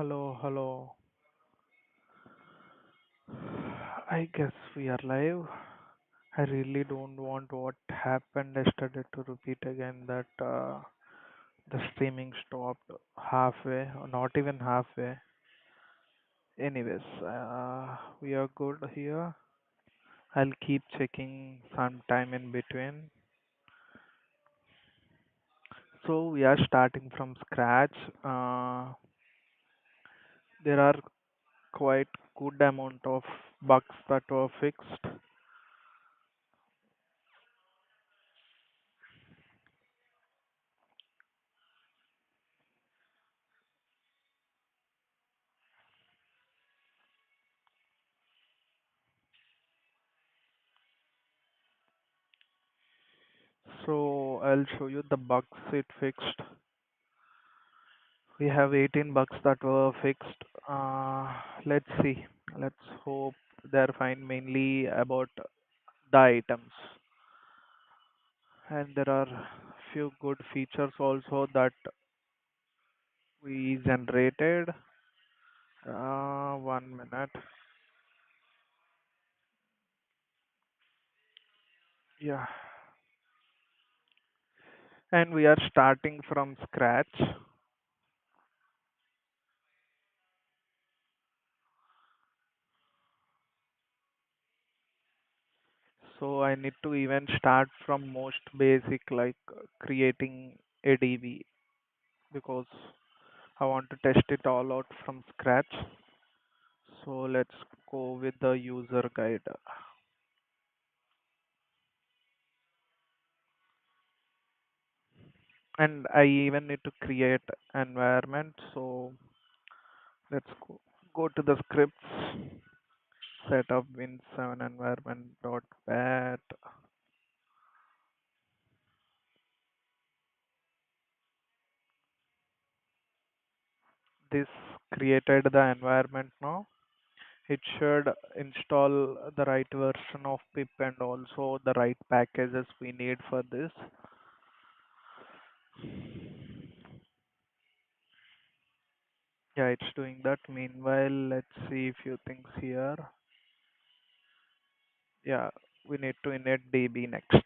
Hello, hello. I guess we are live. I really don't want what happened yesterday to repeat again that the streaming stopped halfway, or not even halfway. Anyways, we are good here. I'll keep checking sometime in between. So we are starting from scratch. There are quite good amount of bugs that were fixed. So I'll show you the bugs it fixed. We have 18 bugs that were fixed. Let's see. Let's hope they're fine, mainly about the items. And there are few good features also that we generated. 1 minute. Yeah. And we are starting from scratch. So I need to even start from most basic, like creating a DB, because I want to test it all out from scratch. So let's go with the user guide. And I even need to create environment. So let's go to the scripts, set up Win7 environment dot bat. This created the environment now. It should install the right version of pip and also the right packages we need for this. Yeah, it's doing that. Meanwhile, let's see a few things here. Yeah, we need to init DB next.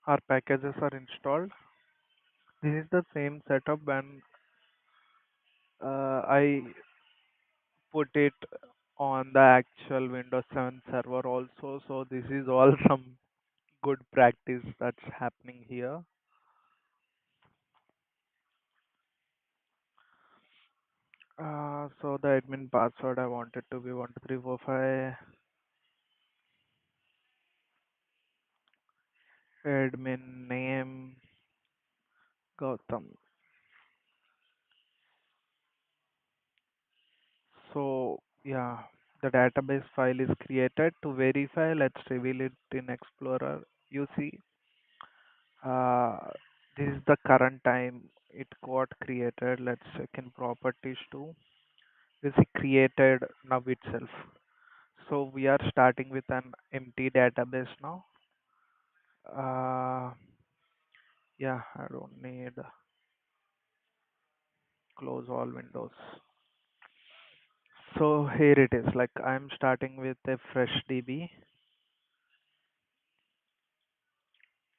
Our packages are installed. This is the same setup when I put it on the actual Windows 7 server also. So this is all some good practice that's happening here. So the admin password I wanted to be 12345. Admin name Gautam. So yeah, the database file is created. To verify, let's reveal it in Explorer. You see, uh, this is the current time it got created. Let's check in properties too. You see, created now itself. So we are starting with an empty database now. Uh, yeah, I don't need close all windows. So here it is. Like I'm starting with a fresh DB.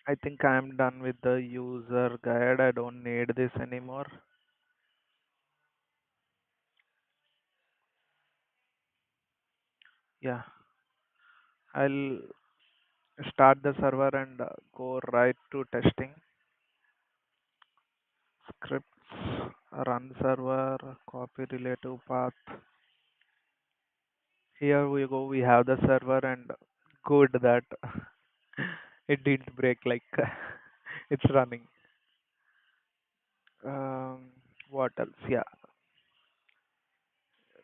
I think I'm done with the user guide. I don't need this anymore. Yeah, I'll start the server and go right to testing. Scripts, run server, copy relative path. Here we go. We have the server and good that it didn't break. Like it's running. What else? Yeah,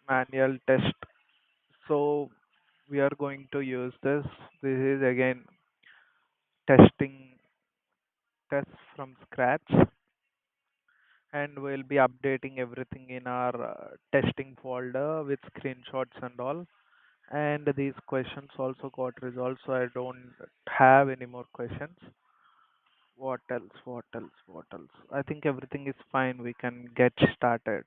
manual test. So we are going to use this. This is again testing tests from scratch. and we'll be updating everything in our testing folder with screenshots and all. And these questions also got resolved, so I don't have any more questions. What else? What else? What else? I think everything is fine. We can get started.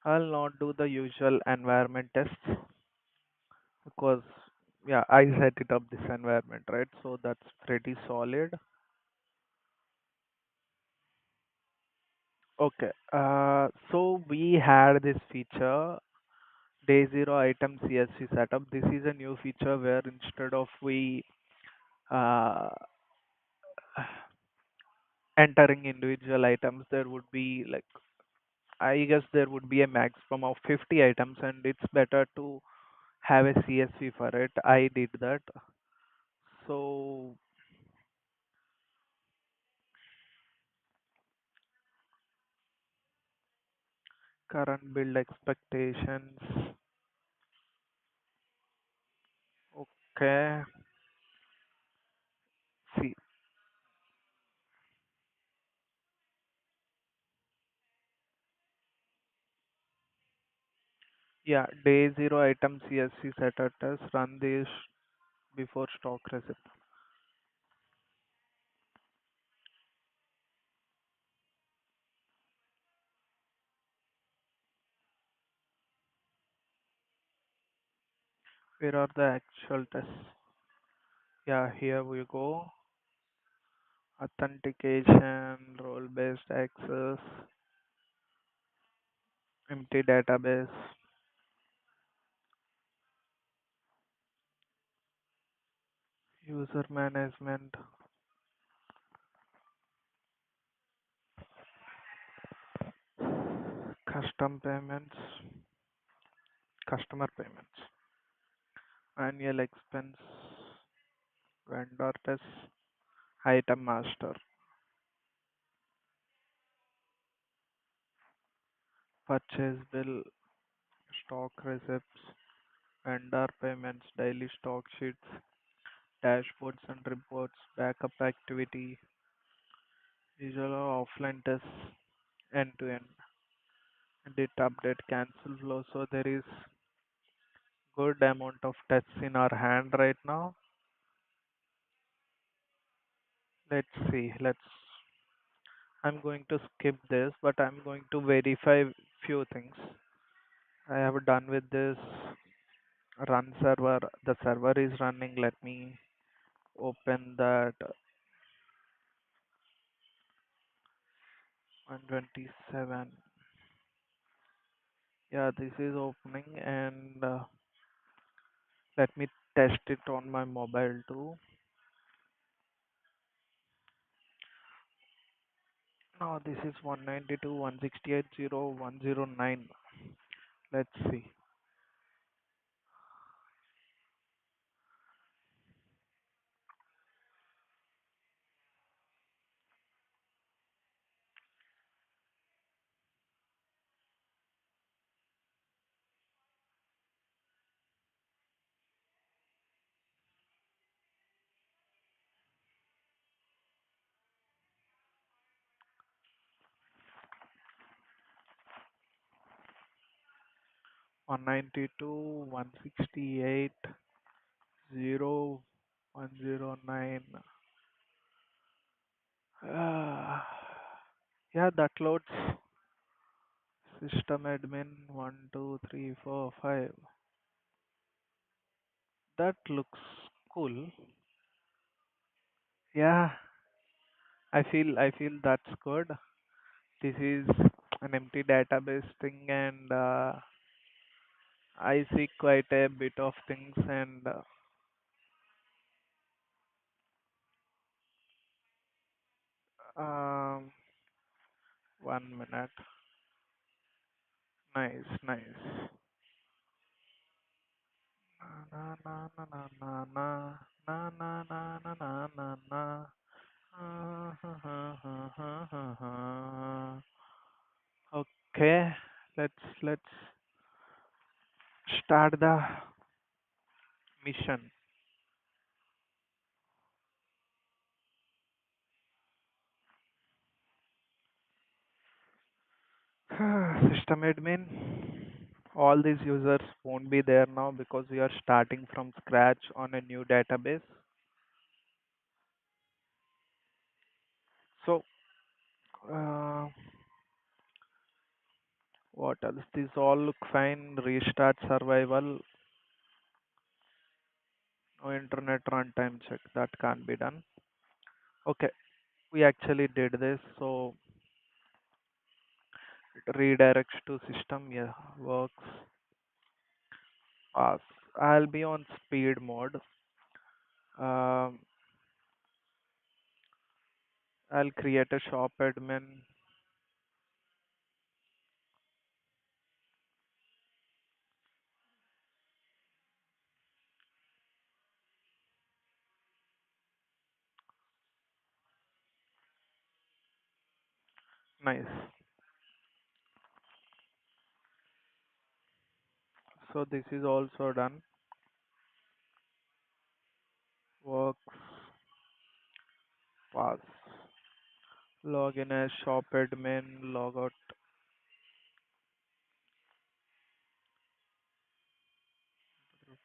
I'll not do the usual environment tests because, yeah, I set it up this environment, right? So that's pretty solid. Okay. So we had this feature, day zero item CSV setup. This is a new feature where instead of we uh, entering individual items, there would be like, I guess there would be a maximum of 50 items, and it's better to have a CSV for it. I did that. So current build expectations. Okay. See, yeah, day zero item CSV setup test. Run this before stock receipt. Where are the actual tests? Yeah, here we go. Authentication, role-based access, empty database, user management, custom payments, customer payments, annual expense, vendor tests, item master, purchase bill, stock receipts, vendor payments, daily stock sheets, dashboards and reports, backup activity, visual or offline tests, end to end, edit, update, cancel flow. So there is good amount of tests in our hand right now. Let's see. I'm going to skip this, but I'm going to verify few things. I have done with this run server. The server is running. Let me open that 127. Yeah, this is opening, and let me test it on my mobile too. Now this is 192.168.0.109. Let's see. 192, 168.0.109. Ah, yeah, that loads. System admin 1, 2, 3, 4, 5. That looks cool. Yeah, I feel that's good. This is an empty database thing, and I see quite a bit of things. And um, 1 minute. Nice, nice. Na na na na na na na na na na na na na. Okay, let's start the mission. System admin. All these users won't be there now because we are starting from scratch on a new database. So, uh, what else? These all look fine. Restart survival. No internet runtime check. That can't be done. Okay, we actually did this. So, it redirects to system. Yeah, works. Pass. I'll be on speed mode. Um, I'll create a shop admin. Nice. So this is also done. Works. Pass. Login as shop admin. Logout.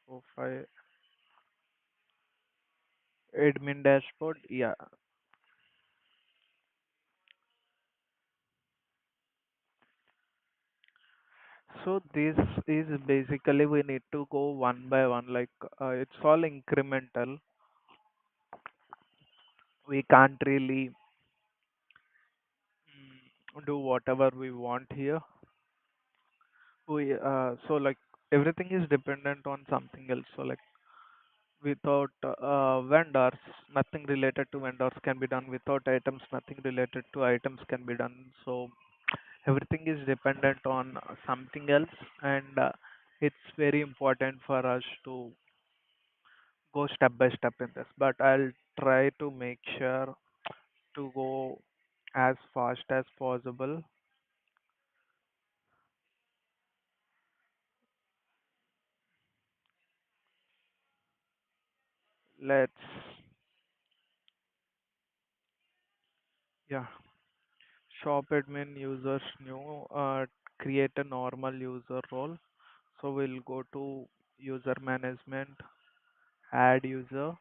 4 5. Admin dashboard. Yeah. So this is basically we need to go one by one. Like it's all incremental. We can't really do whatever we want here. We so like everything is dependent on something else. So like without vendors, nothing related to vendors can be done. Without items, nothing related to items can be done. So everything is dependent on something else, and it's very important for us to go step by step in this. But I'll try to make sure to go as fast as possible. Let's, yeah, shop admin users new, create a normal user role. So we'll go to user management, add user,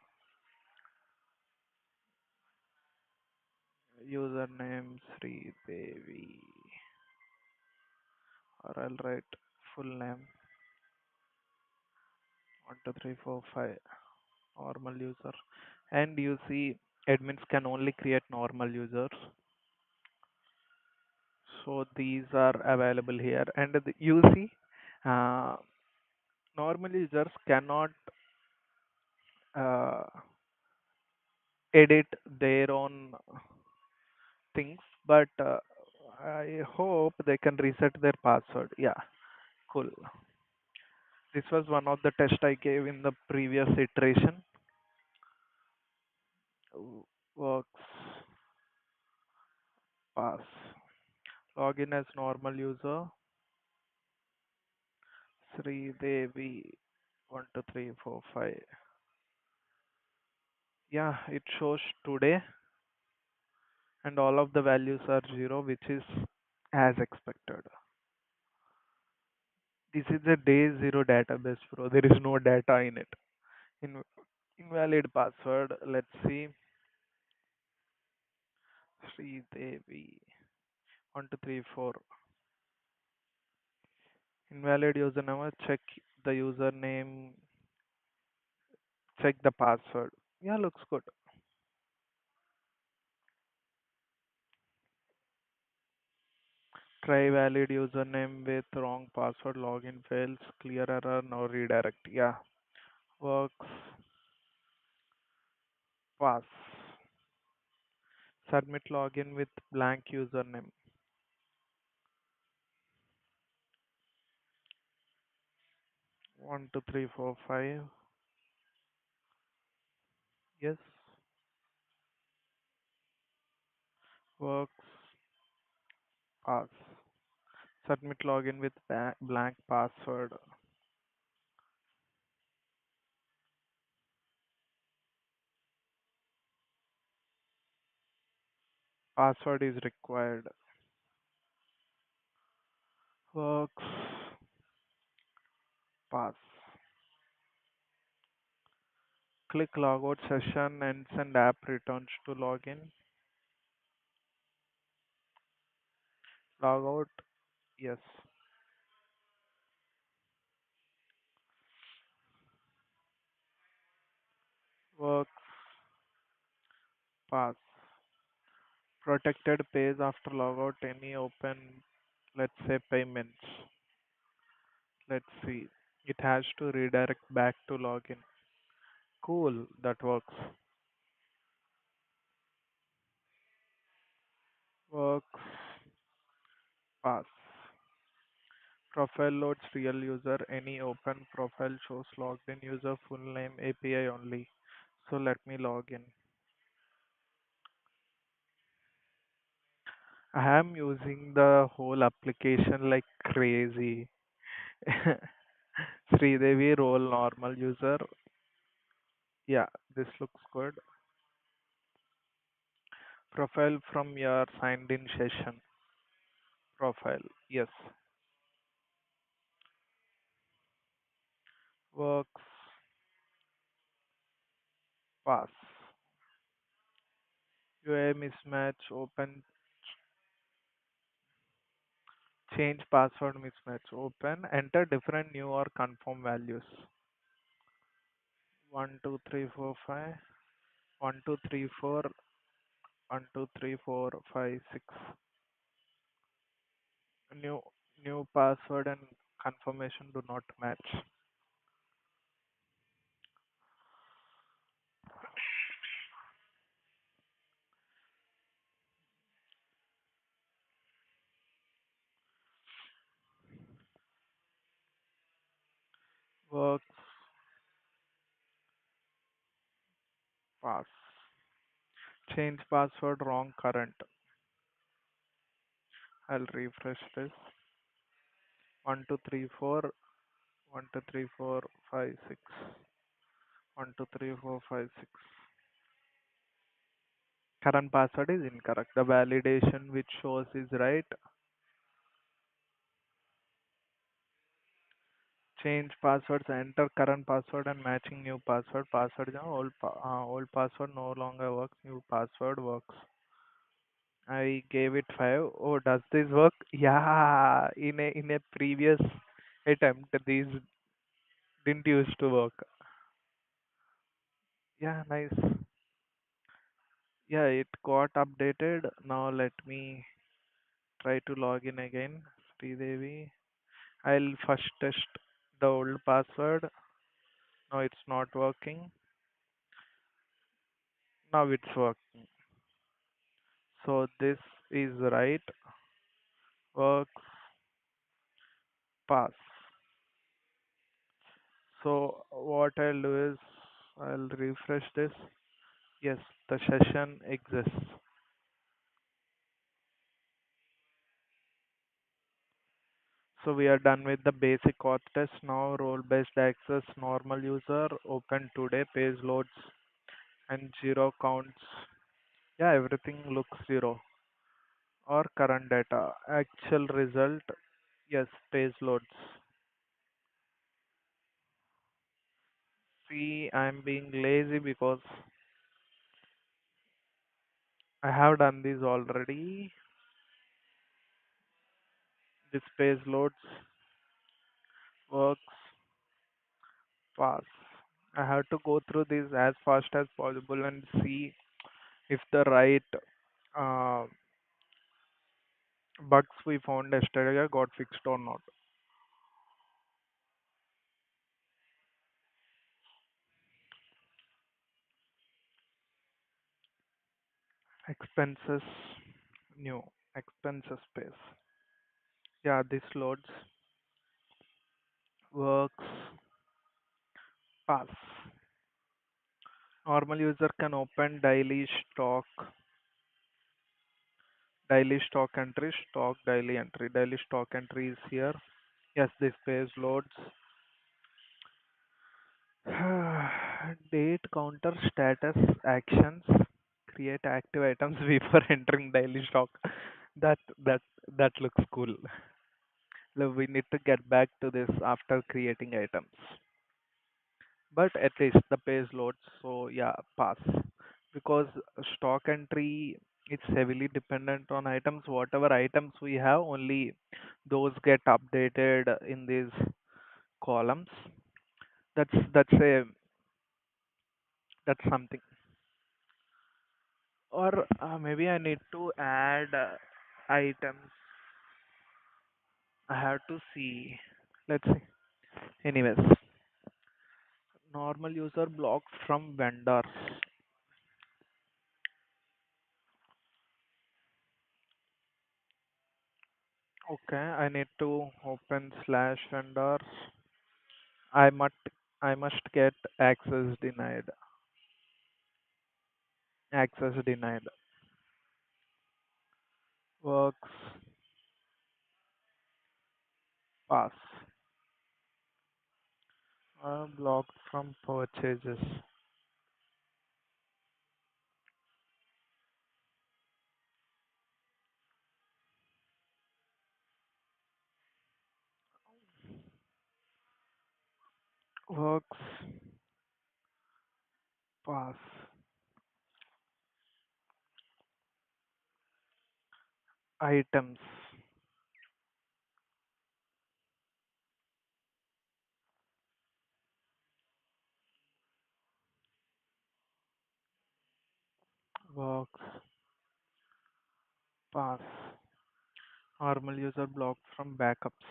username Sri Devi, or I'll write full name 1 2 3 4 5, normal user. And you see, admins can only create normal users. So these are available here. And you see, uh, normal users cannot uh, edit their own things, but I hope they can reset their password. Yeah, cool. This was one of the tests I gave in the previous iteration. Works. Pass. Login as normal user. Sri Devi 1 2 3 4 5. Yeah, it shows today, and all of the values are zero, which is as expected. This is a day zero database, bro. There is no data in it. In invalid password. Let's see. Sri Devi 1 2 3 4. Invalid username. Check the username. Check the password. Yeah, looks good. Try valid username with wrong password. Login fails. Clear error. No redirect. Yeah, works. Pass. Submit login with blank username. 1 2 3 4 5. Yes, works. Pass. Submit login with blank password. Password is required. Works. Pass. Click logout session ends and app returns to login. Logout. Yes. Works. Pass. Protected page after logout any open, let's say payments. Let's see. It has to redirect back to login. Cool, that works. Works. Pass. Profile loads real user. Any open profile shows logged in user full name API only. So let me log in. I am using the whole application like crazy. Sridevi role normal user. Yeah, this looks good. Profile from your signed in session. Profile. Yes. Works. Pass. UA mismatch. Open. Change password mismatch. Open. Enter different new or confirm values. 1 2 3 4 5. 1 2 3 4. 1 2 3 4 5 6. New new password and confirmation do not match. Works. Pass. Change password wrong current. I'll refresh this. 1 2 3 4. 1 2 3 4 5 6. 1 2 3 4 5 6. Current password is incorrect. The validation which shows is right. Change passwords. Enter current password and matching new password. Password is old password no longer works. New password works. I gave it 5. Oh, does this work? Yeah, in a previous attempt, these didn't used to work. Yeah, nice. Yeah, it got updated. Now let me try to log in again. Sridevi. I'll first test the old password. No, it's not working. Now it's working. So this is right. Works. Pass. So what I'll do is I'll refresh this. Yes, the session exists. So we are done with the basic auth test. Now role-based access, normal user, open today, page loads and zero counts. Yeah, everything looks zero. Or current data. Actual result, yes, page loads. See, I'm being lazy because I have done this already. This page loads works fast. I have to go through this as fast as possible and see if the right uh, bugs we found yesterday got fixed or not. Expenses, new expenses space. Yeah, this loads works fast. Normal user can open daily stock entry, stock daily entry. Daily stock entry is here. Yes, this page loads. Date counter status actions. Create active items before entering daily stock. That that that looks cool. We need to get back to this after creating items. But at least the page loads, so yeah, pass. Because stock entry, it's heavily dependent on items. Whatever items we have, only those get updated in these columns. That's something. Or maybe I need to add items. I have to see. Let's see. Anyways, normal user blocked from vendors. Okay, I need to open slash vendors. I must I must get access denied. Access denied. Works pass. Blocked from purchases. Works pass. Items. Works pass. Normal user blocked from backups.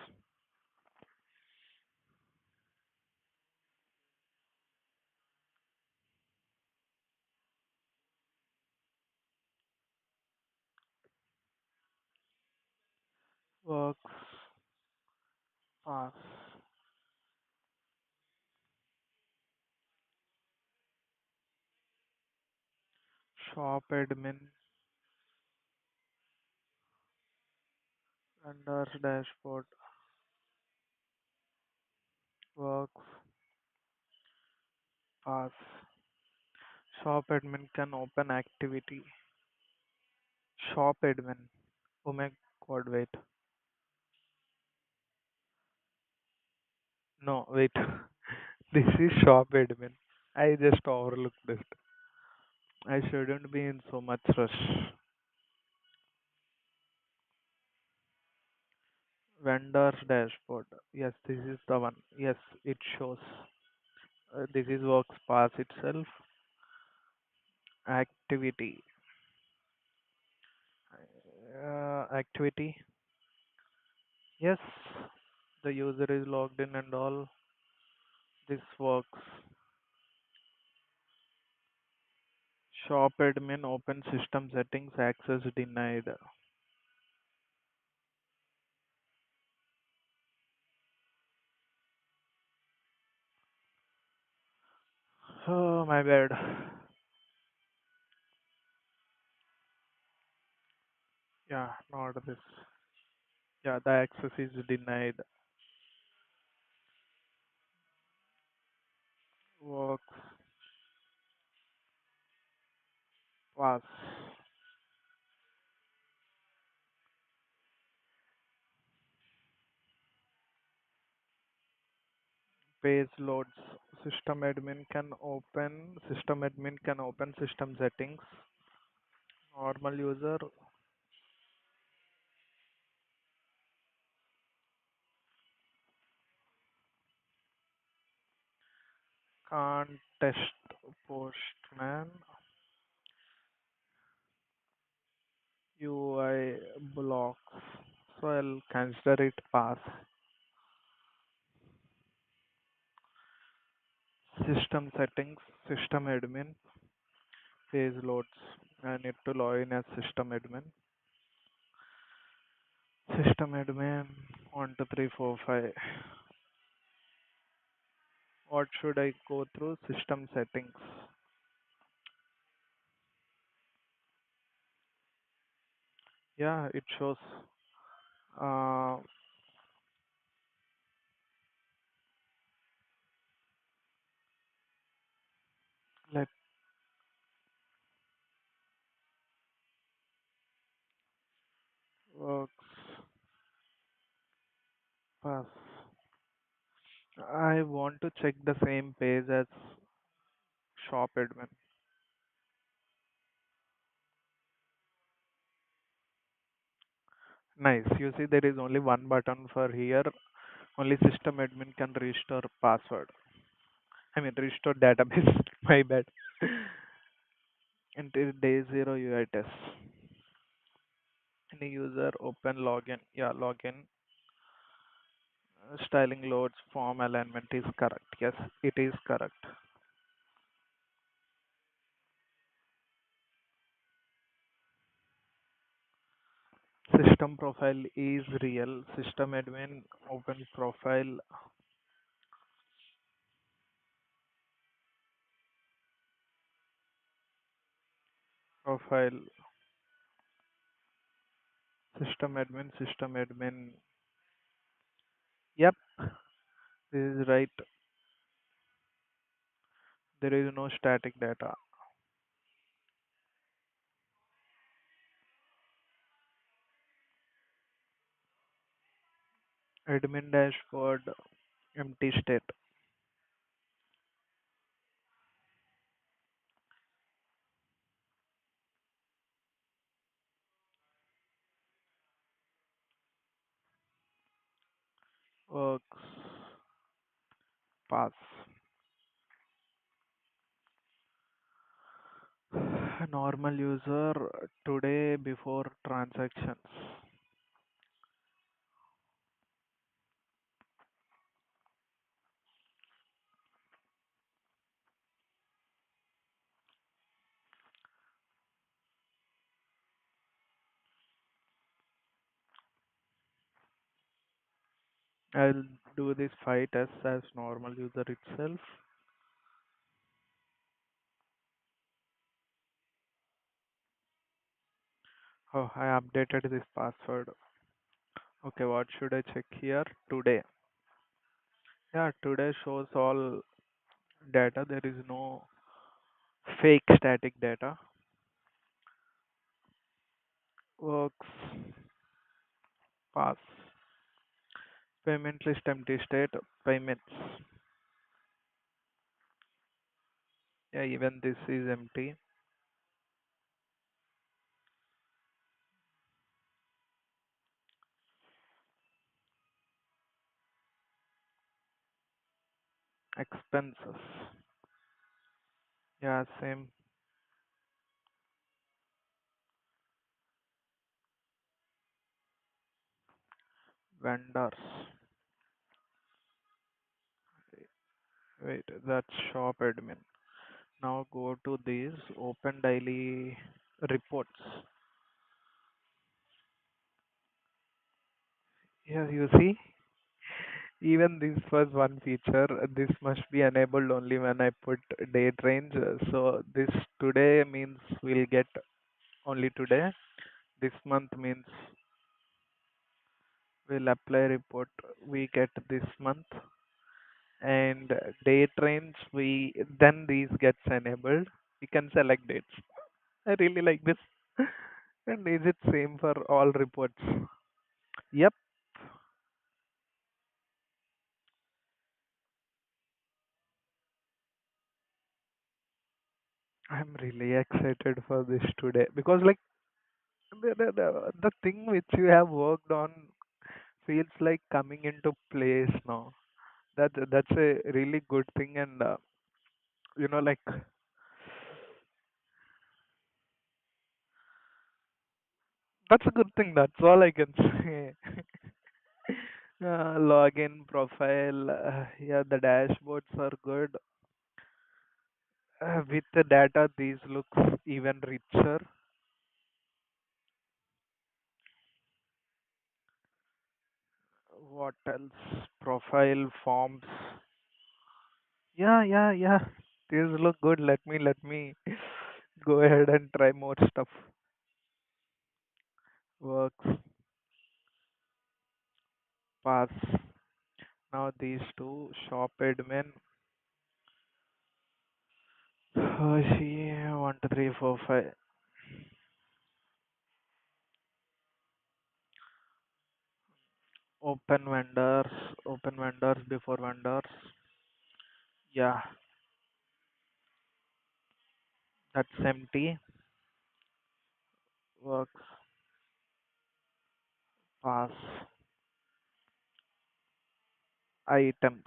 Works pass. Shop admin. Vendors dashboard. Works pass. Shop admin can open activity. Shop admin. Oh my god, wait. No, wait. This is shop admin. I just overlooked it. I shouldn't be in so much rush. Vendors dashboard. Yes, this is the one. Yes, it shows. This is Workspace itself. Activity. Activity. Yes, the user is logged in and all. This works. Shop admin open system settings access denied. Oh, my bad. Yeah, not this. Yeah, the access is denied. Works. Pass. Page loads. System admin can open system settings. Normal user can't test postman. UI blocks. So I'll consider it pass. System settings, system admin, page loads. I need to log in as system admin. System admin 1 2 3 4 5. What should I go through? System settings. Yeah, it shows. Uh, let works Pass. I want to check the same page as shop admin. Nice. You see, there is only one button for here. Only system admin can restore password. I mean, restore database. My bad. Until day zero UI test. Any user open login. Yeah, login. Styling loads form alignment is correct. Yes, it is correct. System profile is real. System admin open profile. System admin. Yep, this is right. There is no static data. Admin dashboard empty state. Works. Pass. Normal user today before transactions. I'll do this 5 tests as normal user itself. Oh, I updated this password. Okay, what should I check here? Today. Yeah, today shows all data. There is no fake static data. Works. Pass. Payment list empty state. Payments. Yeah, even this is empty. Expenses. Yeah, same. Vendors. Wait, that's shop admin. Now go to these open daily reports. Yeah, you see, even this was one feature. This must be enabled only when I put date range. So this today means we'll get only today. This month means we'll apply report we get this month. And date range we then these gets enabled. You can select dates. I really like this. And is it same for all reports? Yep, I'm really excited for this today because like the thing which you have worked on feels like coming into place now. That's a really good thing, and like that's a good thing. That's all I can say. Login profile, yeah, the dashboards are good. With the data, these looks even richer. What else? Profile forms. Yeah. These look good. Let me go ahead and try more stuff. Works. Pass. Now these two shop admin. Oh, see, 1, 2, 3, 4, 5. Open vendors, open vendors before vendors. Yeah, that's empty. Works, pass, items.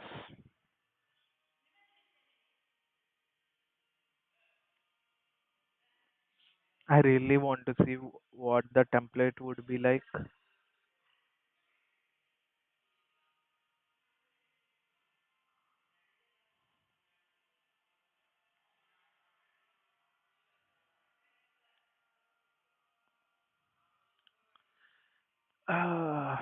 I really want to see what the template would be like. Uh,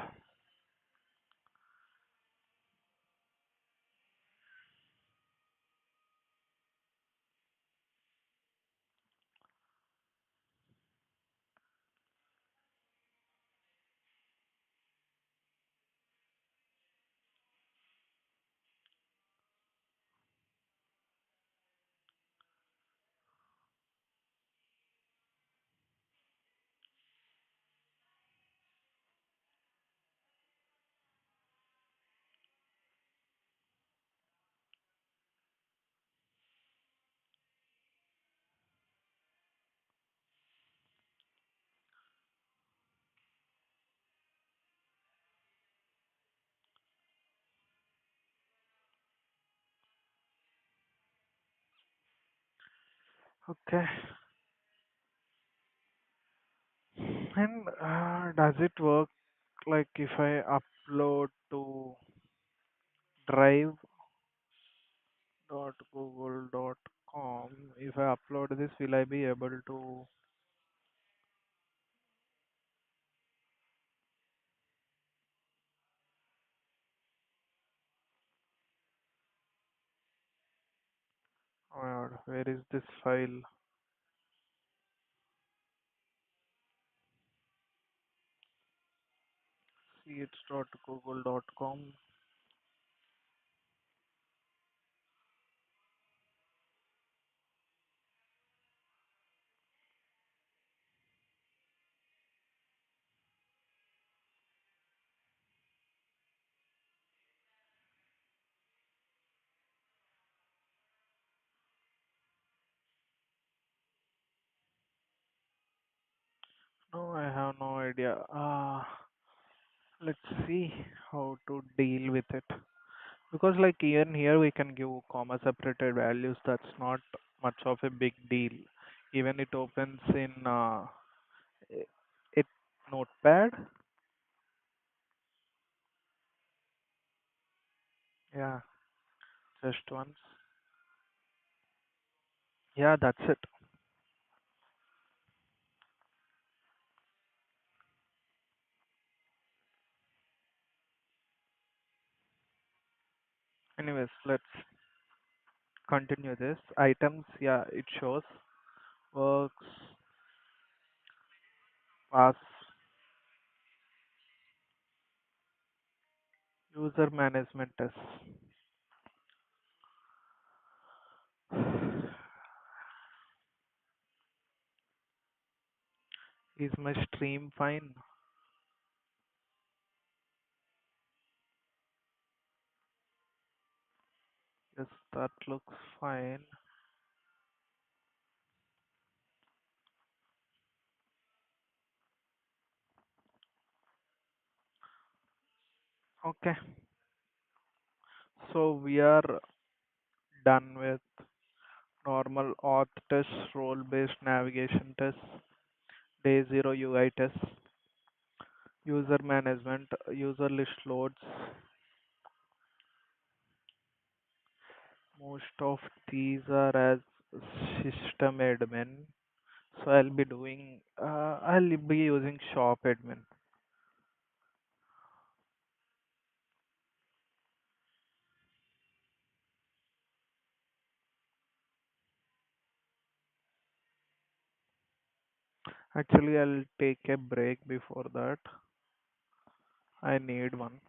okay. And does it work like if I upload to drive.google.com? If I upload this, will I be able to? Oh my God, where is this file? See, it's .google.com. No, I have no idea. Let's see how to deal with it. Because like even here we can give comma separated values. That's not much of a big deal. Even it opens in i- it notepad. Yeah, just once. Yeah, that's it. Anyways, let's continue this. Items, yeah, it shows. Works, pass, user management test. Is my stream fine? Yes, that looks fine. Okay, so we are done with normal auth test, role-based navigation test, day zero UI test, user management, user list loads. Most of these are as system admin. So I'll be using shop admin. Actually, I'll take a break before that. I need one.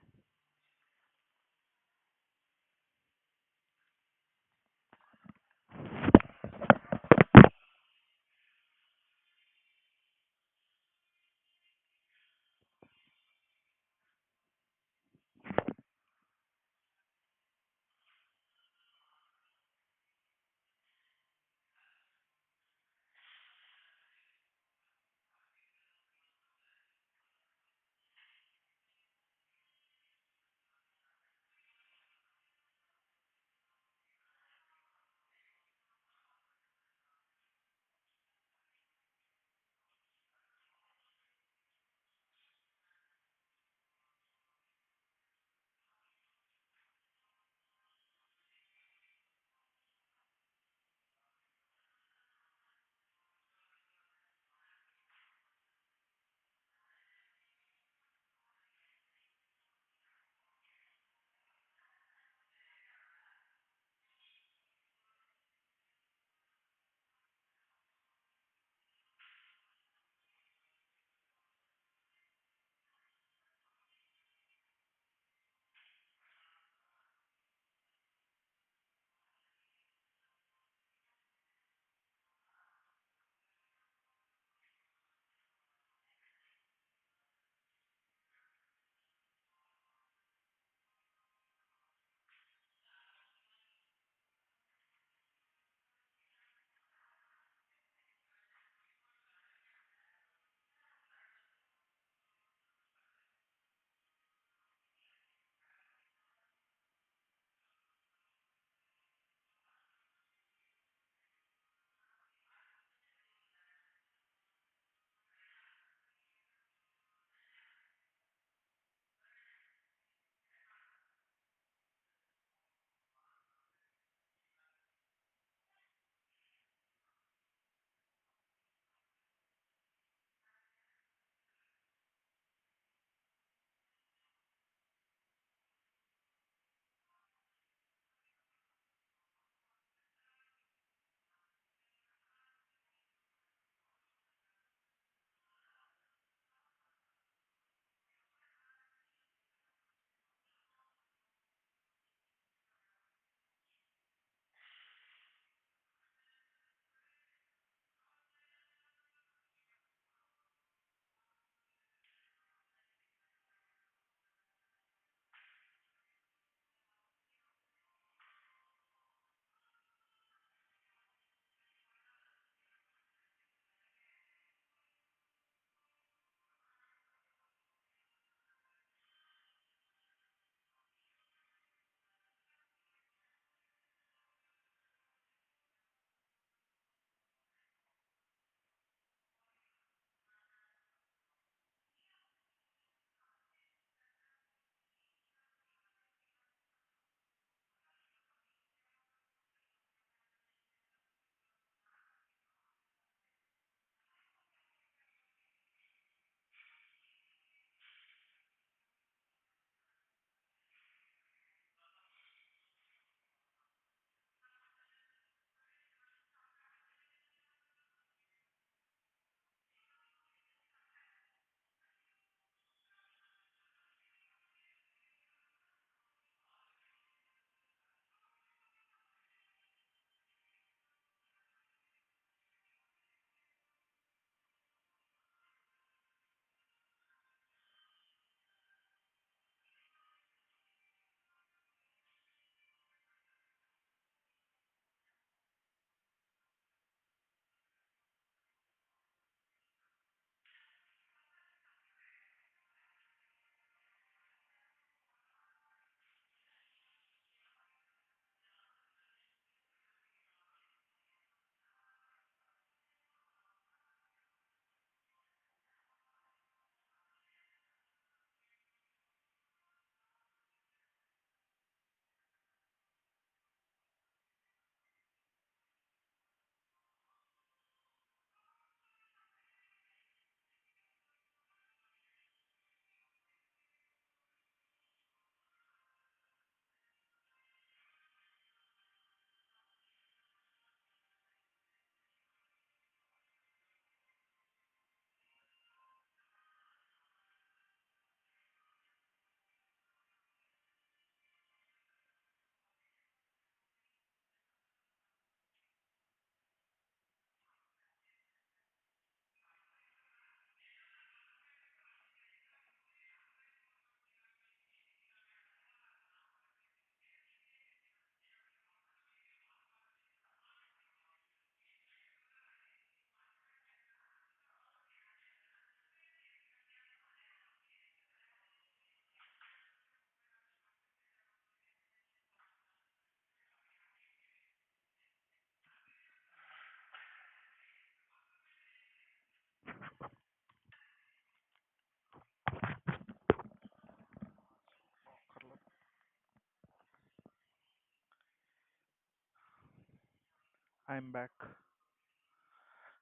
I'm back.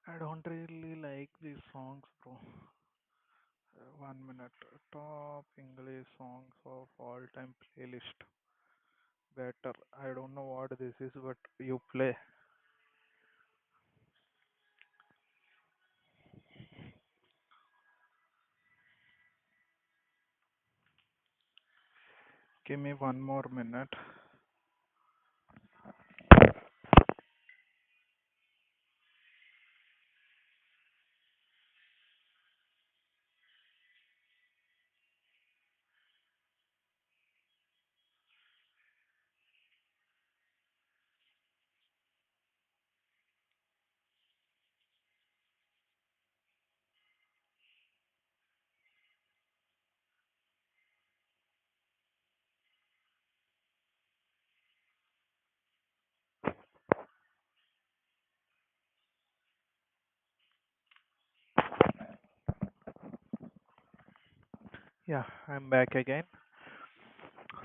I don't really like these songs, bro. 1 minute. Top English songs of all time playlist. Better. I don't know what this is, but you play. Give me 1 more minute. Yeah, I'm back again.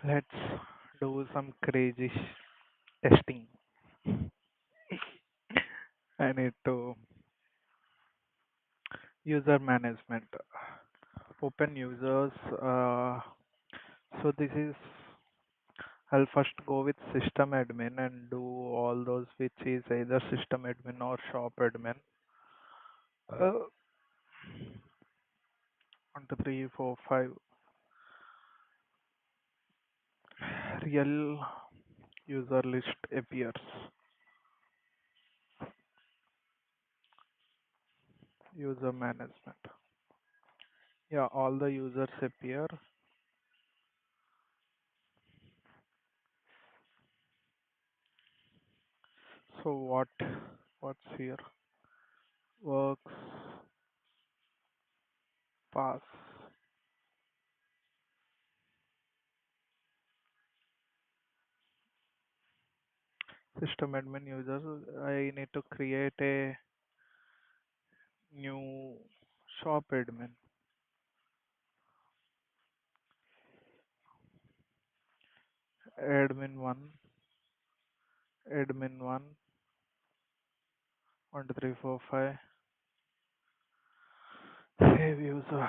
Let's do some crazy testing. I need to user management. Open users. So this is I'll first go with system admin and do all those which is either system admin or shop admin. 1, 2, 3, 4, 5. Real user list appears. User management. Yeah, all the users appear. So what's here? Works, pass, system admin users. I need to create a new shop admin. Admin one, admin one, 1, 2, 3, 4, 5. Save user.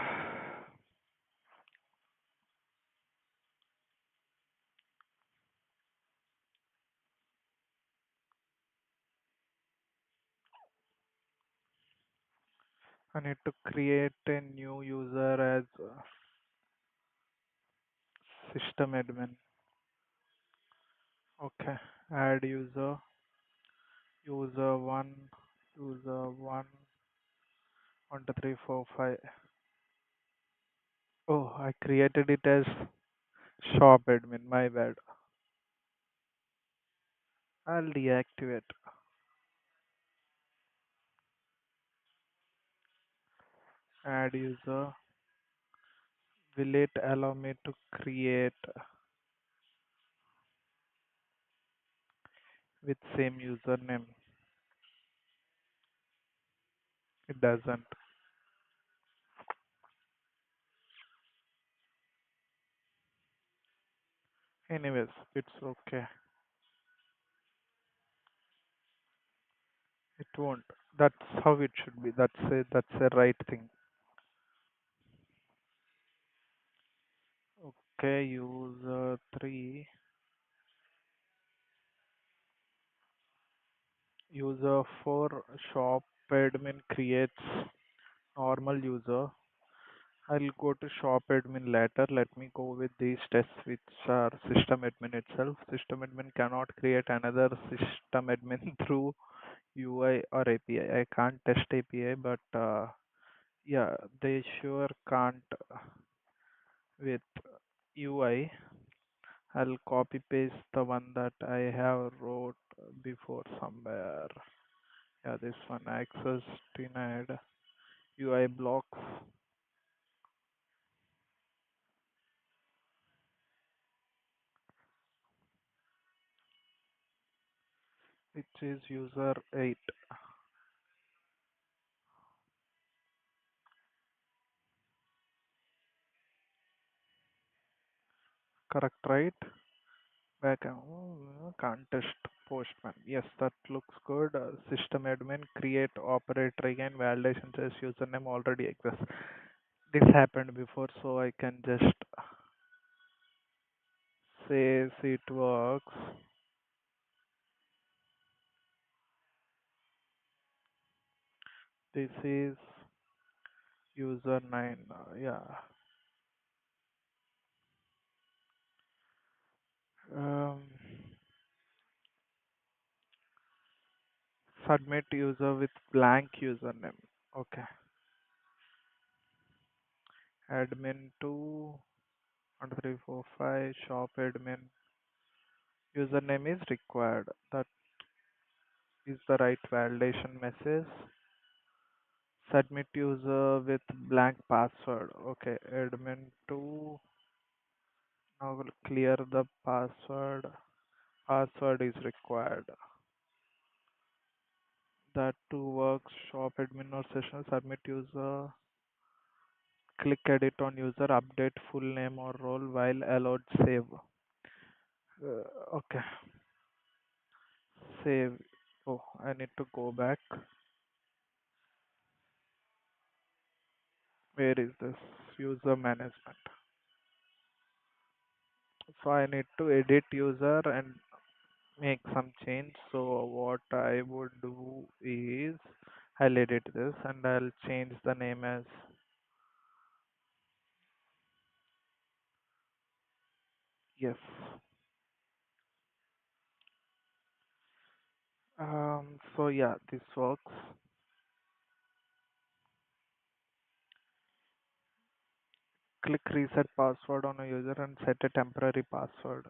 I need to create a new user as system admin. Okay, add user, user one, user one, 1, 2, 3, 4, 5. Oh, I created it as shop admin. My bad. I'll deactivate. Add user. Will it allow me to create with same username? It doesn't. Anyways, it's okay. It won't. That's how it should be. That's a right thing. Okay, user three. User four shop admin creates normal user. I'll go to shop admin later. Let me go with these tests which are system admin itself. System admin cannot create another system admin through UI or API. I can't test API, but yeah, they sure can't with UI. I'll copy paste the one that I have wrote before somewhere. Yeah, this one access denied UI blocks, which is user 8. Correct, right? Back can't test. Postman. Yes, that looks good. System admin, create operator again, validation says username already exists. This happened before, so I can just say it works. This is user 9. Yeah. Um, submit user with blank username. Okay. Admin 2, 1, 2, 3, 4, 5, shop admin. Username is required. That is the right validation message. Submit user with blank password. Okay, admin 2. Now we'll clear the password. Password is required. That too works. Shop admin or session. Submit user. Click edit on user. Update full name or role while allowed. Save. Okay, save. Oh, I need to go back. Where is this? User management. So I need to edit user and make some change. So what I would do is I'll edit this and I'll change the name as yes. So yeah, this works. Click reset password on a user and set a temporary password.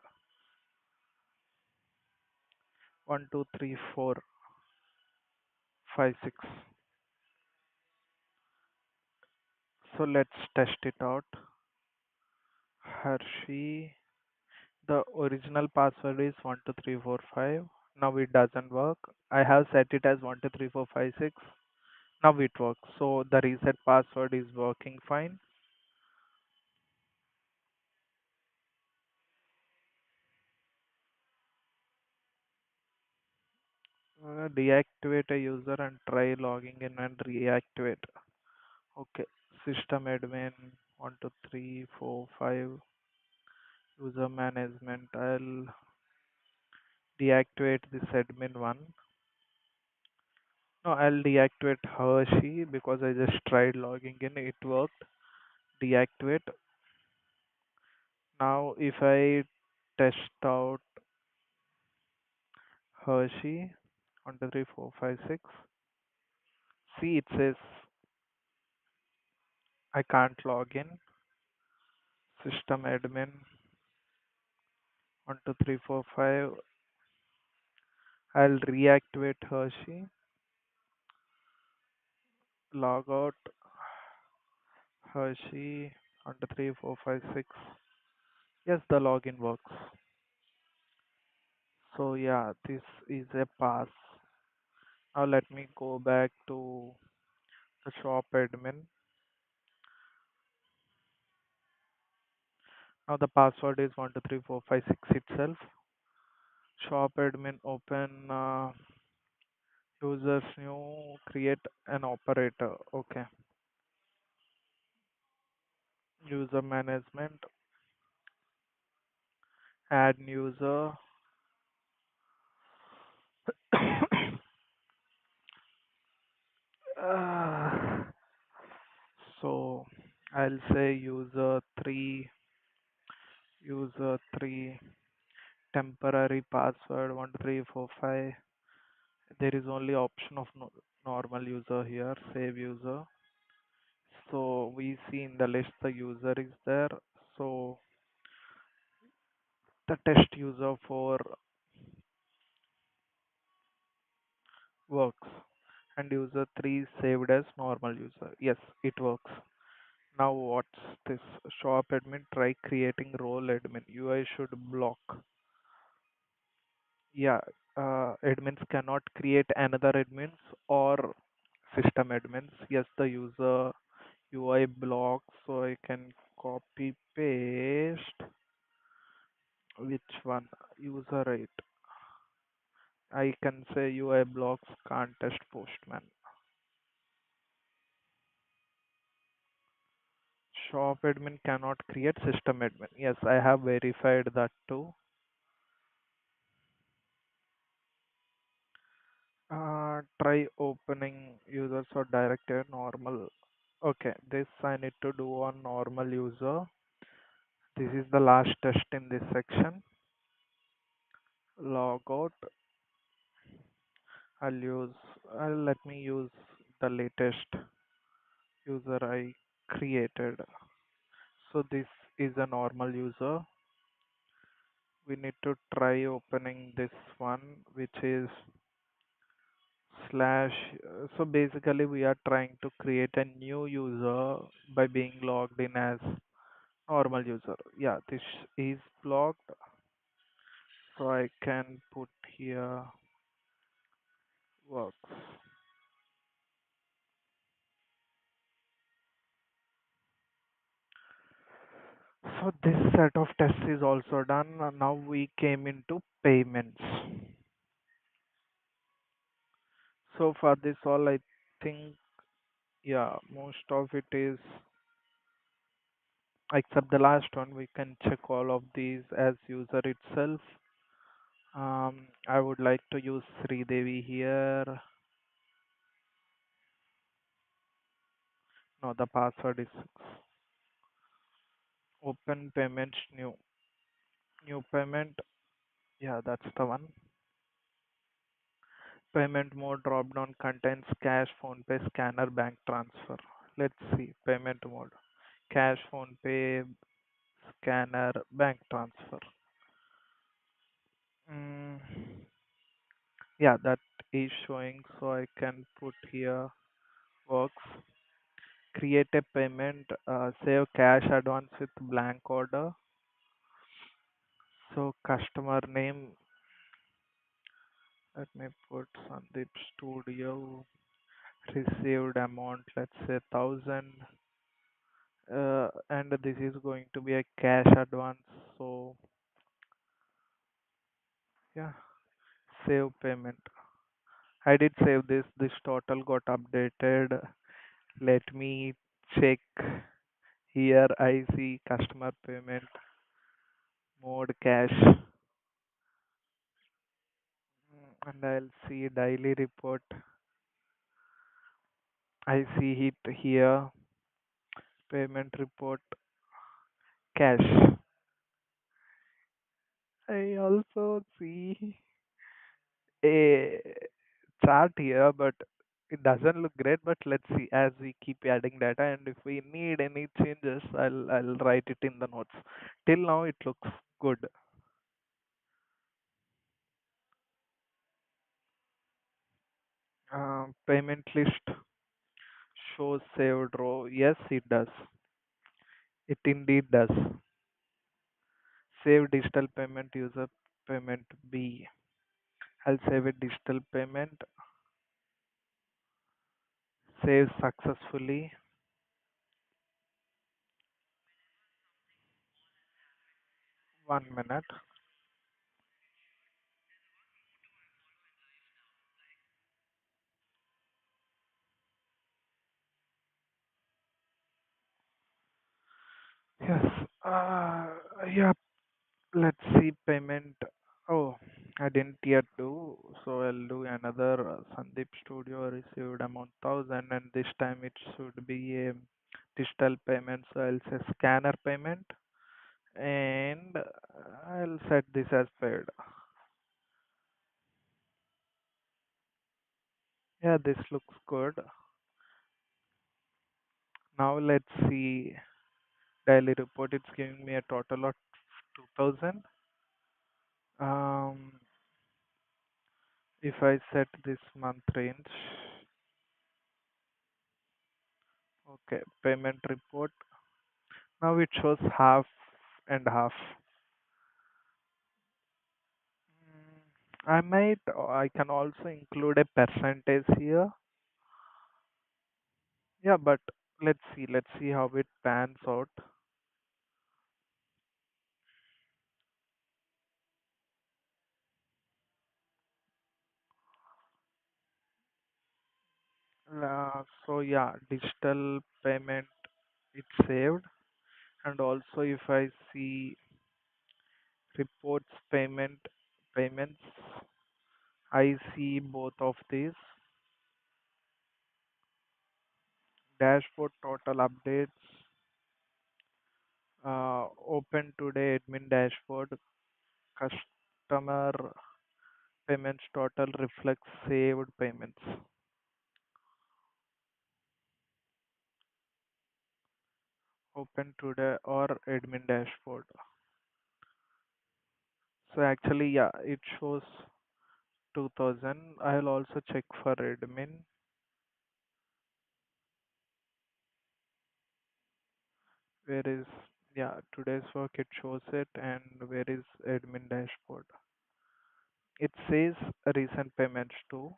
1, 2, 3, 4, 5, 6. So let's test it out. Hershey. The original password is 1, 2, 3, 4, 5. Now it doesn't work. I have set it as 1, 2, 3, 4, 5, 6. Now it works. So the reset password is working fine. Deactivate a user and try logging in and reactivate. Okay. System admin 1, 2, 3, 4, 5. User management. I'll deactivate this admin one. No, I'll deactivate Hershey because I just tried logging in. It worked. Deactivate. Now if I test out Hershey 1, 2, 3, 4, 5, 6. See, it says I can't log in. System admin 1, 2, 3, 4, 5. I'll reactivate Hershey. Log out Hershey 1, 2, 3, 4, 5, 6. Yes, the login works. So yeah, this is a pass. Now let me go back to the shop admin. Now the password is 1, 2, 3, 4, 5, 6 itself. Shop admin open users new create an operator. Okay. User management add user. uh, so I'll say user 3 temporary password 1, 2, 3, 4, 5. There is only option of normal user here. Save user. So we see in the list the user is there. So the test user for works and user 3 saved as normal user. Yes, it works. Now what's this? Shop admin try creating role admin. UI should block. Yeah, admins cannot create another admins or system admins. Yes, the user UI blocks. So I can copy paste which one user right. I can say UI blocks can't test Postman. Shop admin cannot create system admin. Yes, I have verified that too. Try opening users or directory normal. Okay, this I need to do on normal user. This is the last test in this section. Log out. I'll use. Let me use the latest user I created. So this is a normal user. We need to try opening this one, which is slash. So basically, we are trying to create a new user by being logged in as normal user. Yeah, this is blocked, so I can put here works. So this set of tests is also done. Now we came into payments. So for this all, I think, yeah, most of it is, except the last one. We can check all of these as user itself. I would like to use Sridevi here. No, the password is 6. Open payments, new payment. Yeah, that's the one. Payment mode drop down contains cash, phone pay, scanner, bank transfer. Let's see. Payment mode: cash, phone pay, scanner, bank transfer. Mm, yeah, that is showing. So I can put here works. Create a payment. Save cash advance with blank order. So customer name. Let me put Sandeep Studio. Received amount. Let's say 1,000. And this is going to be a cash advance. So yeah, save payment. I did save this. This total got updated. Let me check here. I see customer payment mode cash. And I'll see daily report. I see it here. Payment report cash. I also see a chart here, but it doesn't look great. But let's see as we keep adding data, and if we need any changes, I'll write it in the notes. Till now, it looks good. Payment list shows saved row. Yes, it does. It indeed does. Save digital payment user payment B. I'll save a digital payment. Save successfully. 1 minute. Yes. Yeah. Let's see payment. Oh, I didn't yet do. So I'll do another Sandeep Studio received amount 1,000, and this time it should be a digital payment. So I'll say scanner payment, and I'll set this as paid. Yeah, this looks good. Now let's see daily report. It's giving me a total of 2,000. Um, if I set this month range, okay, payment report. Now it shows half and half. I can also include a percentage here. Yeah, but let's see how it pans out. So yeah, digital payment it's saved, and also if I see reports payments, I see both of these. Dashboard total updates, open today admin dashboard, customer payments total reflects saved payments. Open today or admin dashboard. So actually, yeah, it shows 2000. I'll also check for admin. Where is, yeah, today's work it shows it, and where is admin dashboard? It says recent payments too.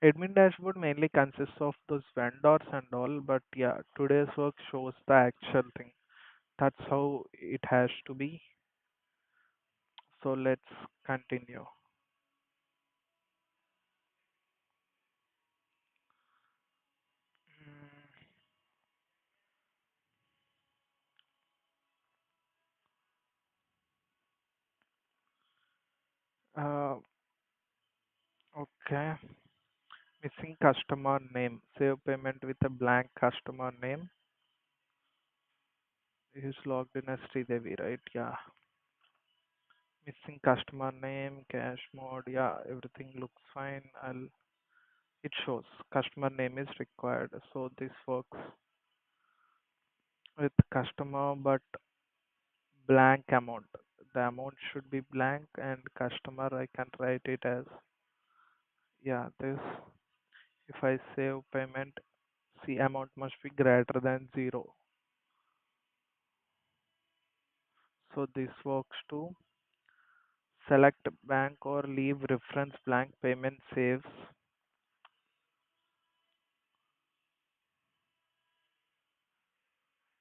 Admin dashboard mainly consists of those vendors and all, but yeah, today's work shows the actual thing. That's how it has to be. So let's continue. Uh, okay. Missing customer name. Save payment with a blank customer name. Is logged in as Sridevi, right? Yeah. Missing customer name, cache mode. Yeah, everything looks fine. It shows customer name is required. So this works with customer, but blank amount. The amount should be blank, and customer I can write it as, yeah, this. If I save payment, see amount must be greater than zero. So this works too. Select bank or leave reference blank payment saves.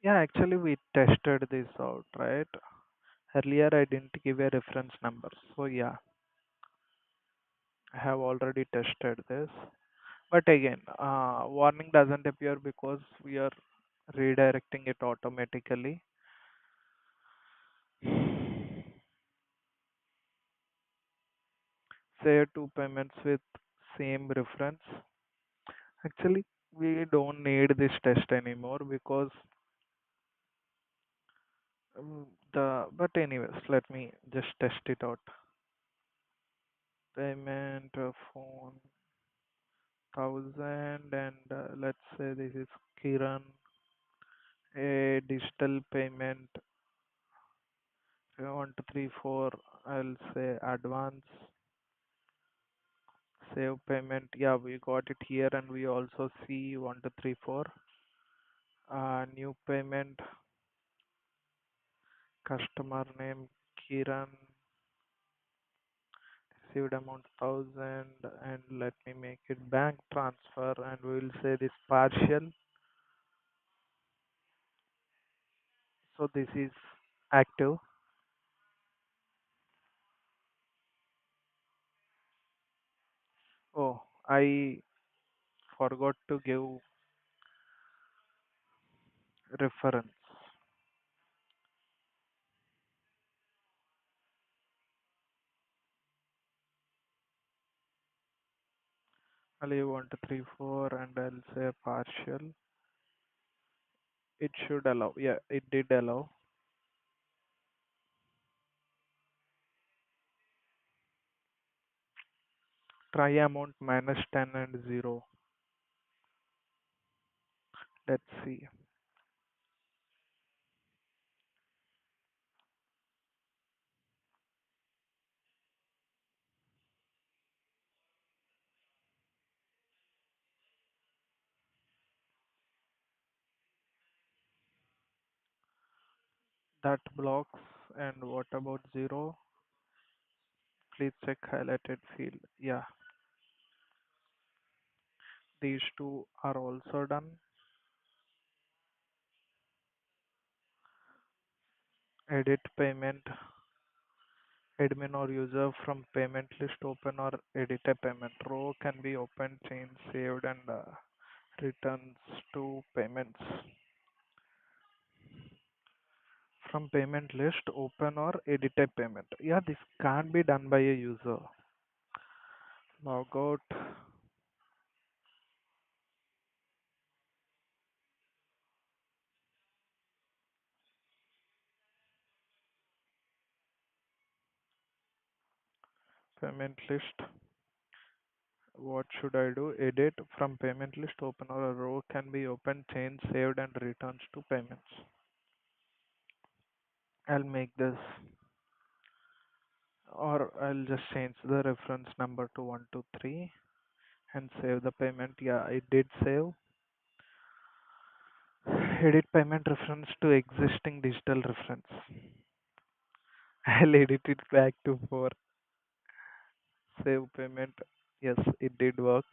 Yeah, actually we tested this out, right? Earlier I didn't give a reference number. So yeah, I have already tested this. But again, warning doesn't appear because we are redirecting it automatically. Say two payments with same reference. Actually, we don't need this test anymore because but anyways, let me just test it out. Payment phone 1000, and let's say this is Kiran, a digital payment 1234. I'll say advance save payment. Yeah, we got it here, and we also see 1234. New payment, customer name Kiran, received amount 1000, and let me make it bank transfer, and we will say this partial. So this is active. Oh, I forgot to give reference. I'll leave 1234, and I'll say partial. It should allow. Yeah, it did allow. Try amount minus 10 and 0. Let's see. That blocks. And what about 0? Please check highlighted field. Yeah, these two are also done. Edit payment. Admin or user from payment list open or edit a payment. Row can be opened, changed, saved, and returns to payments. From payment list, open or edit a payment. Yeah, this can't be done by a user. Log out. Payment list. What should I do? Edit from payment list, open or a row can be opened, changed, saved, and returns to payments. I'll make this, or I'll just change the reference number to 123 and save the payment. Yeah, it did save. Edit payment reference to existing digital reference. I'll edit it back to 4. Save payment. Yes, it did work.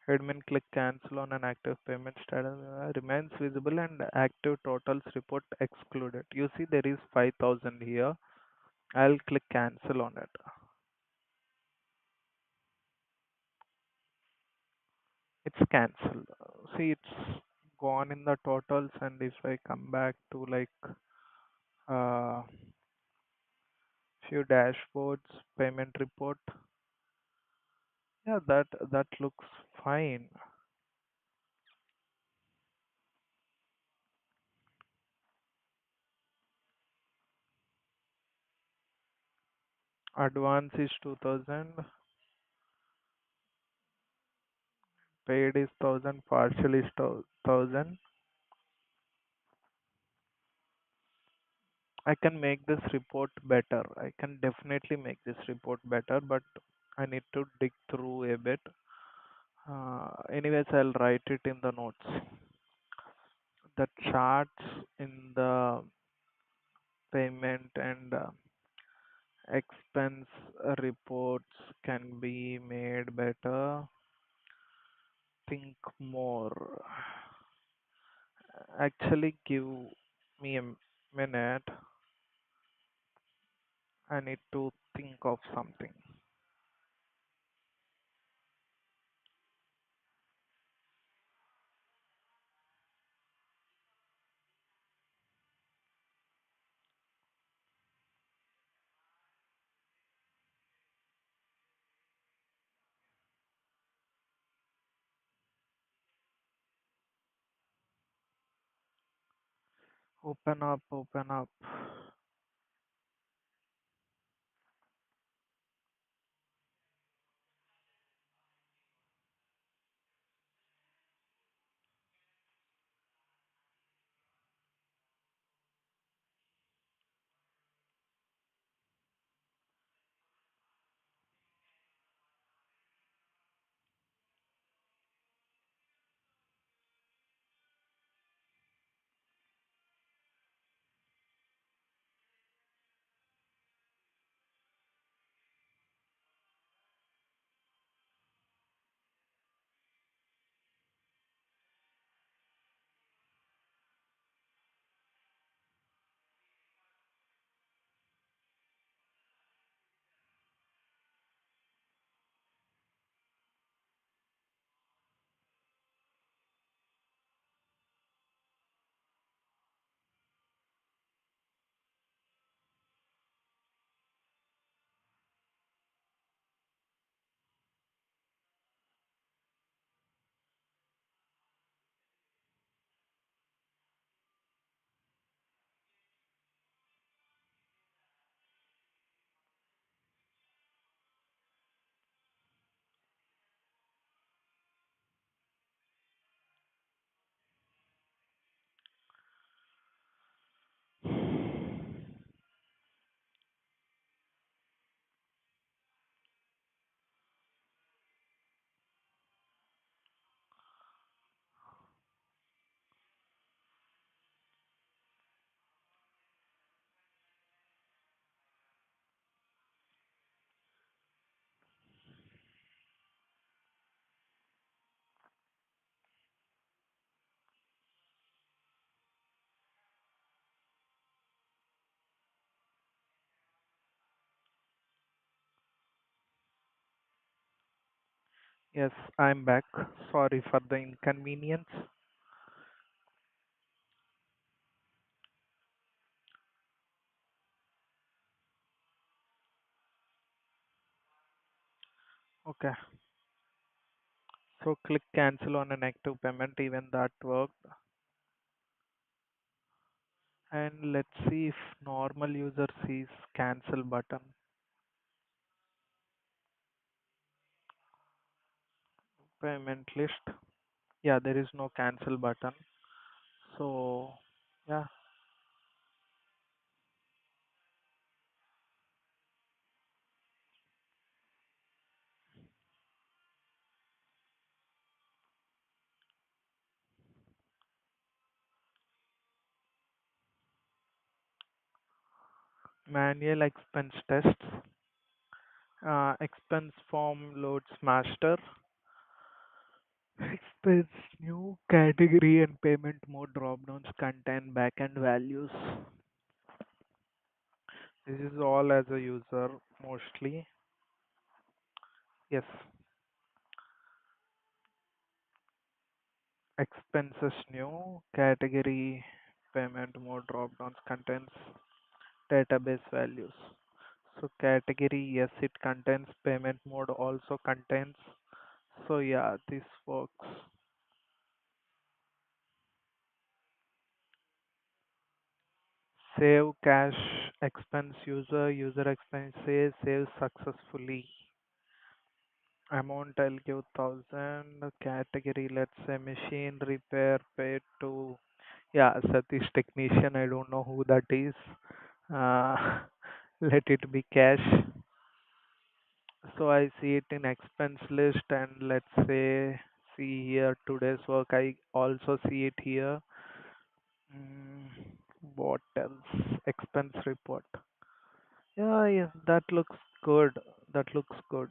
Admin click cancel on an active payment status remains visible and active totals report excluded. You see there is 5,000 here. I'll click cancel on it. It's cancelled. See, it's gone in the totals, and if I come back to like uh, few dashboards, payment report, yeah, that looks fine. Advance is 2,000, paid is 1,000, partial is 1,000. I can make this report better. I can definitely make this report better, but I need to dig through a bit. Anyways, I'll write it in the notes. The charts in the payment and expense reports can be made better. Think more. Actually, give me a minute. I need to think of something. Open up, open up. Yes, I'm back. Sorry for the inconvenience. Okay, so click cancel on an active payment, even that worked. And let's see if normal user sees cancel button. Payment list. Yeah, there is no cancel button. So, yeah, manual expense tests. Expense form loads master. Expense new category and payment mode dropdowns contain backend values. This is all as a user mostly. Yes, expenses new category payment mode dropdowns contains database values. So category, yes, it contains payment mode also contains. So yeah, this works. Save cash expense user expenses save successfully. Amount I'll give 1,000. Category, let's say machine repair paid to. Yeah, Satish technician. I don't know who that is. Uh, let it be cash. So I see it in expense list, and let's say see here today's work. I also see it here. What else? Expense report. Yeah, yeah, that looks good. That looks good.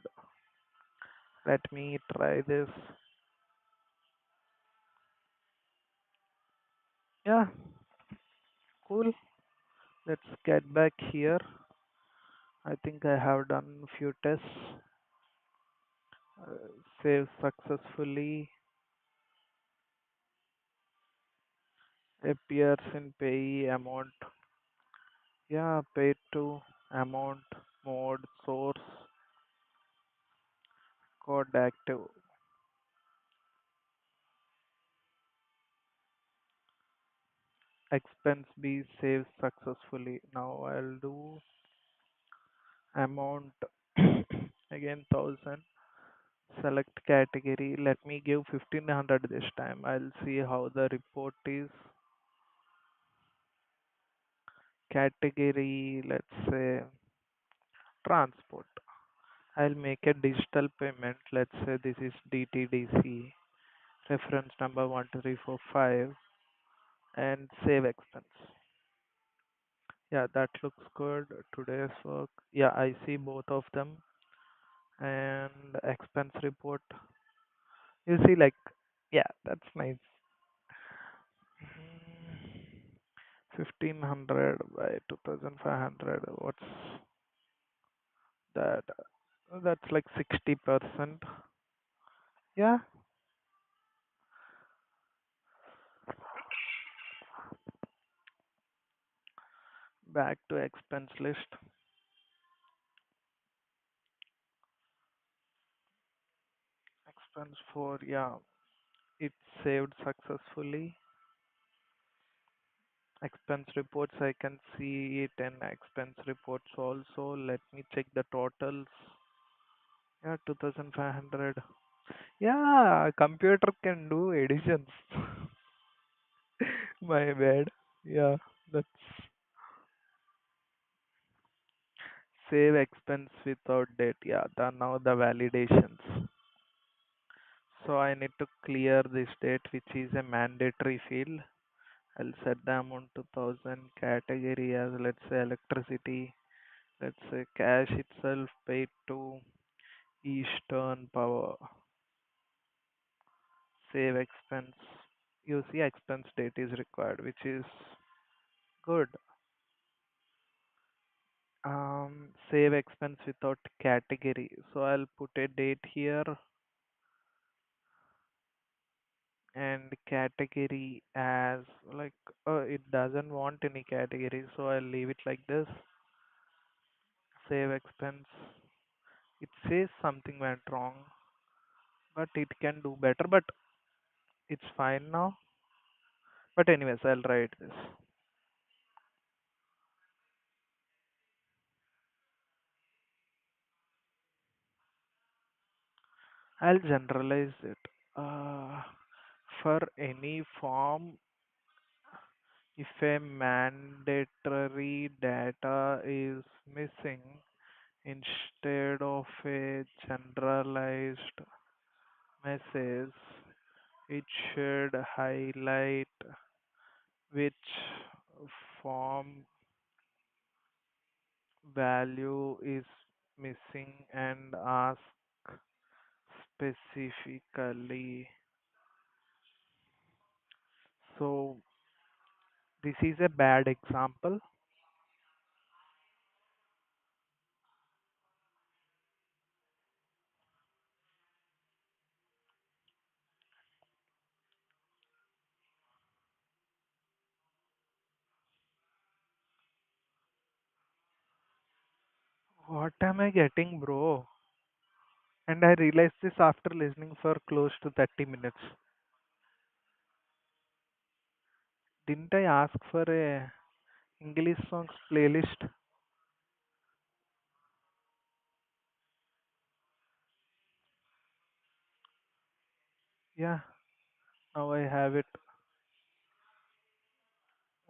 Let me try this. Yeah, cool. Let's get back here. I think I have done few tests. Save successfully. Appears in payee amount. Yeah, paid to amount, mode, source, code active. Expense B saved successfully. Now I'll do amount again 1,000. Select category. Let me give 1,500 this time. I'll see how the report is. Category, let's say transport. I'll make a digital payment. Let's say this is DTDC, reference number 12345, and save expense. Yeah, that looks good. Today's work. Yeah, I see both of them. And expense report. You see, like, yeah, that's nice. 1,500 by 2,500. What's that? That's like 60%. Yeah, back to expense list. Expense for, yeah, it saved successfully. Expense reports, I can see it in expense reports also. Let me check the totals. Yeah, 2,500. Yeah, computer can do additions. My bad. Yeah, that's save expense without date. Yeah, now the validations. So I need to clear this date, which is a mandatory field. I'll set the amount to 1,000 category as, let's say, electricity. Let's say cash itself paid to Eastern Power. Save expense. You see expense date is required, which is good. Save expense without category. So I'll put a date here. and category as like it doesn't want any category, so I'll leave it like this. Save expense. It says something went wrong, but it can do better, but it's fine now. But anyways, I'll write this. I'll generalize it. Uh, for any form, if a mandatory data is missing, instead of a generalized message, it should highlight which form value is missing and ask specifically. So, this is a bad example. What am I getting, bro? And I realized this after listening for close to 30 minutes. Didn't I ask for a English songs playlist? Yeah, now I have it.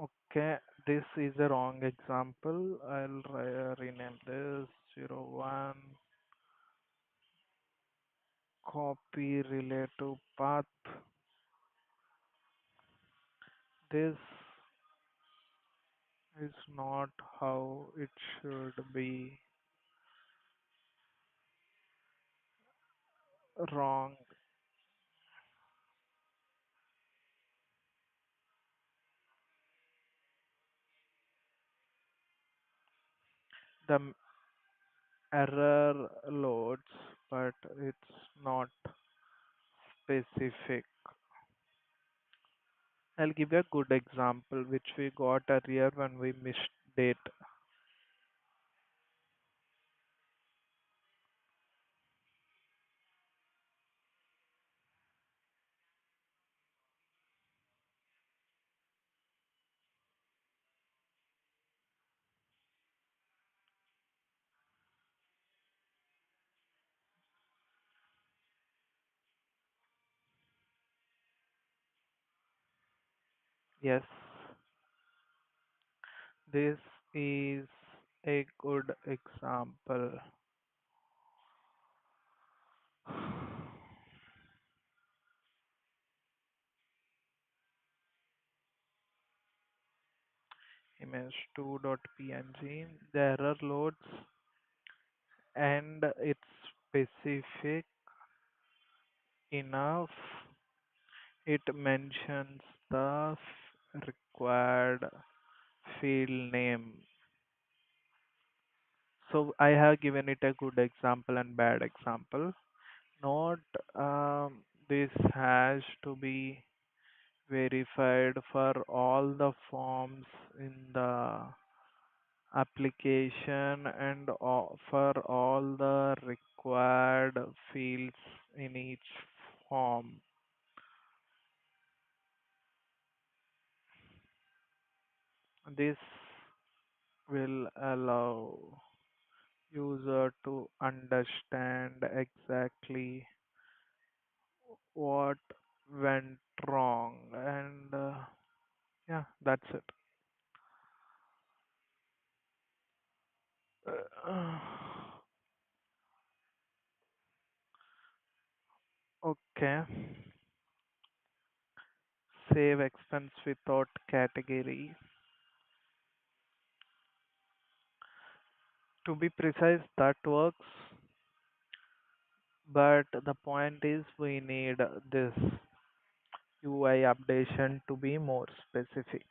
Okay, this is a wrong example. I'll rename this 01 copy relative path. This is not how it should be. Wrong. The error loads, but it's not specific. I'll give you a good example which we got earlier when we missed date. Yes, this is a good example. Image2.png, the error loads and it's specific enough. It mentions the required field name. So I have given it a good example and bad example. Not this has to be verified for all the forms in the application and for all the required fields in each form. This will allow user to understand exactly what went wrong and yeah, that's it. Uh, okay, save expense without category. To be precise, that works, but the point is we need this UI updation to be more specific.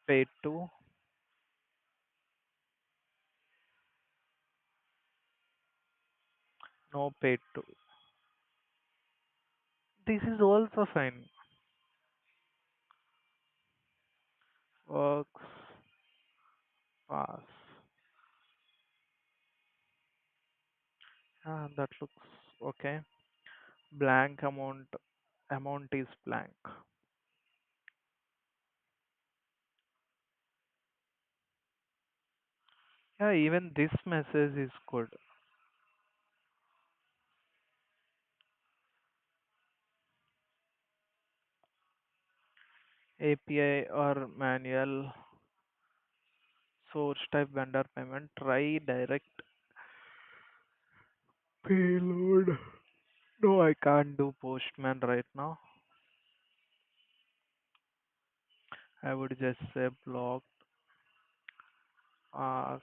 Paid to, no paid to. This is also fine. Works pass. That looks okay. Blank amount is blank. Yeah, even this message is good. API or manual source type vendor payment. Try direct payload. No, I can't do Postman right now. I would just say block as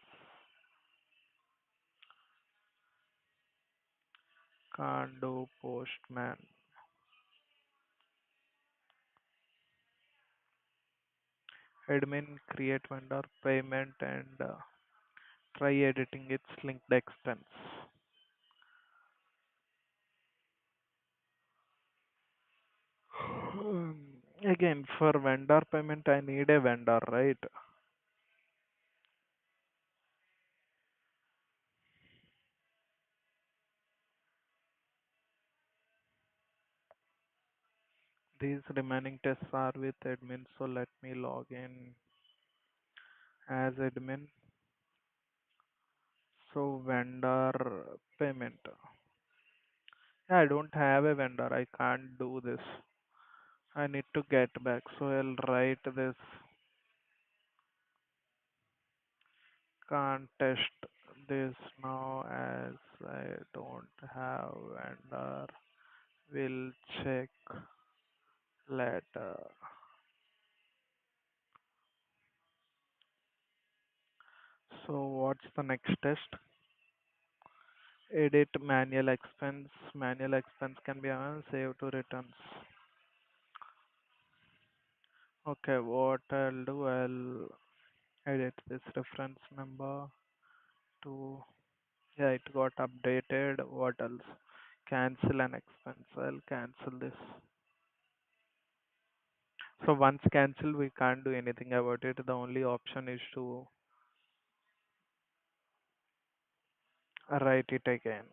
can't do Postman. Admin create vendor payment and try editing its linked expense. Again, for vendor payment, I need a vendor, right? These remaining tests are with admin, so let me log in as admin. So vendor payment. Yeah, I don't have a vendor. I can't do this. I need to get back. So I'll write this. Can't test this now as I don't have vendor. Will check later. So what's the next test? Edit manual expense. Manual expense can be on save to returns. Okay, what I'll do, I'll edit this reference number to, yeah, it got updated. What else? Cancel an expense. I'll cancel this. So once cancelled, we can't do anything about it. The only option is to write it again.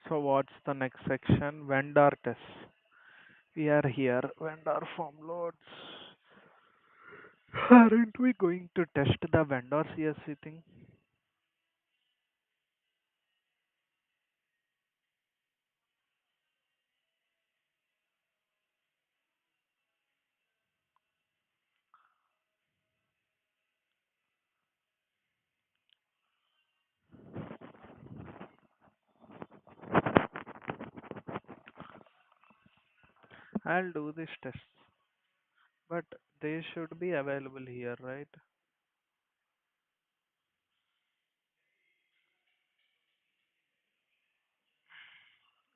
So what's the next section? Vendor test. We are here. Vendor form loads. Aren't we going to test the vendor CSV thing? I'll do this test, but they should be available here, right?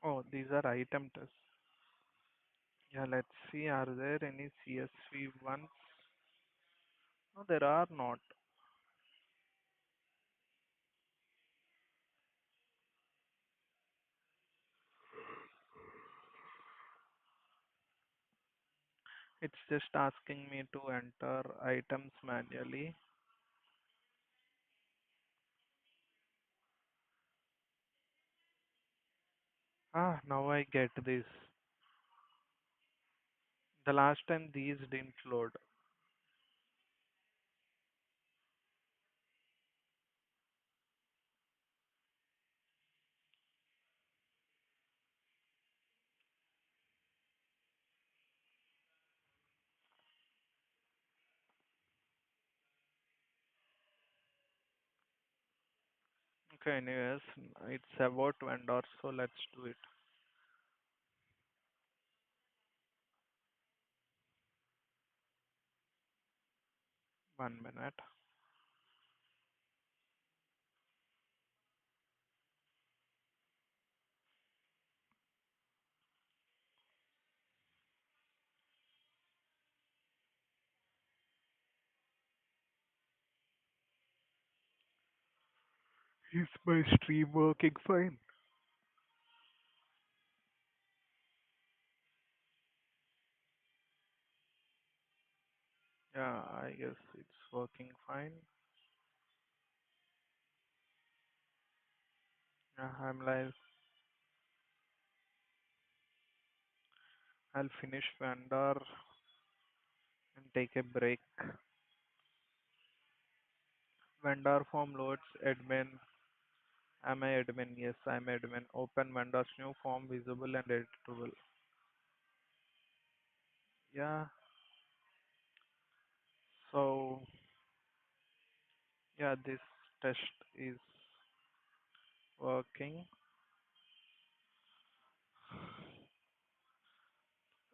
Oh, these are item tests. Yeah, let's see. Are there any CSV ones? No, there are not. It's just asking me to enter items manually. Ah, now I get this. The last time these didn't load. Okay, anyways, it's about vendors, so let's do it. 1 minute. Is my stream working fine? Yeah, I guess it's working fine. Yeah, I'm live. I'll finish vendor and take a break. Vendor form loads admin. Am I admin? Yes, I'm admin. Open vendor's new form visible and editable. Yeah, so yeah, this test is working.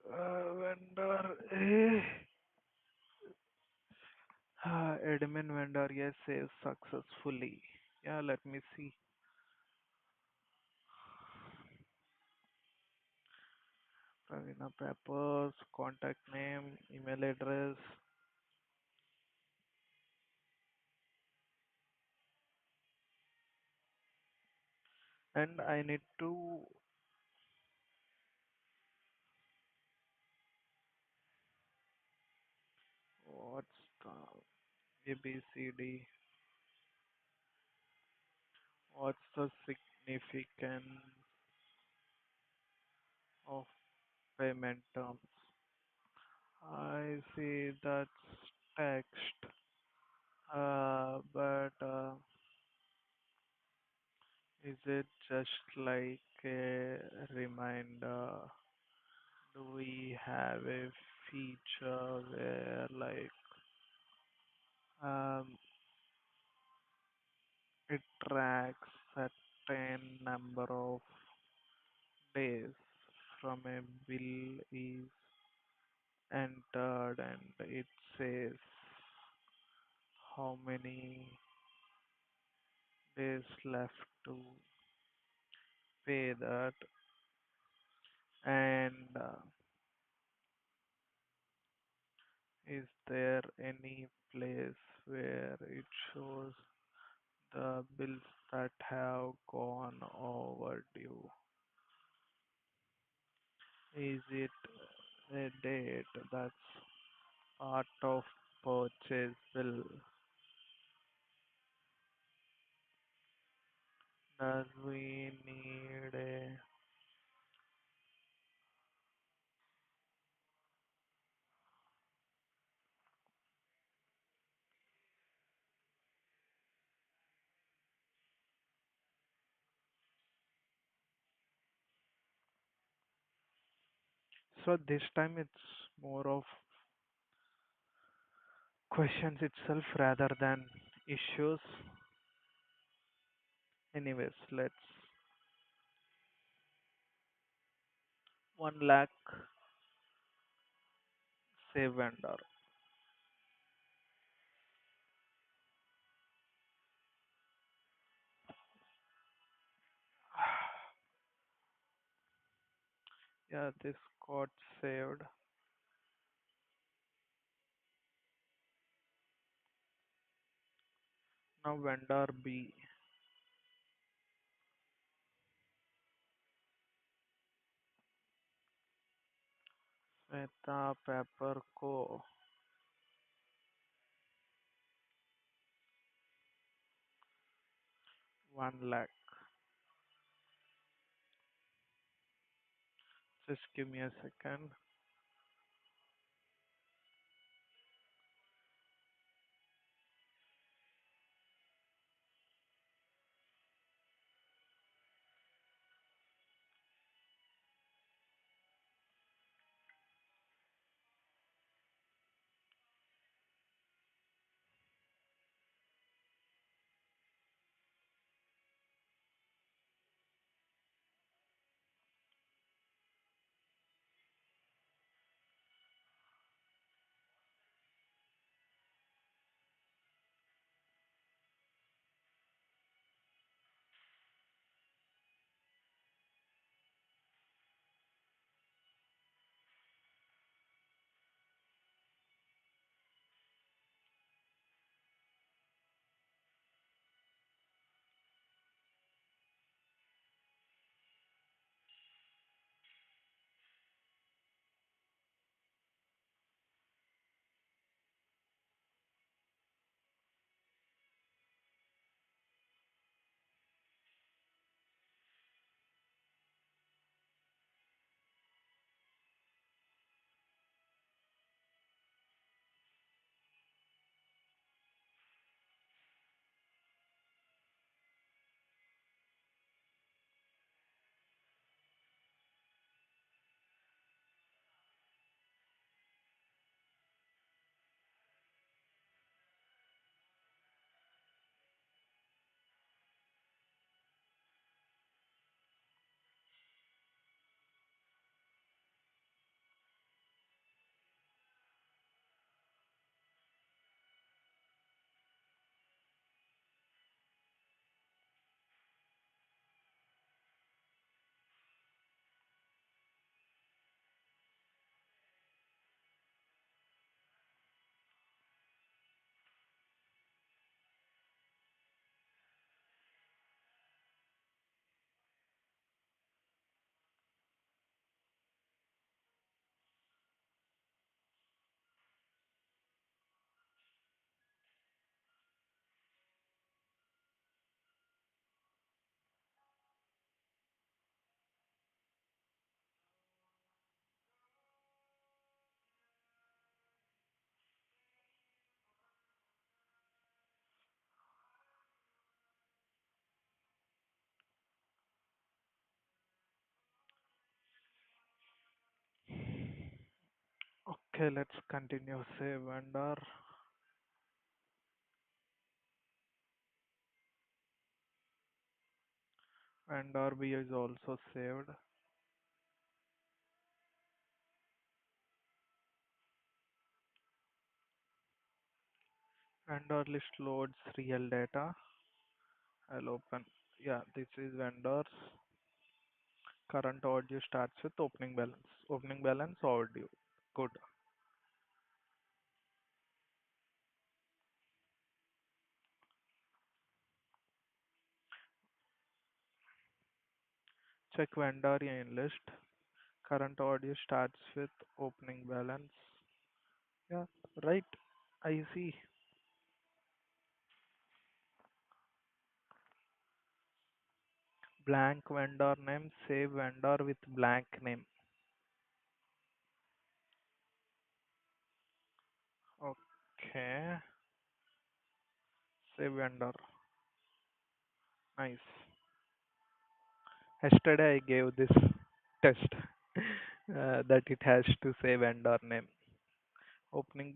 Vendor A. Admin vendor, yes, saves successfully. Yeah, let me see. Pravina Papers, contact name, email address, and I need to. What's the ABCD? What's the significance of payment terms? I see that's text, but is it just like a reminder? Do we have a feature where like um, it tracks certain number of days from a bill is entered and it says how many days left to pay that and is there any place where it shows the bills that have gone overdue? Is it a date that's part of purchase bill? Does we need a so this time it's more of questions itself rather than issues. Anyways, let's 1 lakh save vendor. Yeah, this got saved. Now vendor B. Sweta Paper Co. 1 lakh. Just give me a second. Okay, let's continue. Say vendor B is also saved. Vendor list loads real data. I'll open. Yeah, this is vendors. Current audio starts with opening balance. Opening balance audio. Good. Check vendor in list. Current audio starts with opening balance. Yeah, right. I see. Blank vendor name. Save vendor with blank name. Okay. Save vendor. Nice. Yesterday I gave this test that it has to say vendor name. Opening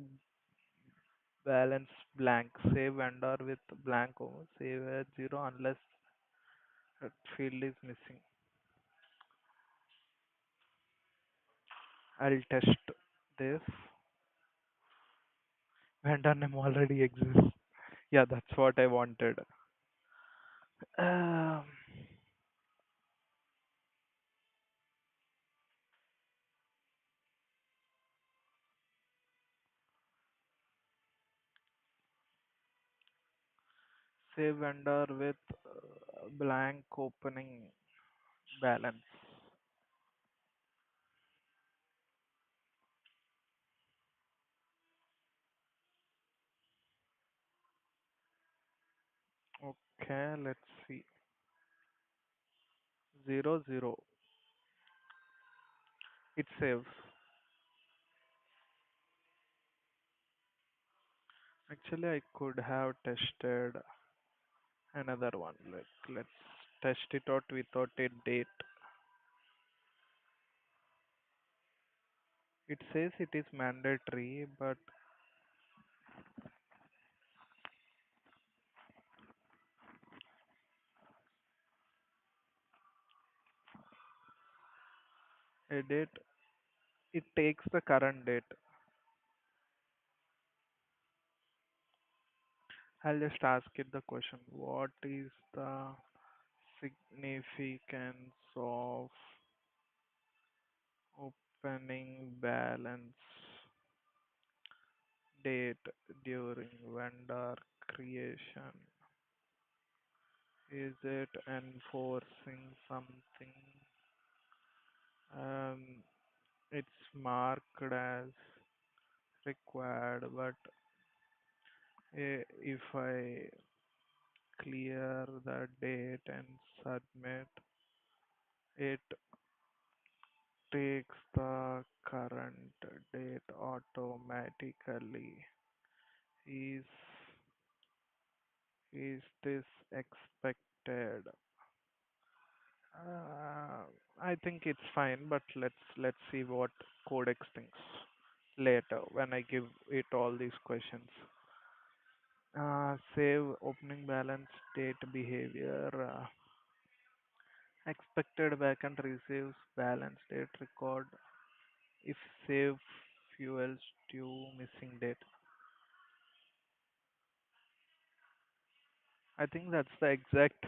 balance blank. Save vendor with blank. Save as zero unless that field is missing. I'll test this. Vendor name already exists. Yeah, that's what I wanted. Um, Save vendor with blank opening balance. Okay, let's see. 0 0. It saves. Actually, I could have tested another one. Let's test it out without a date. It says it is mandatory, but a date, it takes the current date. I'll just ask it the question. What is the significance of opening balance date during vendor creation? Is it enforcing something? Um, it's marked as required, but if I clear the date and submit, it takes the current date automatically. Is is this expected? Uh, I think it's fine, but let's see what Codex thinks later when I give it all these questions. Save opening balance date behavior. Expected backend receives balance date record if save fuels to missing date. I think that's the exact.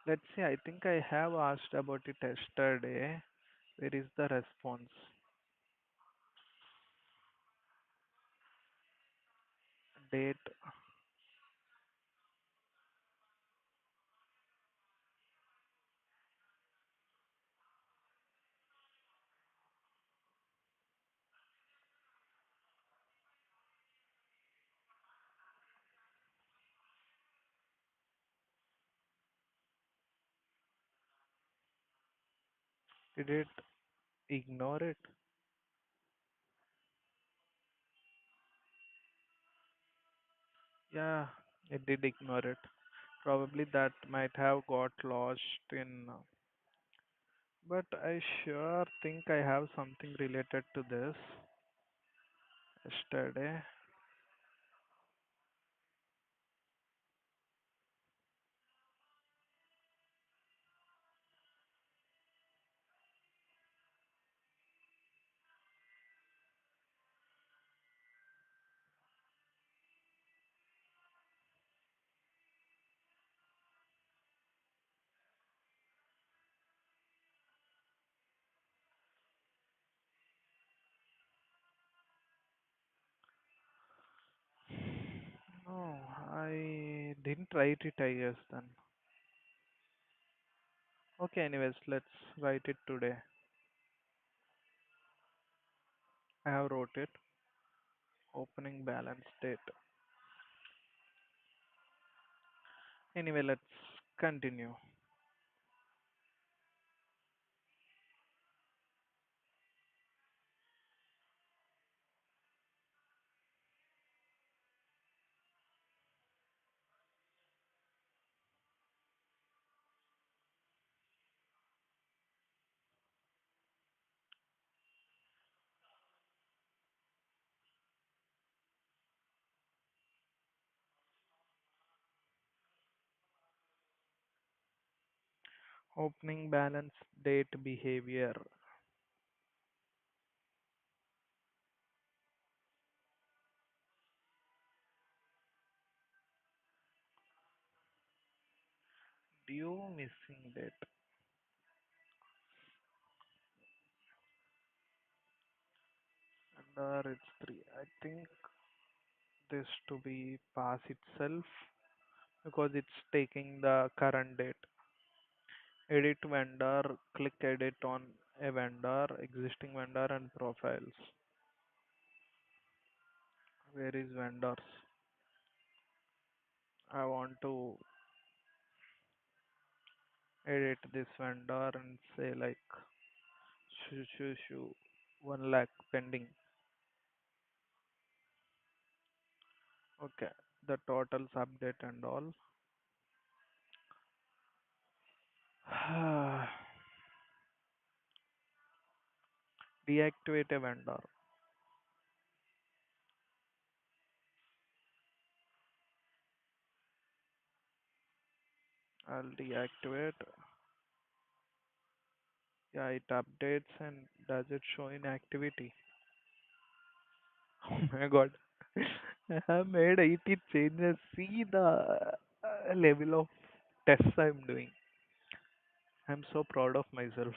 Let's see. I think I have asked about it yesterday. Where is the response? Date. Did it ignore it? Yeah, it did ignore it. Probably that might have got lost in But I sure think I have something related to this yesterday. No, I didn't write it, I guess then. Okay, anyways, let's write it today. I have wrote it. Opening balance date. Anyway, let's continue. Opening balance date behavior. Due missing date. And it's 3. I think this to be pass itself because it's taking the current date. Edit vendor, click edit on a vendor, existing vendor and profiles. Where is vendors? I want to edit this vendor and say like shoo 1 lakh pending. Okay, the totals update and all. Deactivate a vendor. I'll deactivate. Yeah, it updates and does it show in activity? Oh my god. I have made 80 changes. See the level of tests I'm doing. I'm so proud of myself.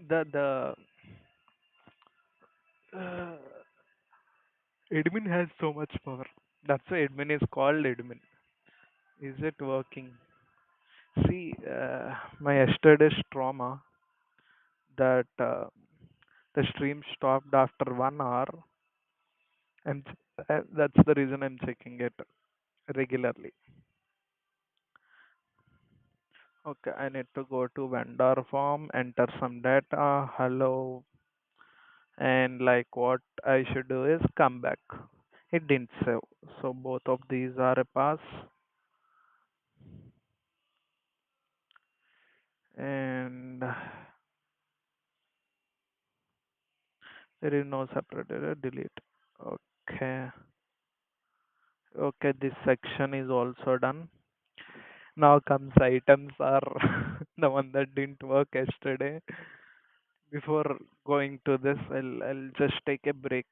The admin has so much power. That's why admin is called admin. Is it working? See, my yesterday's trauma that the stream stopped after 1 hour. That's the reason I'm checking it regularly. Okay, I need to go to vendor form, enter some data, hello, and like what I should do is come back. It didn't save, so both of these are a pass, and there is no separate error. Delete. Okay, okay, this section is also done. Now comes items are the one that didn't work yesterday. Before going to this, I'll just take a break.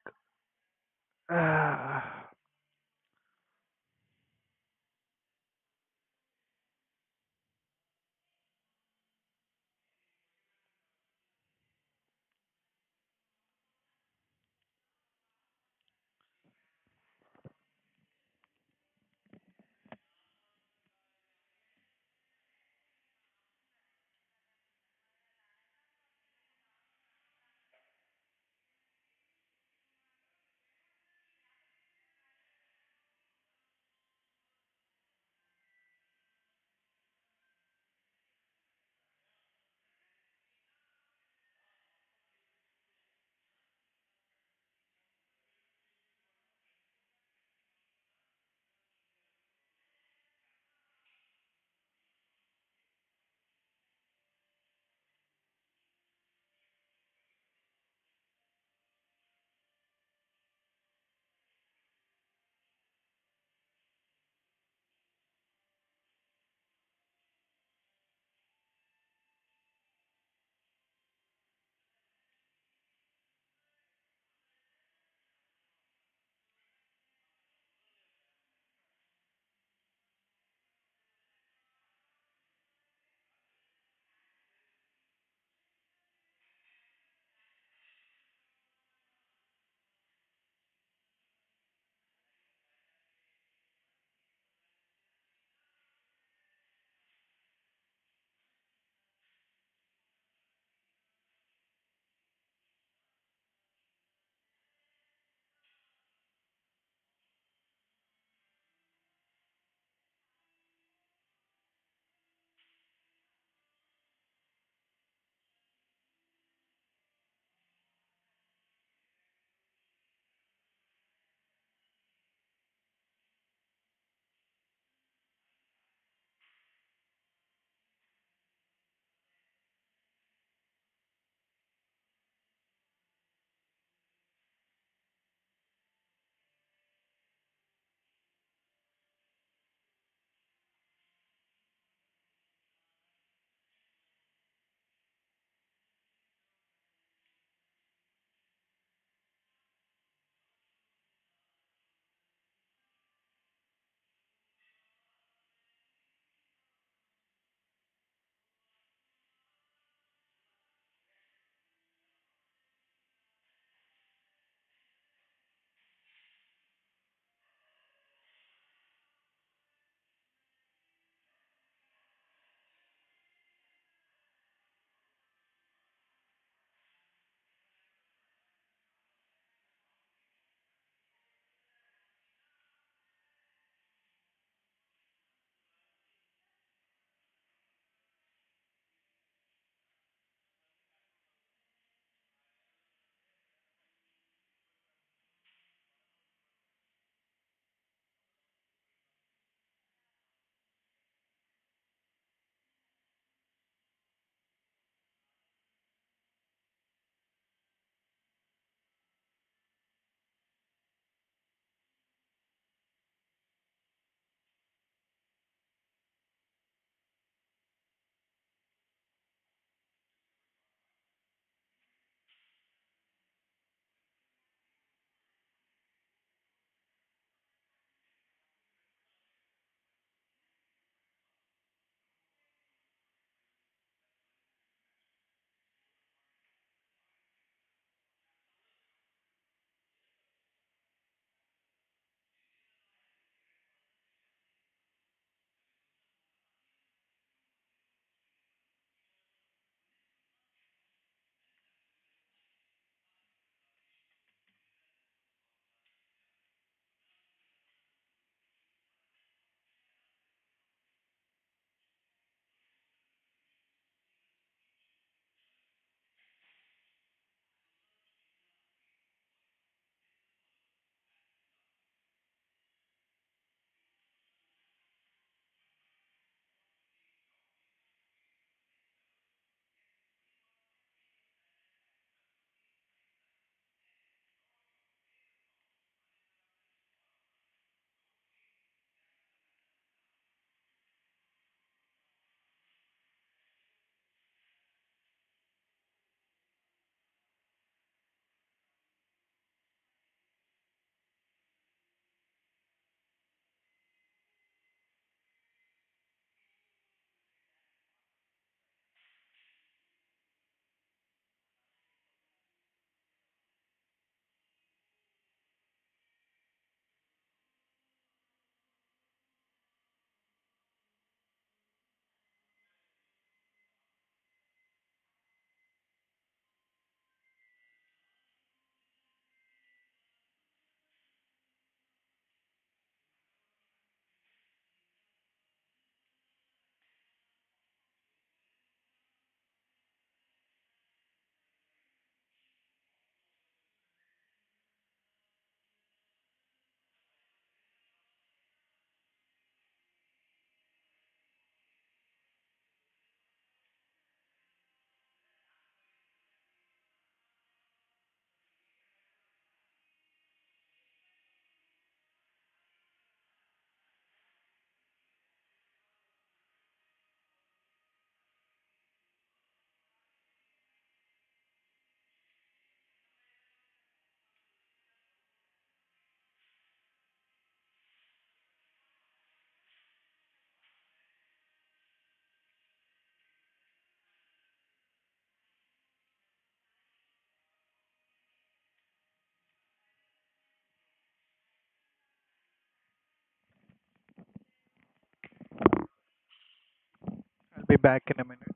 be back in a minute.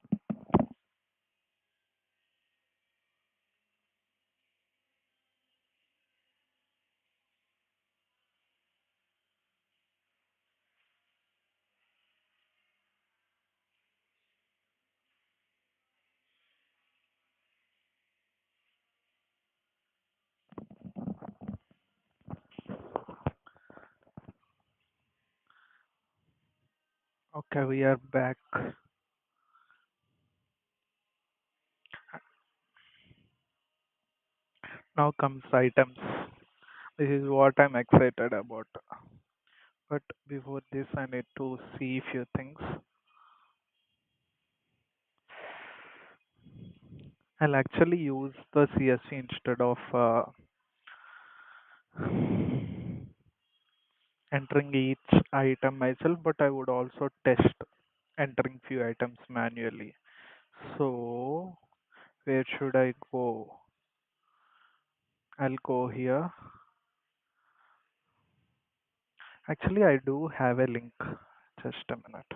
Okay, we are back. Now comes items. This is what I'm excited about. But before this, I need to see few things. I'll actually use the CSV instead of entering each item myself, but I would also test entering few items manually. So, where should I go? I'll go here. Actually, I do have a link. Just a minute.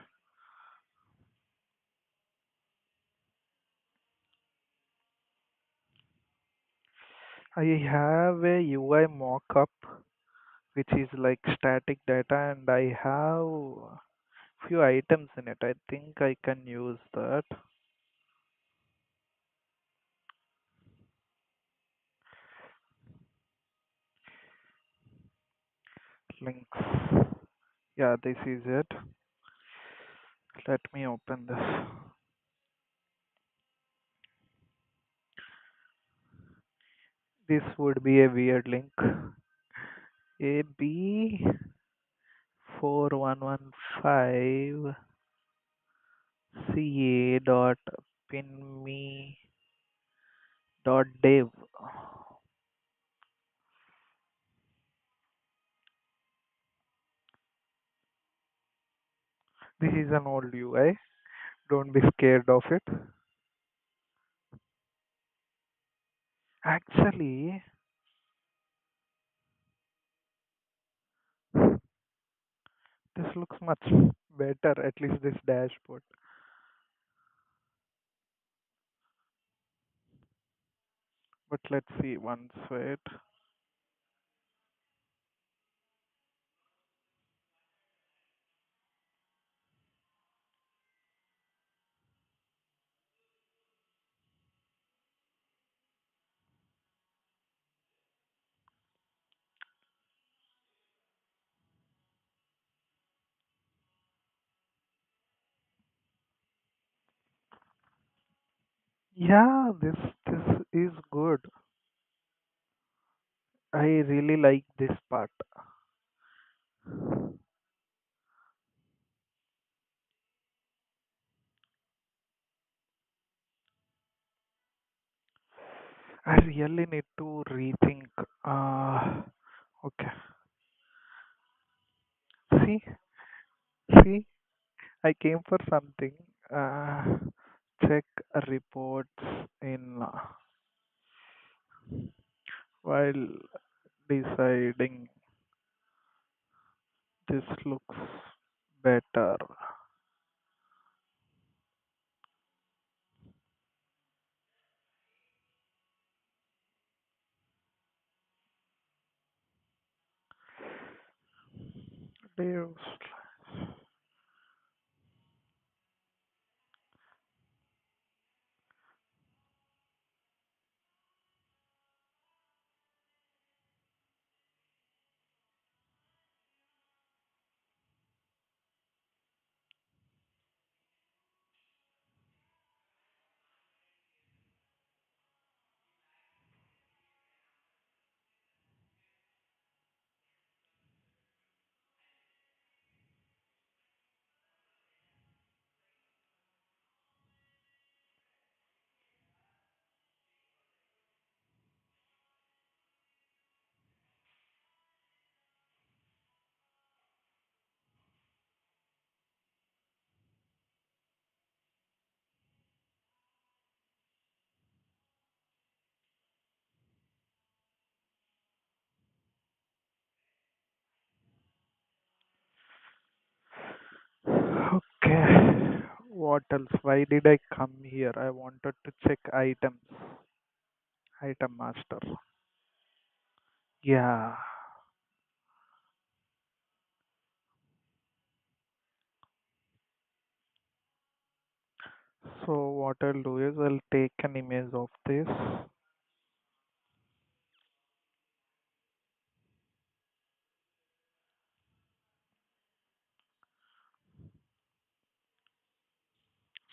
I have a UI mockup which is like static data, and I have few items in it. I think I can use that. Links. Yeah, this is it. Let me open this. This would be a weird link. AB 4115 CA dot pinme dot dev. This is an old UI. Don't be scared of it. Actually, this looks much better, at least this dashboard. But let's see once, wait. Yeah, this is good. I really like this part. I really need to rethink. Okay. See, see, I came for something. Uh, check reports in while deciding this looks better. Leaves. what else? Why did I come here? I wanted to check items. Item master. Yeah. So what I'll do is I'll take an image of this,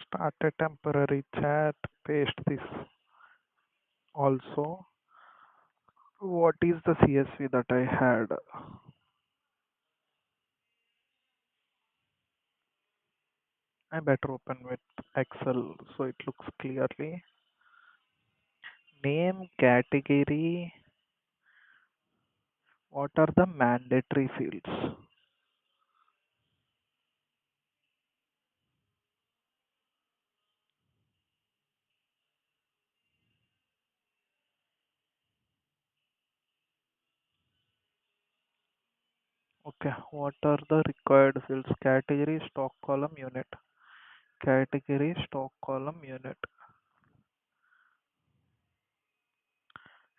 start a temporary chat, paste this also. What is the CSV that I had? I better open with Excel so it looks clearly. Name, category, what are the mandatory fields? Okay, what are the required fields? Category, stock column, unit. Category, stock column, unit.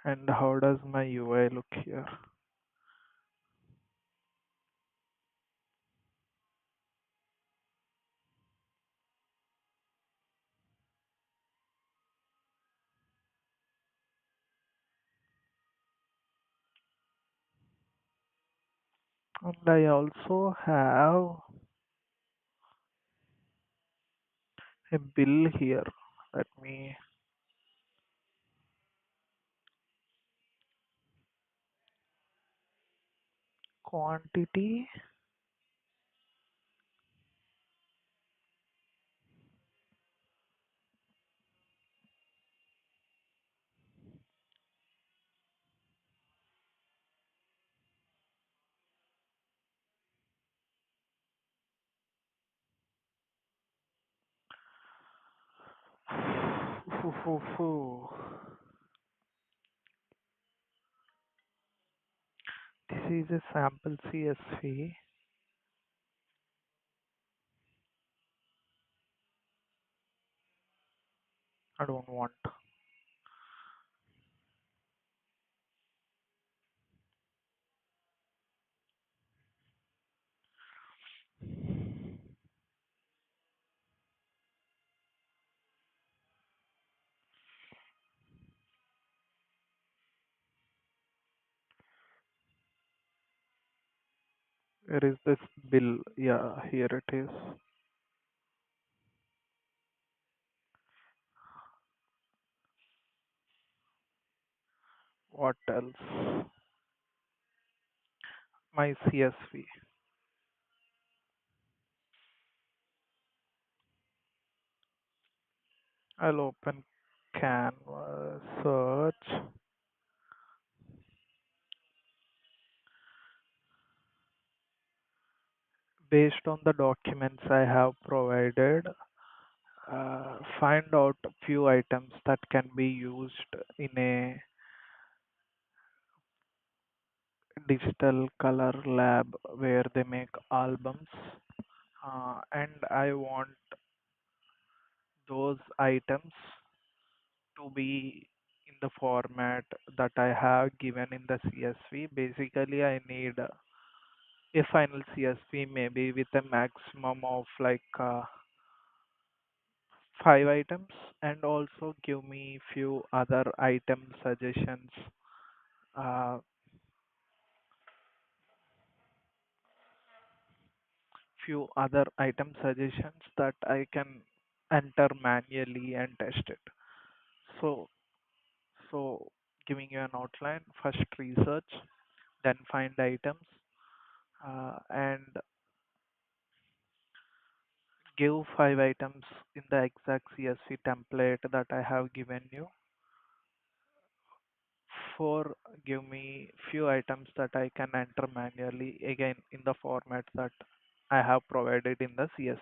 And how does my UI look here? And I also have a bill here. Let me quantity. This is a sample CSV. I don't want. Where is this bill? Yeah, here it is. What else? My CSV. I'll open Canvas, search. Based on the documents I have provided, find out a few items that can be used in a digital color lab where they make albums. And I want those items to be in the format that I have given in the CSV. Basically, I need a final CSV maybe with a maximum of like 5 items, and also give me few other item suggestions, uh, few other item suggestions that I can enter manually and test it. So, so giving you an outline, first research, then find items, and give 5 items in the exact CSV template that I have given you. Four, give me few items that I can enter manually again in the format that I have provided in the CSV.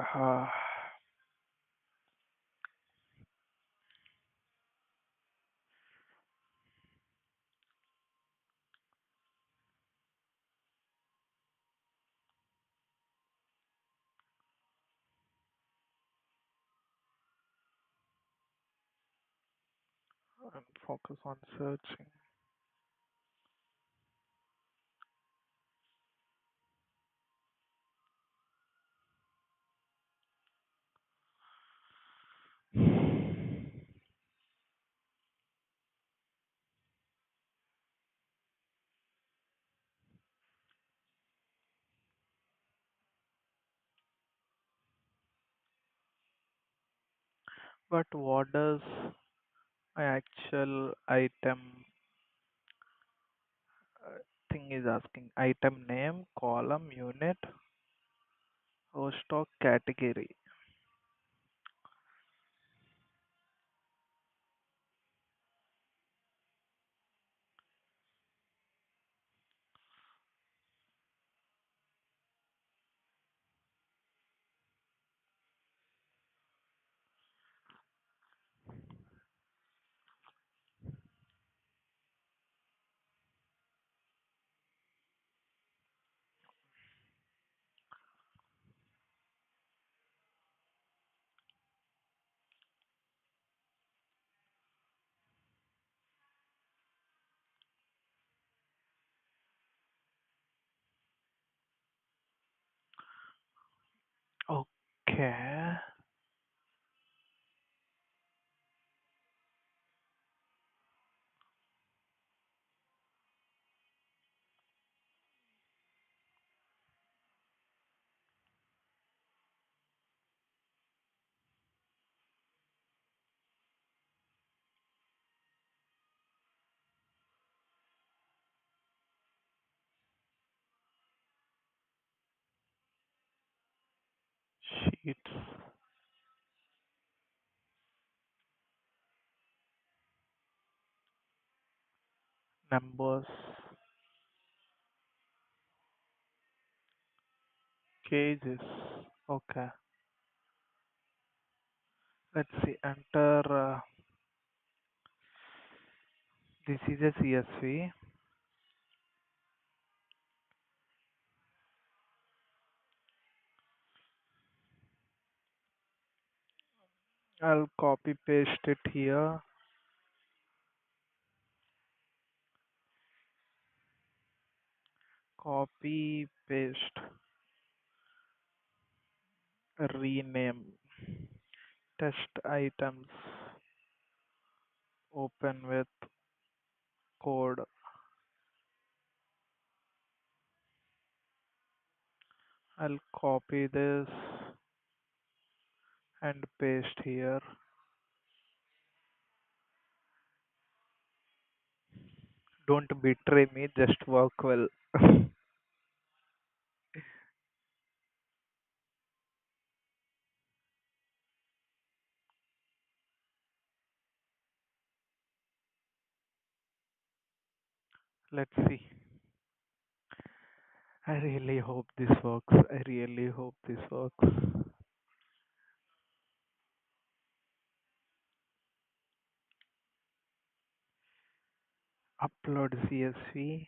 Uh, and focus on searching. But what does my actual item thing is asking? Item name, column, unit, or stock category. Okay. Sheets, numbers, cages. Okay. Let's see. Enter. This is a CSV. I'll copy paste it here. Copy paste. Rename. Test items. Open with code. I'll copy this and paste here. Don't betray me. Just work well. Let's see. I really hope this works. I really hope this works. Upload CSV.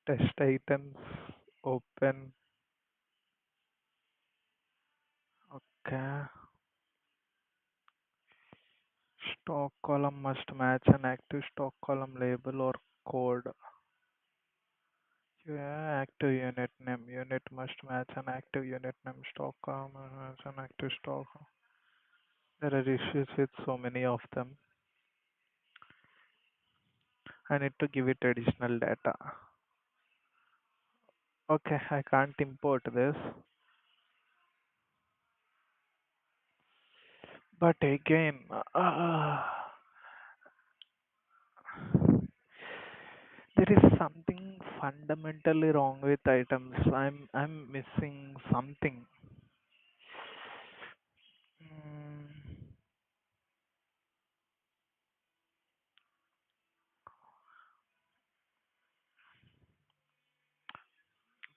Test items. Open. Okay. Stock column must match an active stock column label or code. Yeah, active unit name. Unit must match an active unit name. Stock column must match an active stock. There are issues with so many of them. I need to give it additional data. Okay, I can't import this. But again, there is something fundamentally wrong with items. I'm missing something. Mm,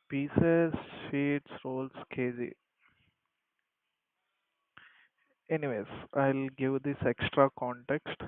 pieces, sheets, rolls, kg. Anyways, I'll give this extra context.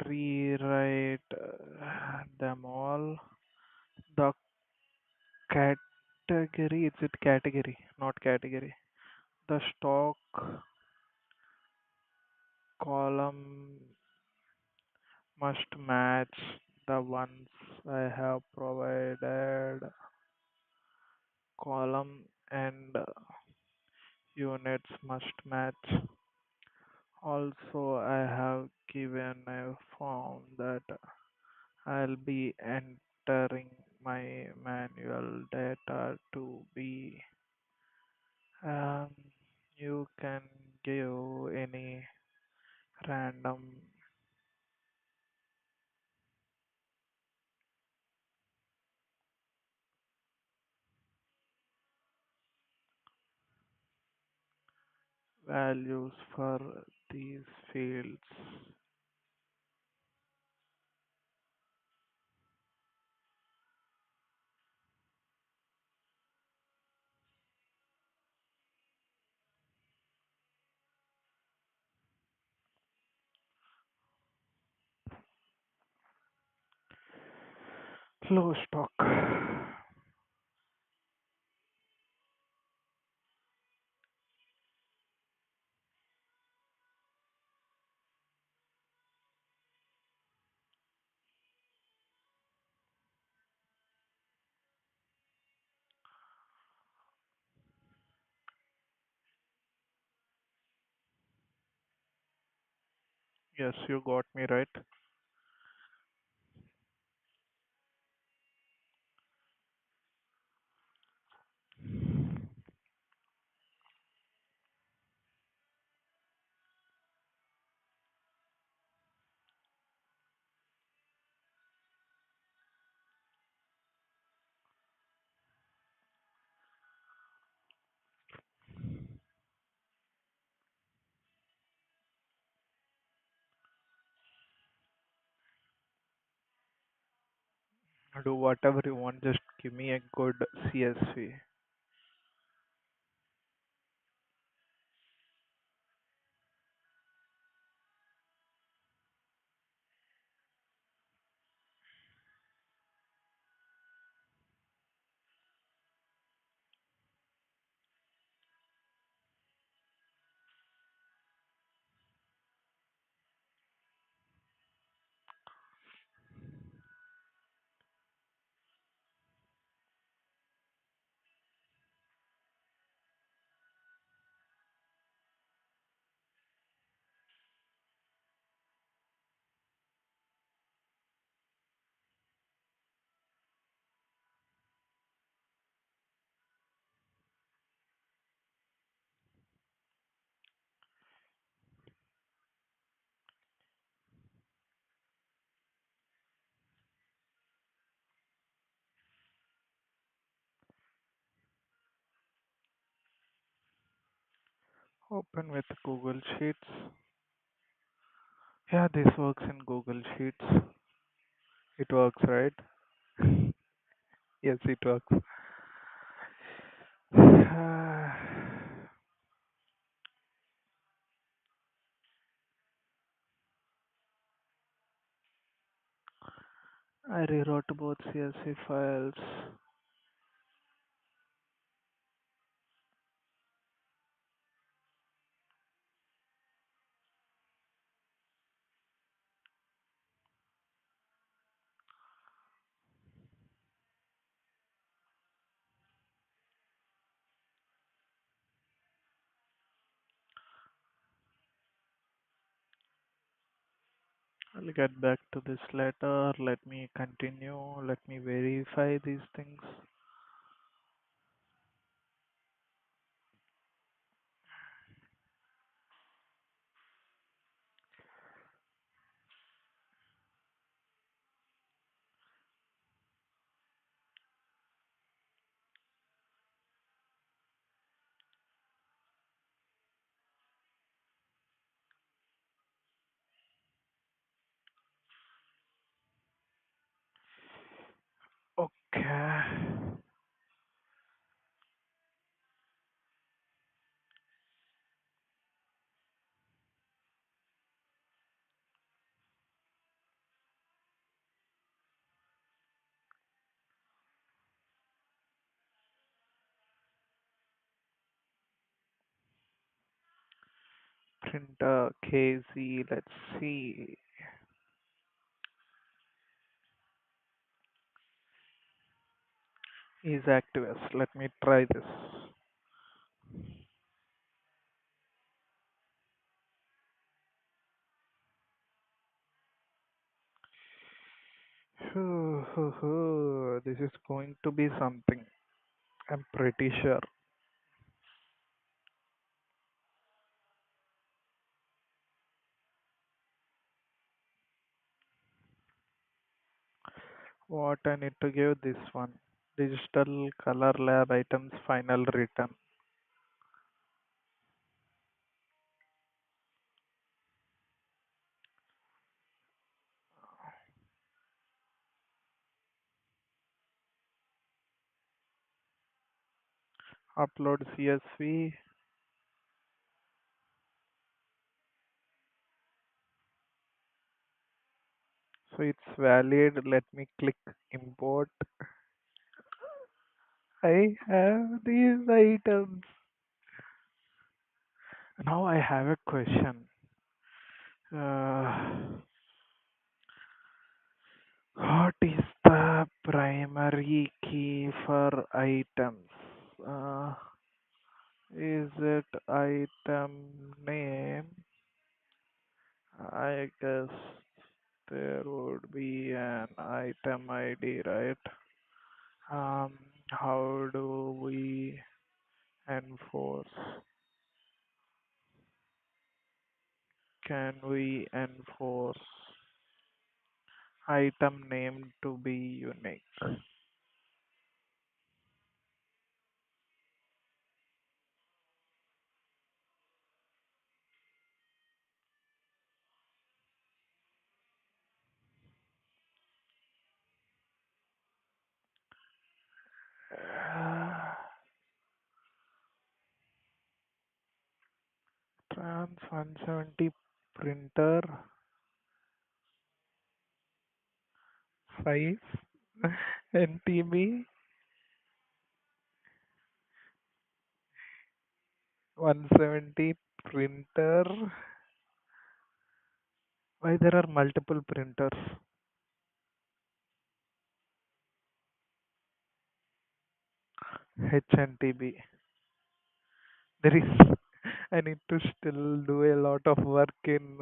Rewrite them all. The category, is it category? Not category. The stock column must match the ones I have provided. Column and units must match. Also, I have given a form that I'll be entering my manual data to be. Um, you can give any random values for these fields. Flow stock. Yes, you got me right. Do whatever you want, just give me a good CSV. Open with Google Sheets. Yeah, this works in Google Sheets. It works, right? Yes, it works. I rewrote both CSV files. I'll get back to this later. Let me continue. Let me verify these things. Okay. Printer KZ. Let's see. Is active. Let me try this. This is going to be something. I'm pretty sure. What I need to give this one. Digital color lab items final return. Upload CSV. So it's valid. Let me click import. I have these items. Now I have a question. Uh, what is the primary key for items? Uh, is it item name? I guess there would be an item ID, right? Um, how do we enforce? Can we enforce item name to be unique? Trans 170 printer 5 NTB 170 printer. Why there are multiple printers? HNTB. There is. I need to still do a lot of work in.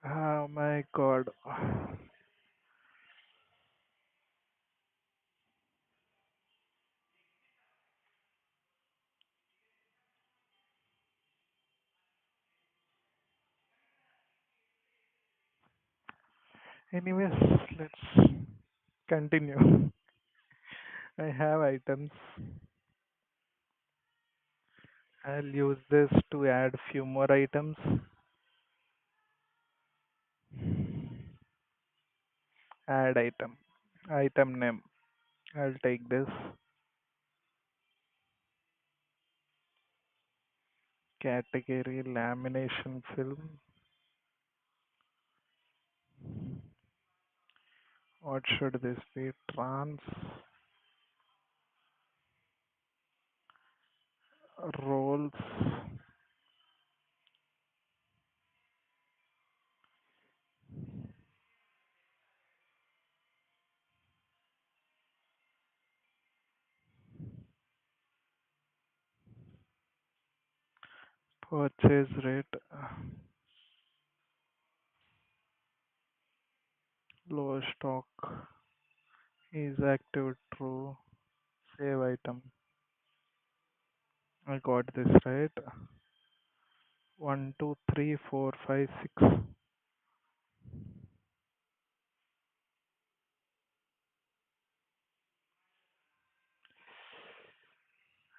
Oh my god. Anyways, let's continue. I have items. I'll use this to add few more items. Add item. Item name. I'll take this. Category lamination film. What should this be? Trans rolls. Purchase rate, low stock is active, true. Save item. I got this right. One, two, three, four, five, six.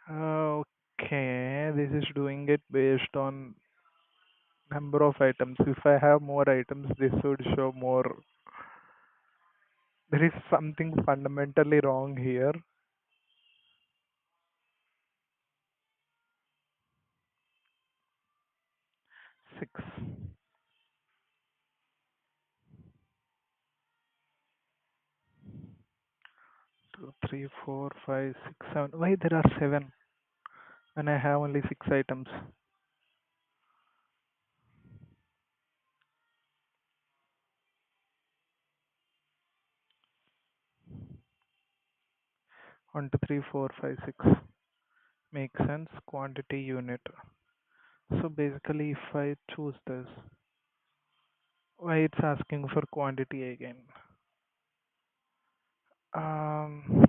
Okay, this is doing it based on number of items. If I have more items, this would show more. There is something fundamentally wrong here. 6, 2, 3, 4, 5, 6, 7. Why there are 7 when I have only 6 items? 1, 2, 3, 4, 5, 6. Makes sense. Quantity unit. So basically, if I choose this, why it's asking for quantity again? Um,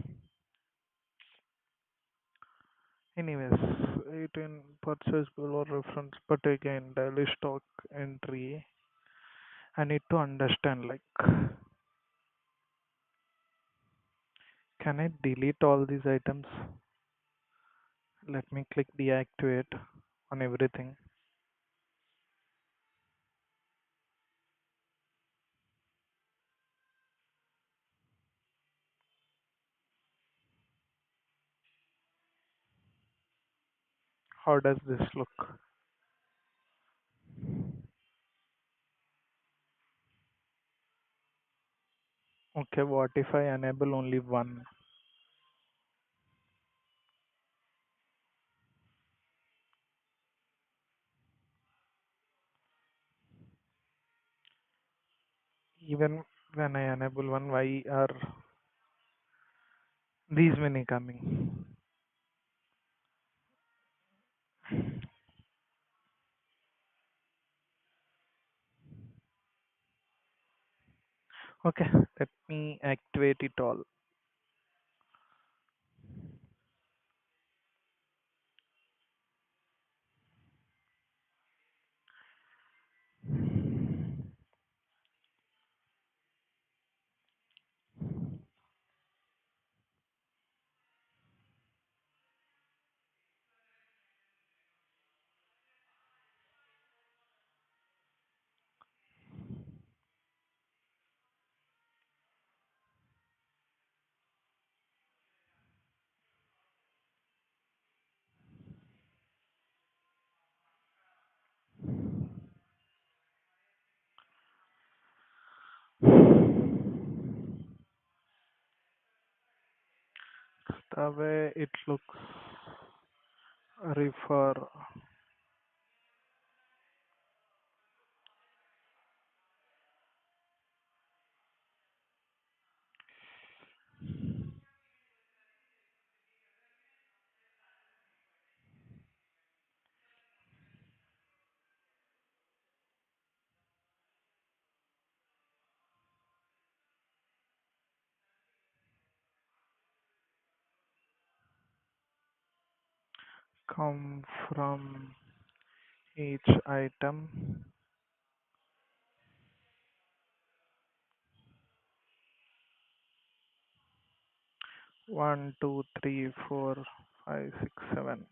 Anyways, it in purchase below reference, but again, daily stock entry. I need to understand like, can I delete all these items? Let me click deactivate on everything. How does this look? Okay, what if I enable only one? Even when I enable one, why are these many coming? Okay, let me activate it all. The way it looks, refer. Come from each item. 1, 2, 3, 4, 5, 6, 7.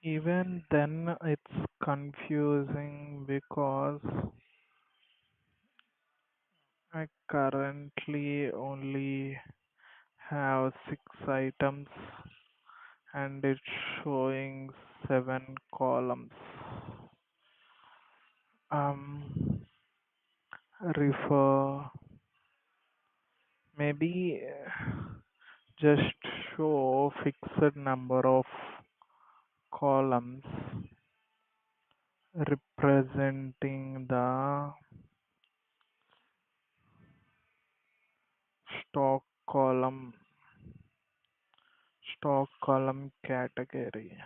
Even then, it's confusing because I currently only have 6 items and it's showing 7 columns. Um, Refer maybe just show fixed number of columns representing the stock column stock column category.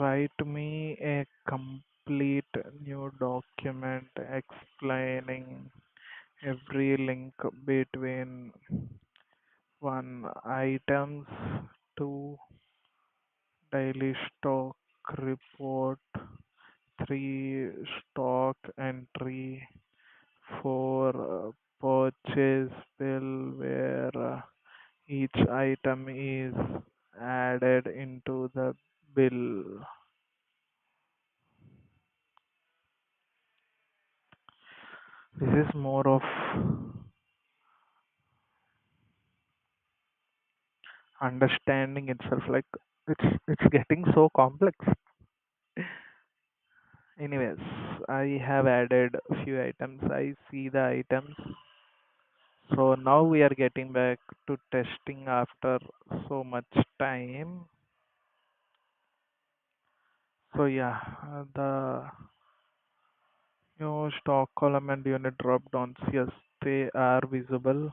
Write me a complete new document explaining every link between one items, two daily stock report, three stock entry, four purchase bill where each item is added into the bill. This is more of understanding itself. Like it's getting so complex. Anyways, I have added a few items. I see the items. So now we are getting back to testing after so much time. So yeah, the new stock column and unit drop downs, yes, they are visible.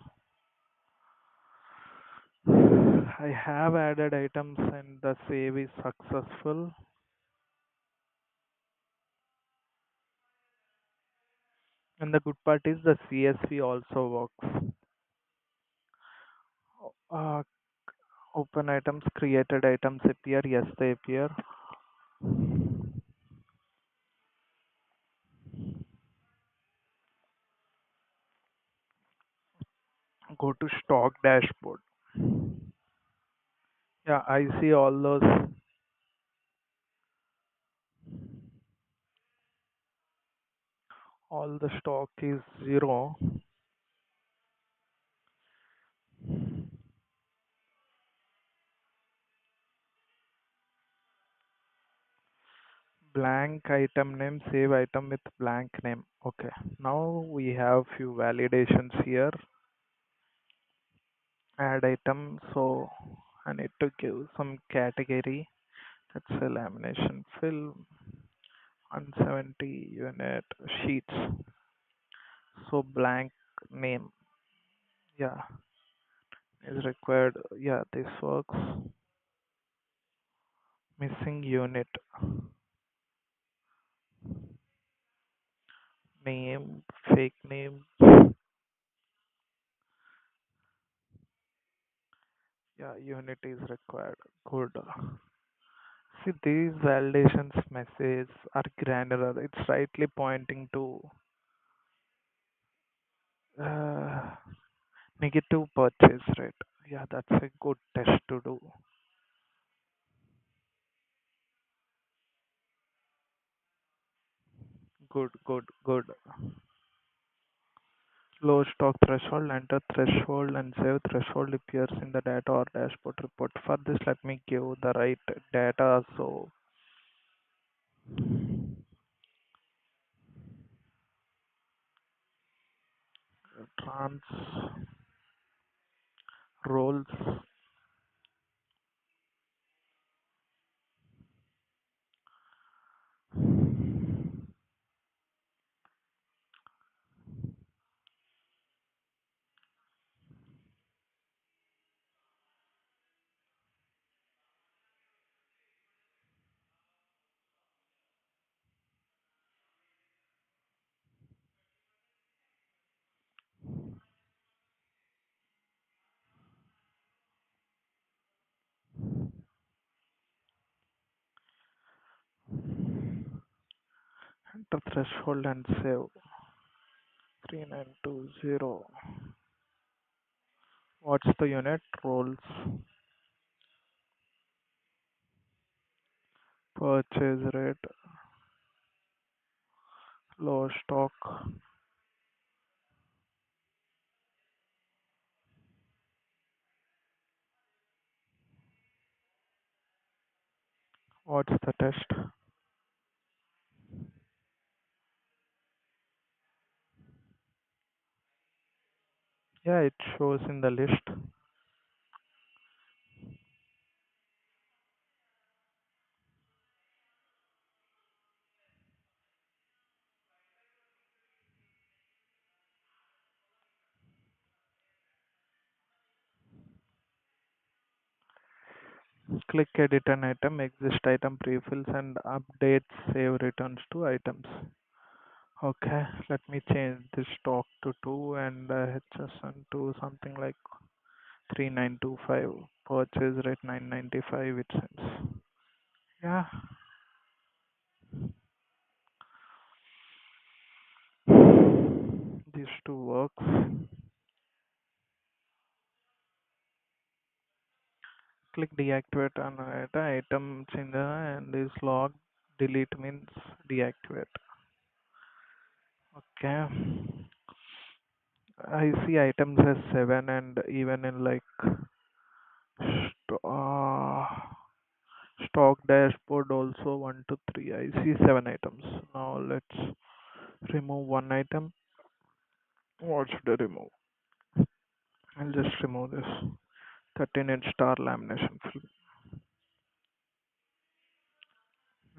I have added items and the save is successful. And the good part is the CSV also works. Uh, Open items, created items appear. Yes, they appear. Go to stock dashboard. Yeah, I see all the stock is zero. Blank item name, save item with blank name. Okay, now we have few validations here. Add item, so I need to give some category. That's a lamination film, 170 unit sheets. So blank name, yeah, is required. Yeah, this works. Missing unit name, fake name. Yeah, unit is required. Good. See, these validations messages are granular. It's rightly pointing to uh, negative purchase rate. Yeah, that's a good test to do. Good, good, good. Low stock threshold, enter threshold and save threshold appears in the data or dashboard report. For this, let me give the right data. So, trans roles. Enter threshold and save 3920. What's the unit? Roles. Purchase rate, low stock. What's the test? Yeah, it shows in the list. Click edit an item, exist item prefills and updates save returns to items. Okay, let me change this stock to 2 and HSN to something like 3925. Purchase rate 995 it seems. Yeah, these two works. Click deactivate on item change and is logged. Delete means deactivate. Okay. I see items has 7 and even in like st- uh, stock dashboard also 1 to 3. I see 7 items. Now let's remove one item. What should I remove? I'll just remove this 13-inch star lamination film.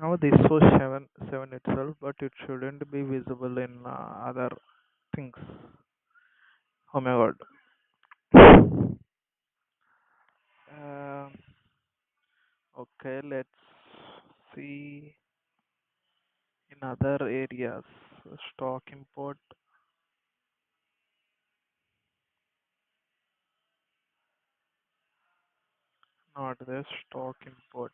Now this shows 7 itself, but it shouldn't be visible in other things. Oh my god. Um okay, let's see in other areas. Stock import, not this stock import.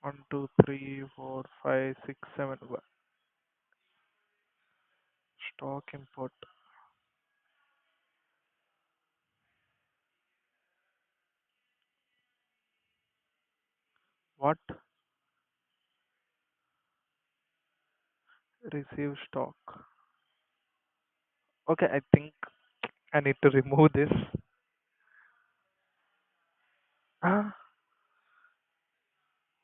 1, 2, 3, 4, 5, 6, 7. Stock import. What? Receive stock. Okay, I think I need to remove this. Ah,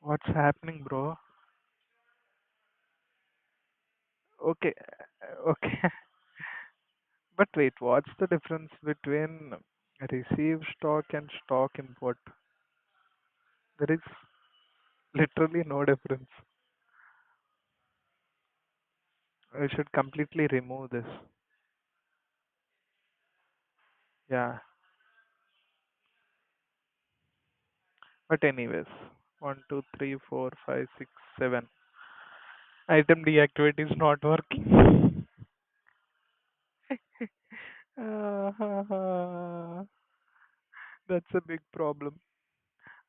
what's happening, bro? Okay, okay. But wait, what's the difference between receive stock and stock import? There is literally no difference. I should completely remove this. Yeah, but anyways, 1, 2, 3, 4, 5, 6, 7. Item deactivate is not working. That's a big problem.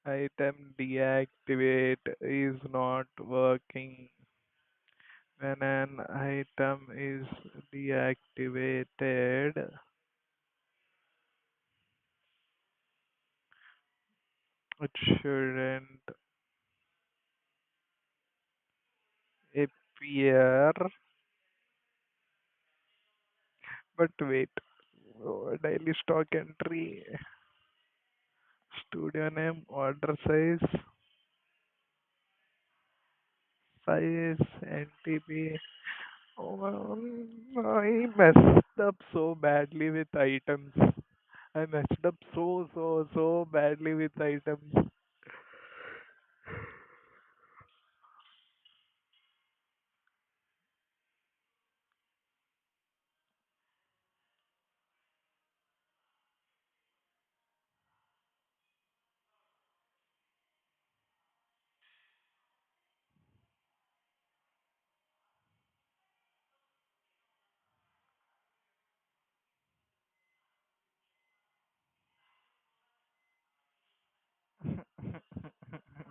Item deactivate is not working. When an item is deactivated, it shouldn't appear. But wait, oh, daily stock entry, studio name, order size, NTP. Oh, I messed up so badly with items. I messed up so badly with items.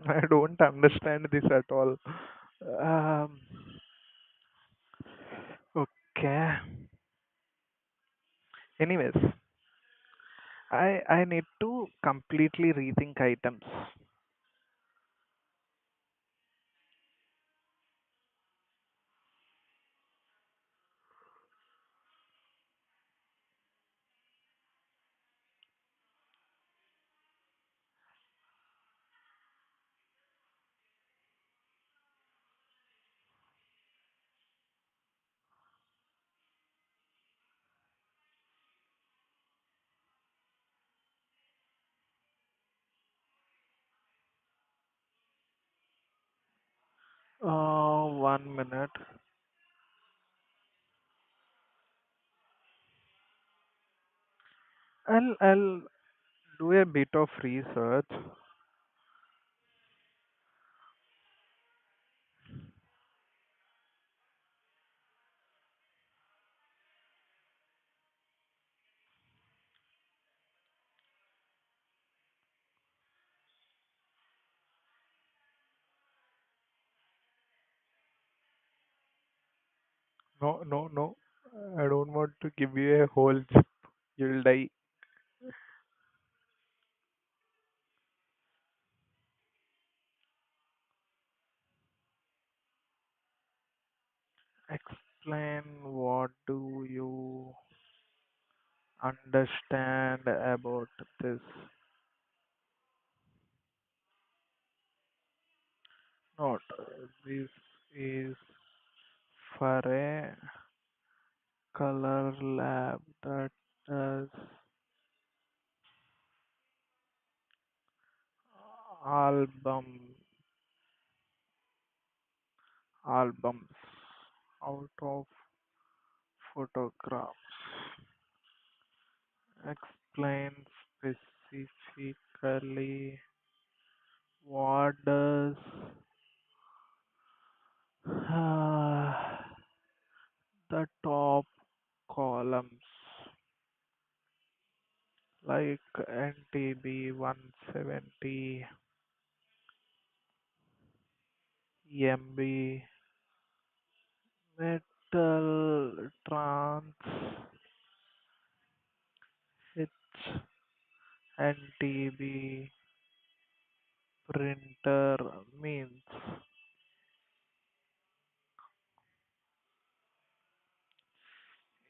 I don't understand this at all. Um, Okay. Anyways, I need to completely rethink items. 1 minute. I'll do a bit of research. No, no, no. I don't want to give you a whole chip. You'll die. Explain what do you understand about this? Not. This is for a color lab that does album albums out of photographs. Explain specifically what does the top columns like NTB 170, EMB, metal trans, HNTB printer means.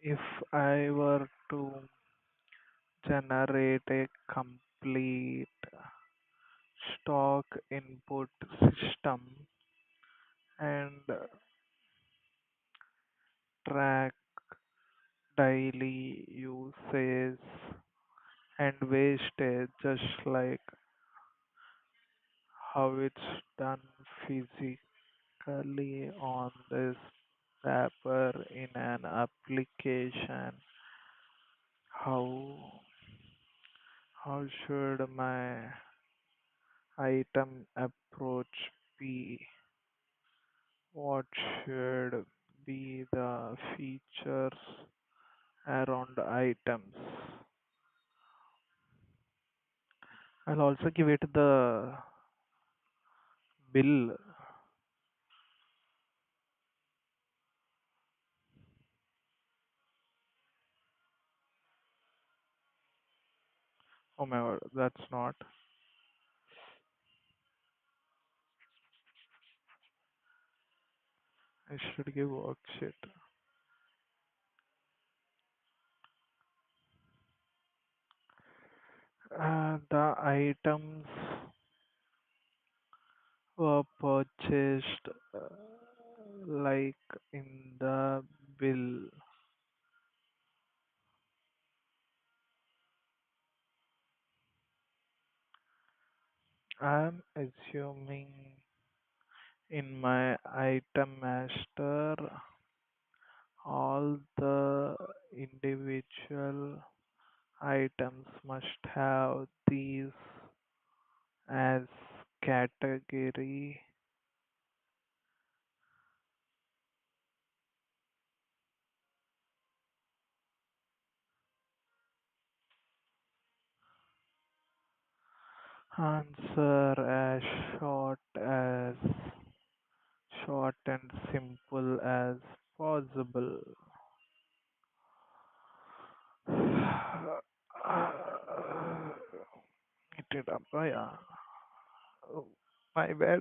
If I were to generate a complete stock input system and track daily uses and wastage just like how it's done physically on this paper in an application. How how should my item approach be? What should be the features around items? I'll also give it the bill. Oh my god, that's not. I should give worksheet. The items were purchased like in the bill. I'm assuming in my item master all the individual items must have these as category. Answer as short and simple as possible. Hit it up. Oh, yeah. Oh, my bad.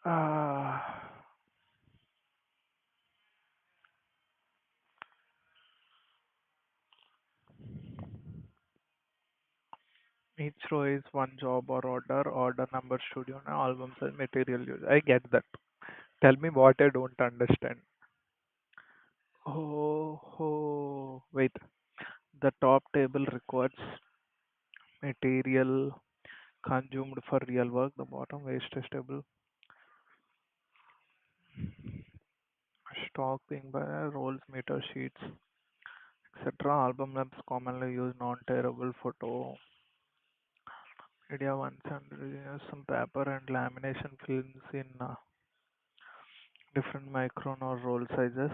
Ah, each row is one job or order number, studio, and albums and material use. I get that. Tell me what I don't understand. Oh, wait. The top table records material consumed for real work. The bottom wastage table stock being by rolls, meter sheets, etc. Album lamps commonly use non-tearable photo media ones and some paper and lamination films in different micron or roll sizes.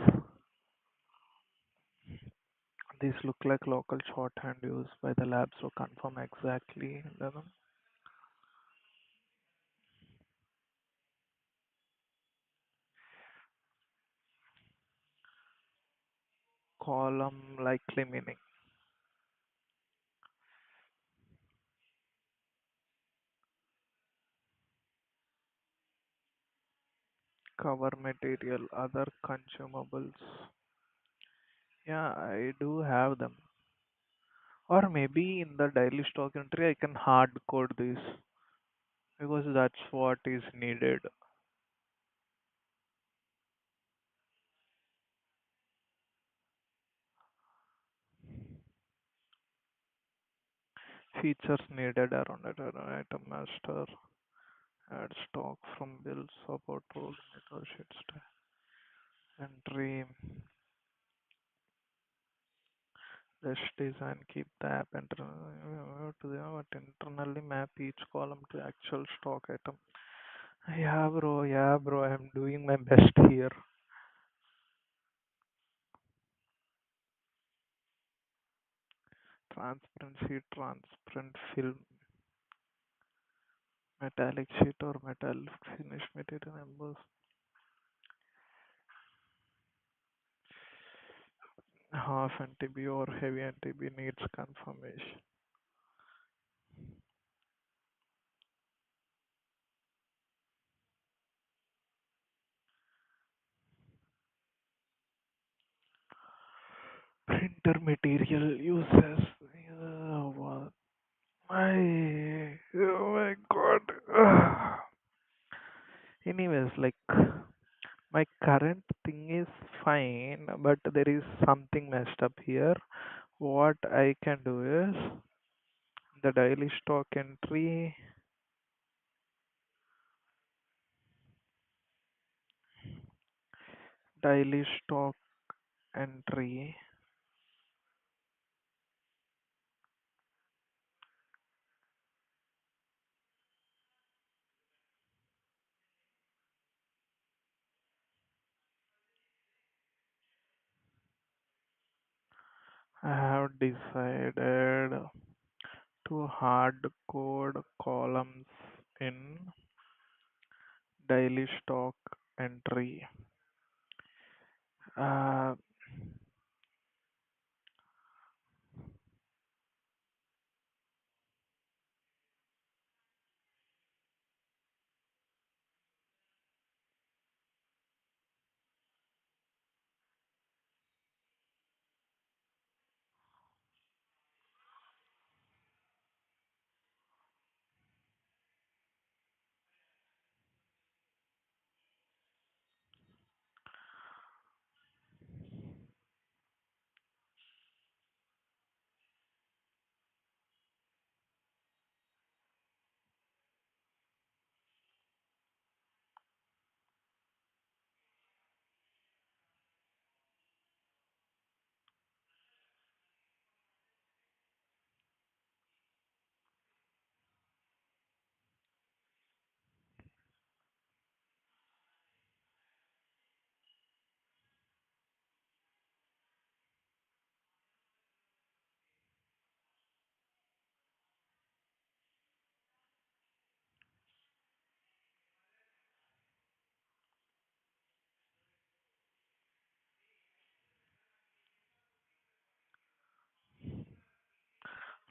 These look like local shorthand used by the lab, so confirm exactly the column likely meaning. Cover material, other consumables. Yeah, I do have them. Or maybe in the daily stock entry, I can hard code this because that's what is needed. Features needed around it. Item master, add stock from bills, support rules, negotiate entry, dash design, keep the app to the but internally map each column to actual stock item. Yeah, bro, I'm doing my best here. Transparent sheet, transparent film, metallic sheet or metal finish material emboss. Half NTB or heavy NTB needs confirmation. Printer material uses. What? Oh my god. Anyways, like my current thing is fine, but there is something messed up here. What I can do is the daily stock entry, daily stock entry. I have decided to hard code columns in daily stock entry. Uh,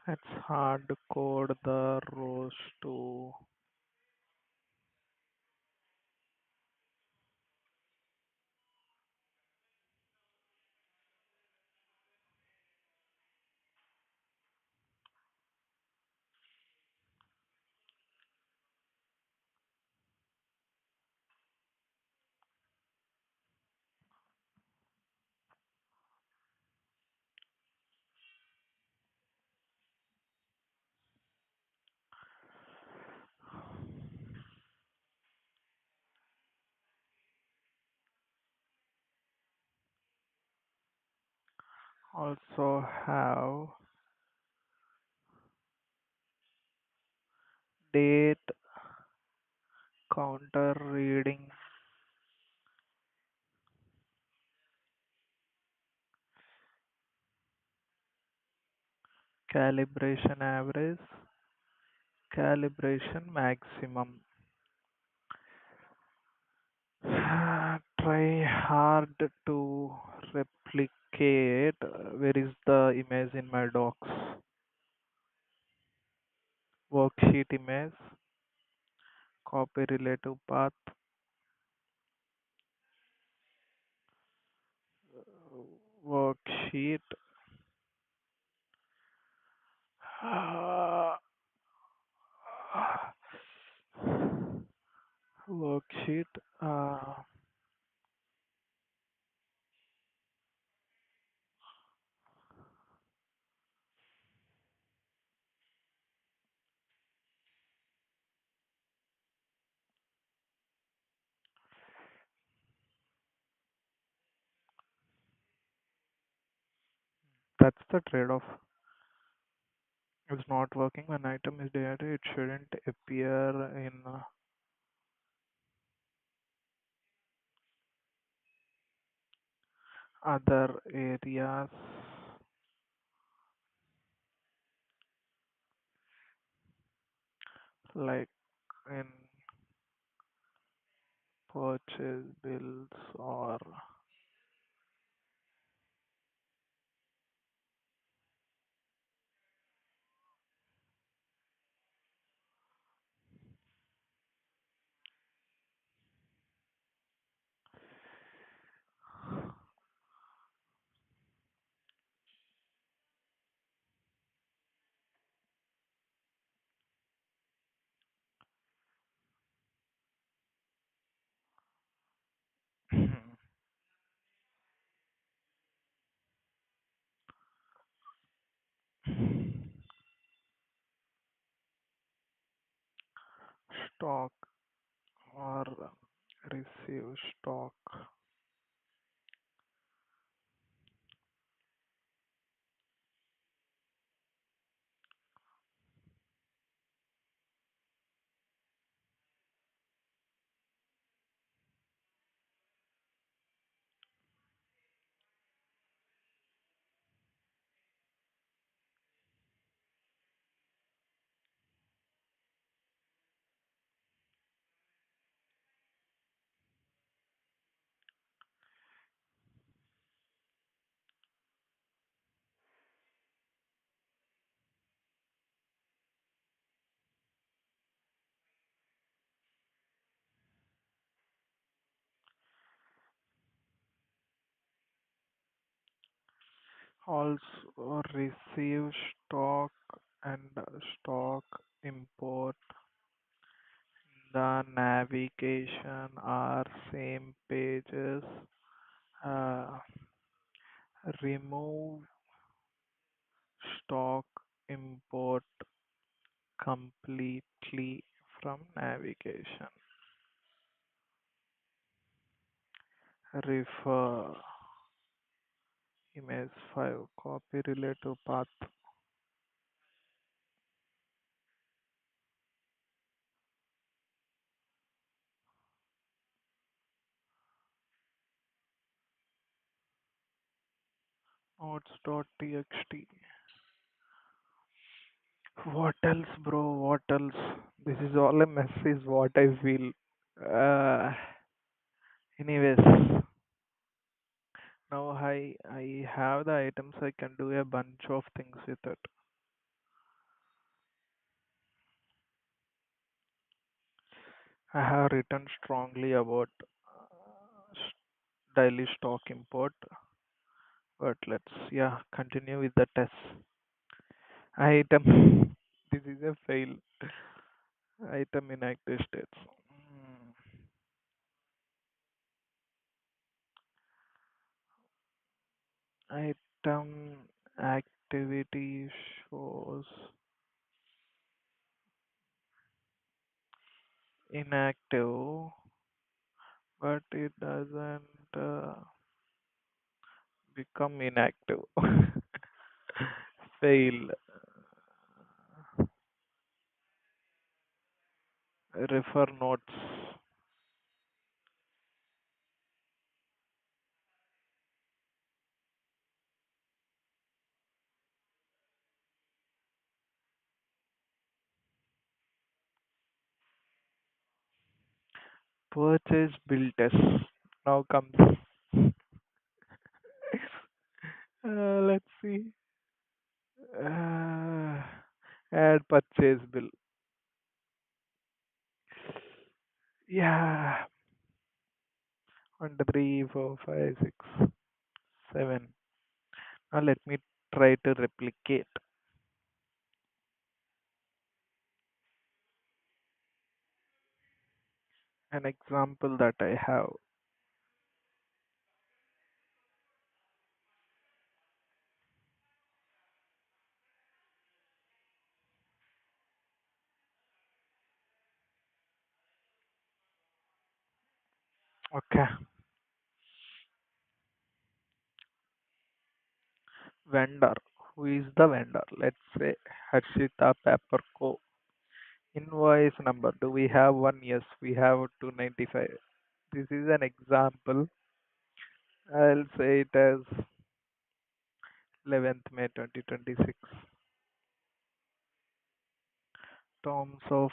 Let's hard code the rows to also have date counter reading calibration average calibration maximum. Try hard to replicate. Where is the image in my docs? Worksheet image, copy relative path, worksheet, worksheet. That's the trade-off. It's not working when item is data. It shouldn't appear in other areas like in purchase bills or stock or receive stock. Also receive stock and stock import. The navigation are same pages. Uh, remove stock import completely from navigation. Refer image 5 copy relative path. Notes.txt. What else, bro? What else? This is all a mess, is what I feel. Uh, anyways, now I have the items. I can do a bunch of things with it. I have written strongly about daily stock import, but let's yeah continue with the test. Item. This is a fail. Item in active states. Item activity shows inactive, but it doesn't become inactive. Fail. Refer notes. Purchase bill test. Now comes. Let's see. Uh, add purchase bill. Yeah. 1, 2, 3, 4, 5, 6, 7. Now let me try to replicate an example that I have. Okay. Vendor. Who is the vendor? Let's say Harshita Paper Co. Invoice number. Do we have one? Yes, we have 295. This is an example. I'll say it as 11th May 2026. Terms of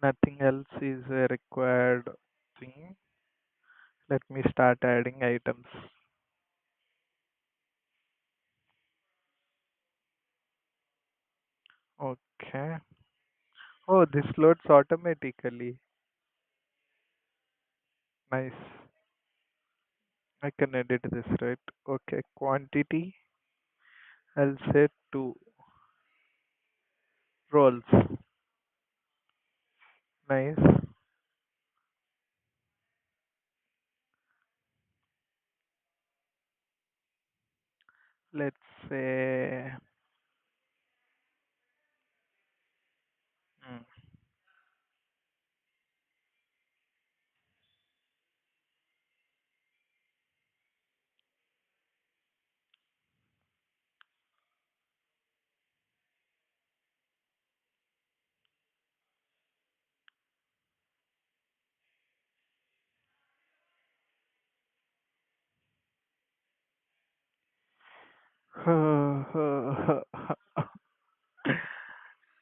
nothing else is a required thing. Let me start adding items. Okay. Oh, this loads automatically. Nice. I can edit this, right? Okay. Quantity. I'll say two rolls. Nice. Let's say mm,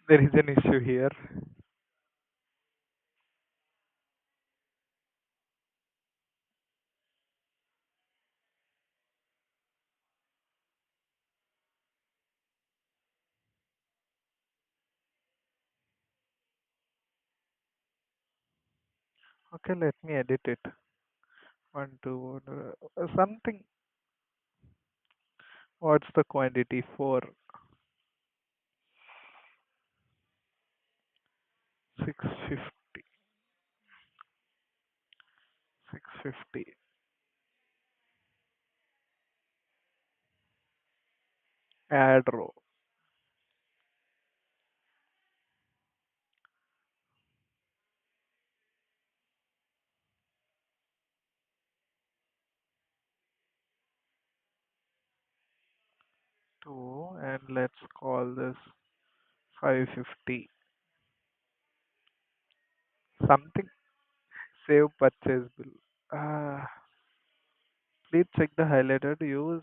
there is an issue here. Okay, let me edit it. One, two, something. What's the quantity? 4, 650, 650. Add row. 2, and let's call this 550. Something. Save purchase bill. Please check the highlighted. Use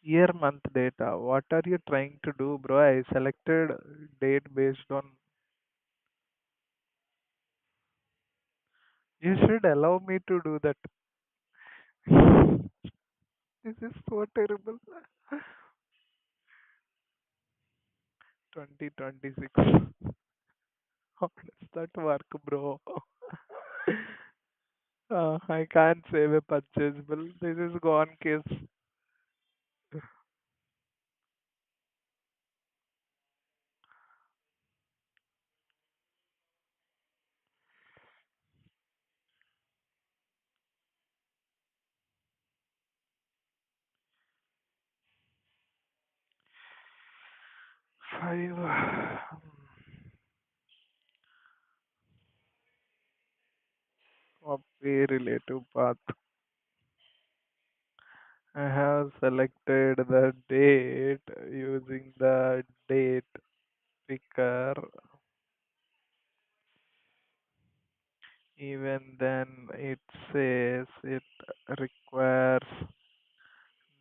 year month data. What are you trying to do, bro? I selected date based on. You should allow me to do that. This is so terrible. 2026. How does that work, bro? I can't save a purchasable. This is gone case. 5. Copy relative path. I have selected the date using the date picker. Even then, it says it requires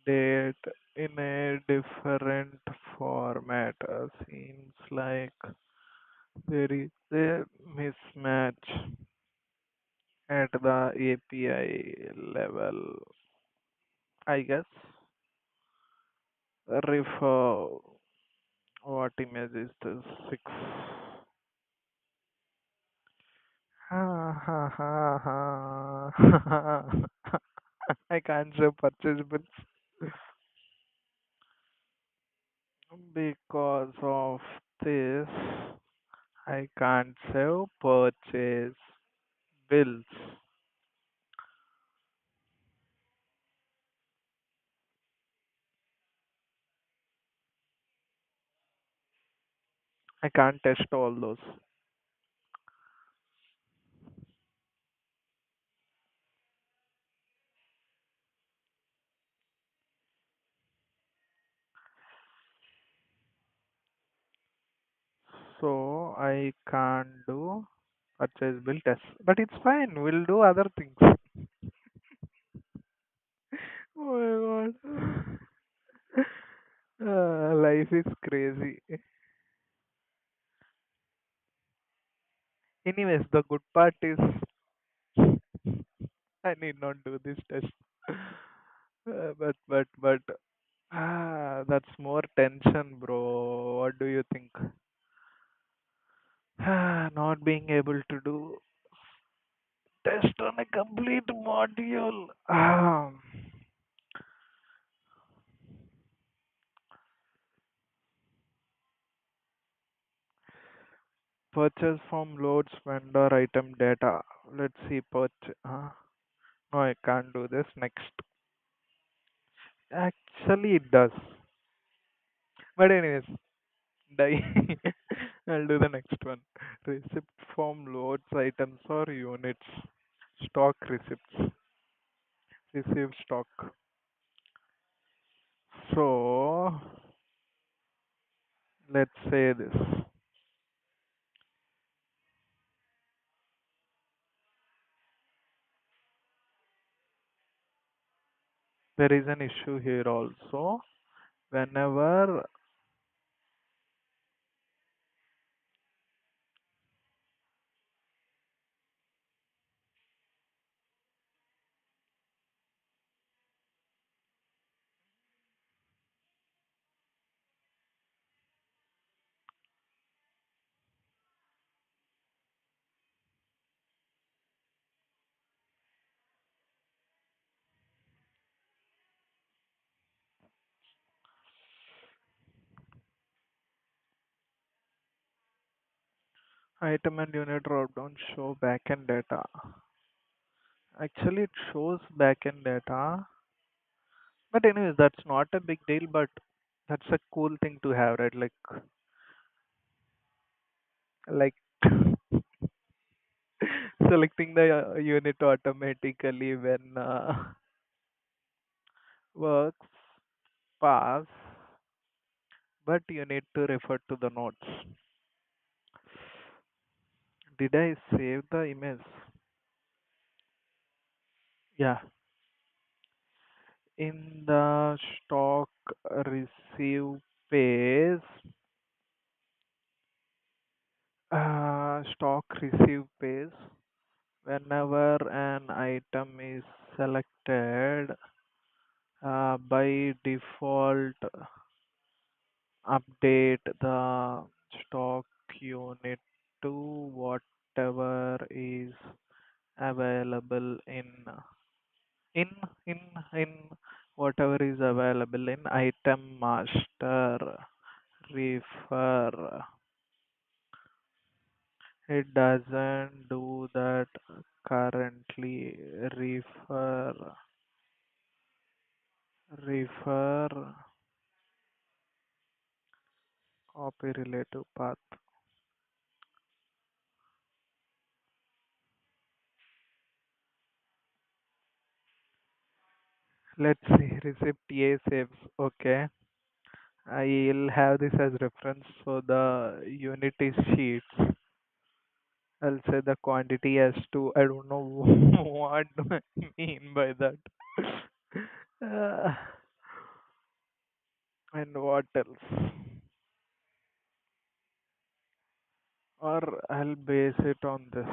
date in a different format. Seems like there is a mismatch at the API level. I guess refer what image is this? 6. Ha ha ha ha. I can't say purchase bills because of this. I can't save purchase bills. I can't test all those. So I can't do purchase bill test. But it's fine. We'll do other things. Oh my god. Life is crazy. Anyways, the good part is I need not do this test. But that's more tension, bro. What do you think? Not being able to do test on a complete module. Purchase from loads vendor item data. Let's see purchase. No, I can't do this. Next. Actually, it does. But anyways, die. I'll do the next one. Receipt from loads items or units. Stock receipts. Receive stock. So let's say this. There is an issue here also. Whenever item and unit dropdown show backend data. Actually, it shows backend data. But anyways, that's not a big deal. But that's a cool thing to have, right? Like selecting the unit automatically when works pass, but you need to refer to the notes. Did I save the image? Yeah, in the stock receive page, stock receive page, whenever an item is selected, By default, update the stock unit to whatever is available in in in whatever is available in item master refer. It doesn't do that currently. Refer copy relative path. Let's see, receipt A saves. Okay, I'll have this as reference. So the unit is sheets. I'll say the quantity as to, I don't know what do I mean by that. Uh, and what else? Or I'll base it on this.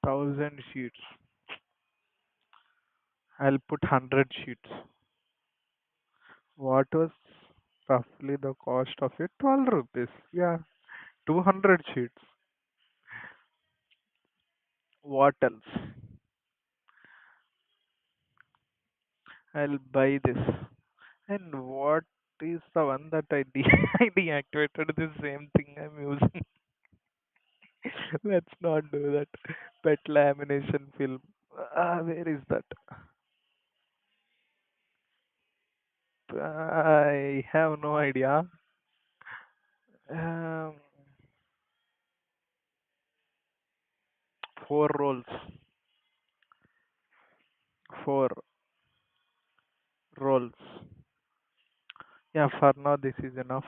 1,000 sheets. I'll put 100 sheets. What was roughly the cost of it? 12 rupees. Yeah, 200 sheets. What else? I'll buy this. And what is the one that I deactivated? The same thing I'm using. Let's not do that. Pet lamination film. Where is that? I have no idea. Um, 4 rolls. 4 rolls. Yeah, for now this is enough.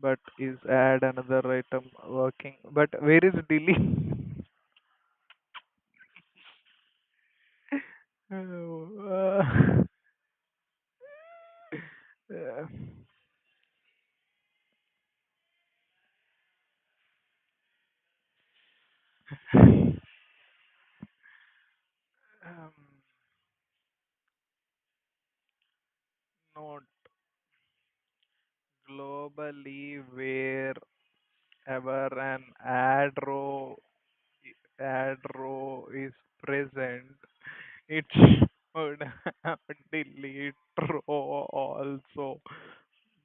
But is add another item working? But where is delete? Oh, uh, um, note globally wherever an add row is present, it should have delete row also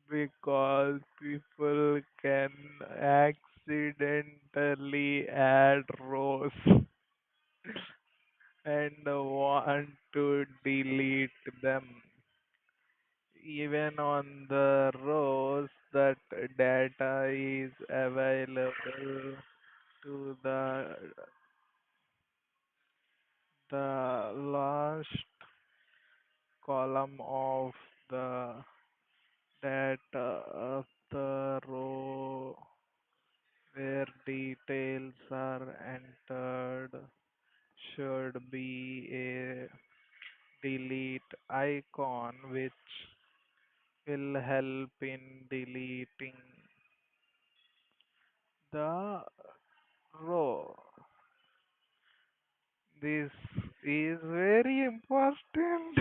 because people can accidentally add rows and want to delete them even on the rows that data is available to the last column of the data of the row where details are entered should be a delete icon which will help in deleting the row. This is very important.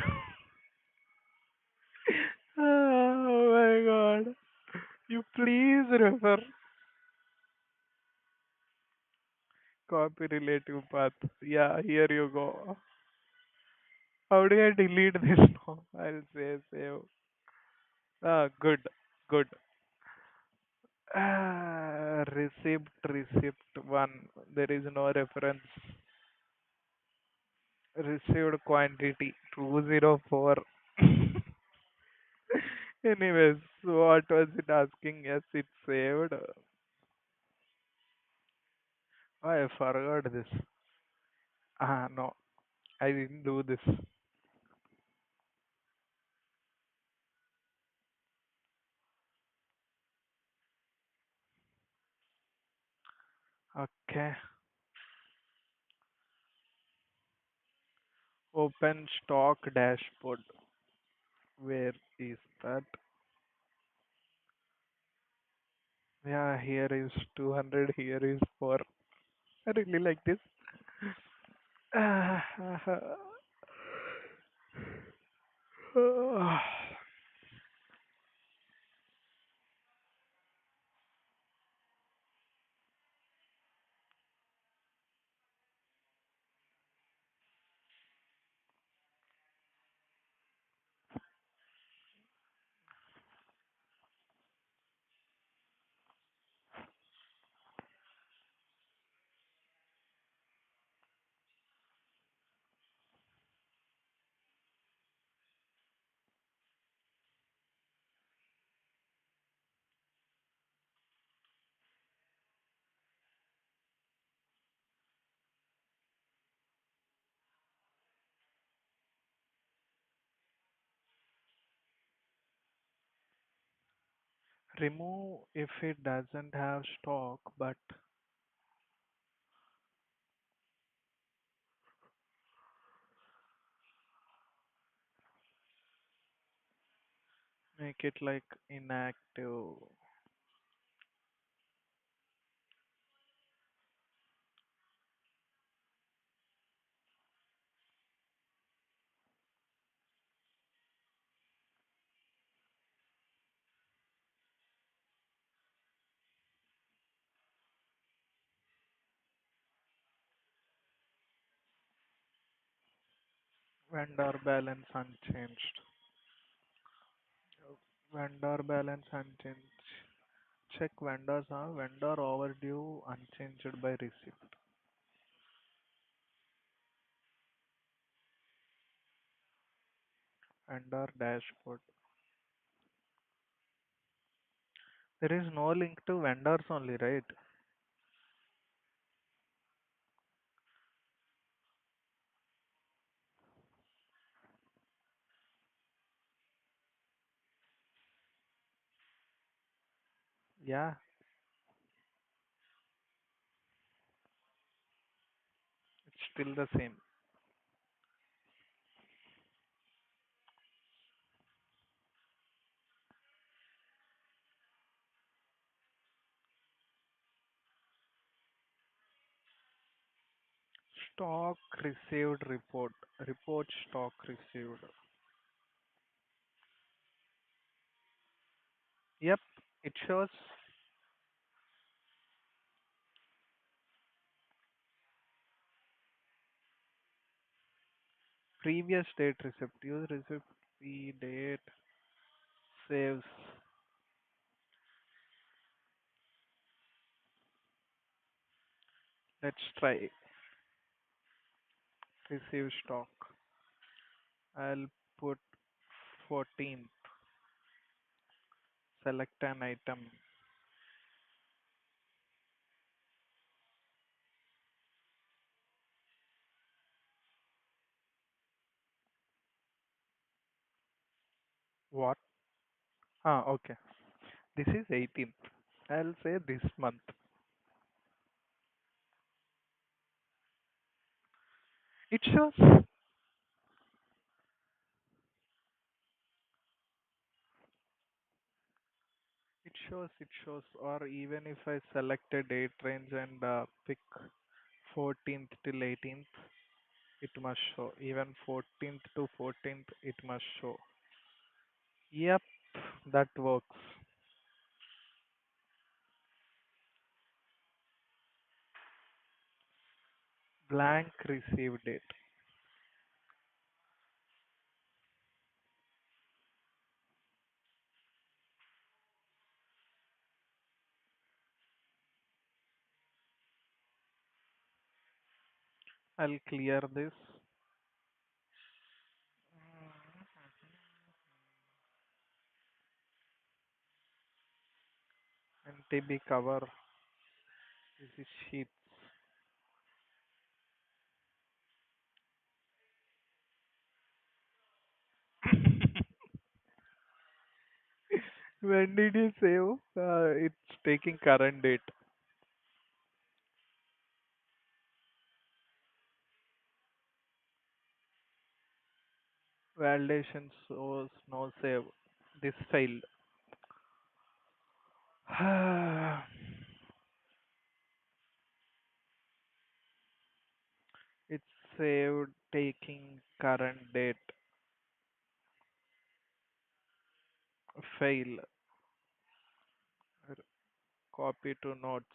Oh my god. You please refer copy relative path. Yeah, here you go. How do I delete this now? I'll say save. Good, good. Receipt one. There is no reference. Received quantity 204. Anyways, what was it asking? Yes, it's saved. Oh, I forgot this. No, I didn't do this. Okay. Open stock dashboard. Where is that? Yeah, here is 200, here is 4. I really like this. Remove if it doesn't have stock, but make it like inactive. Vendor balance unchanged. Vendor balance unchanged. Check vendors are vendor overdue unchanged by receipt. Vendor dashboard. There is no link to vendors only, right? Yeah, it's still the same. Stock received report. Report stock received. Yep, it shows previous date receipt. Use receipt the date saves. Let's try receive stock. I'll put 14th. Select an item. What? Ah, okay. This is 18th. I'll say this month. It shows, it shows. Or even if I select a date range and pick 14th till 18th, it must show. Even 14th to 14th, it must show. Yep, that works. Blank receive date. I'll clear this. NTB cover. This is sheets. When did you save? It's taking current date. Validation shows no save. This failed. It's saved taking current date. Fail. Copy to notes.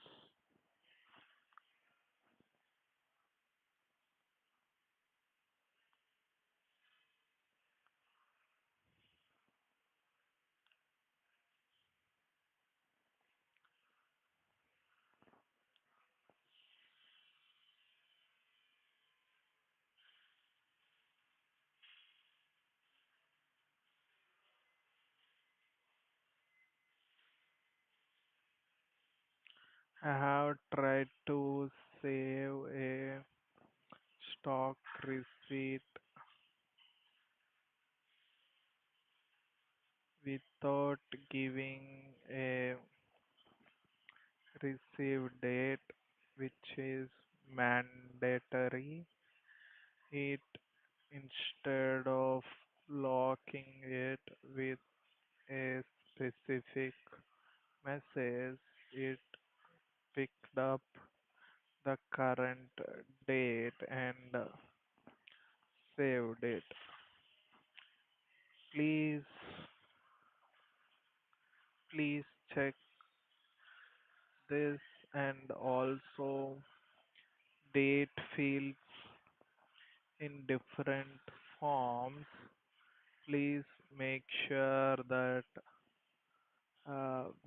I have tried to save a stock receipt without giving a receive date, which is mandatory. It instead of locking it with a specific message, it picked up the current date and saved it. Please, please check this and also date fields in different forms. Please make sure that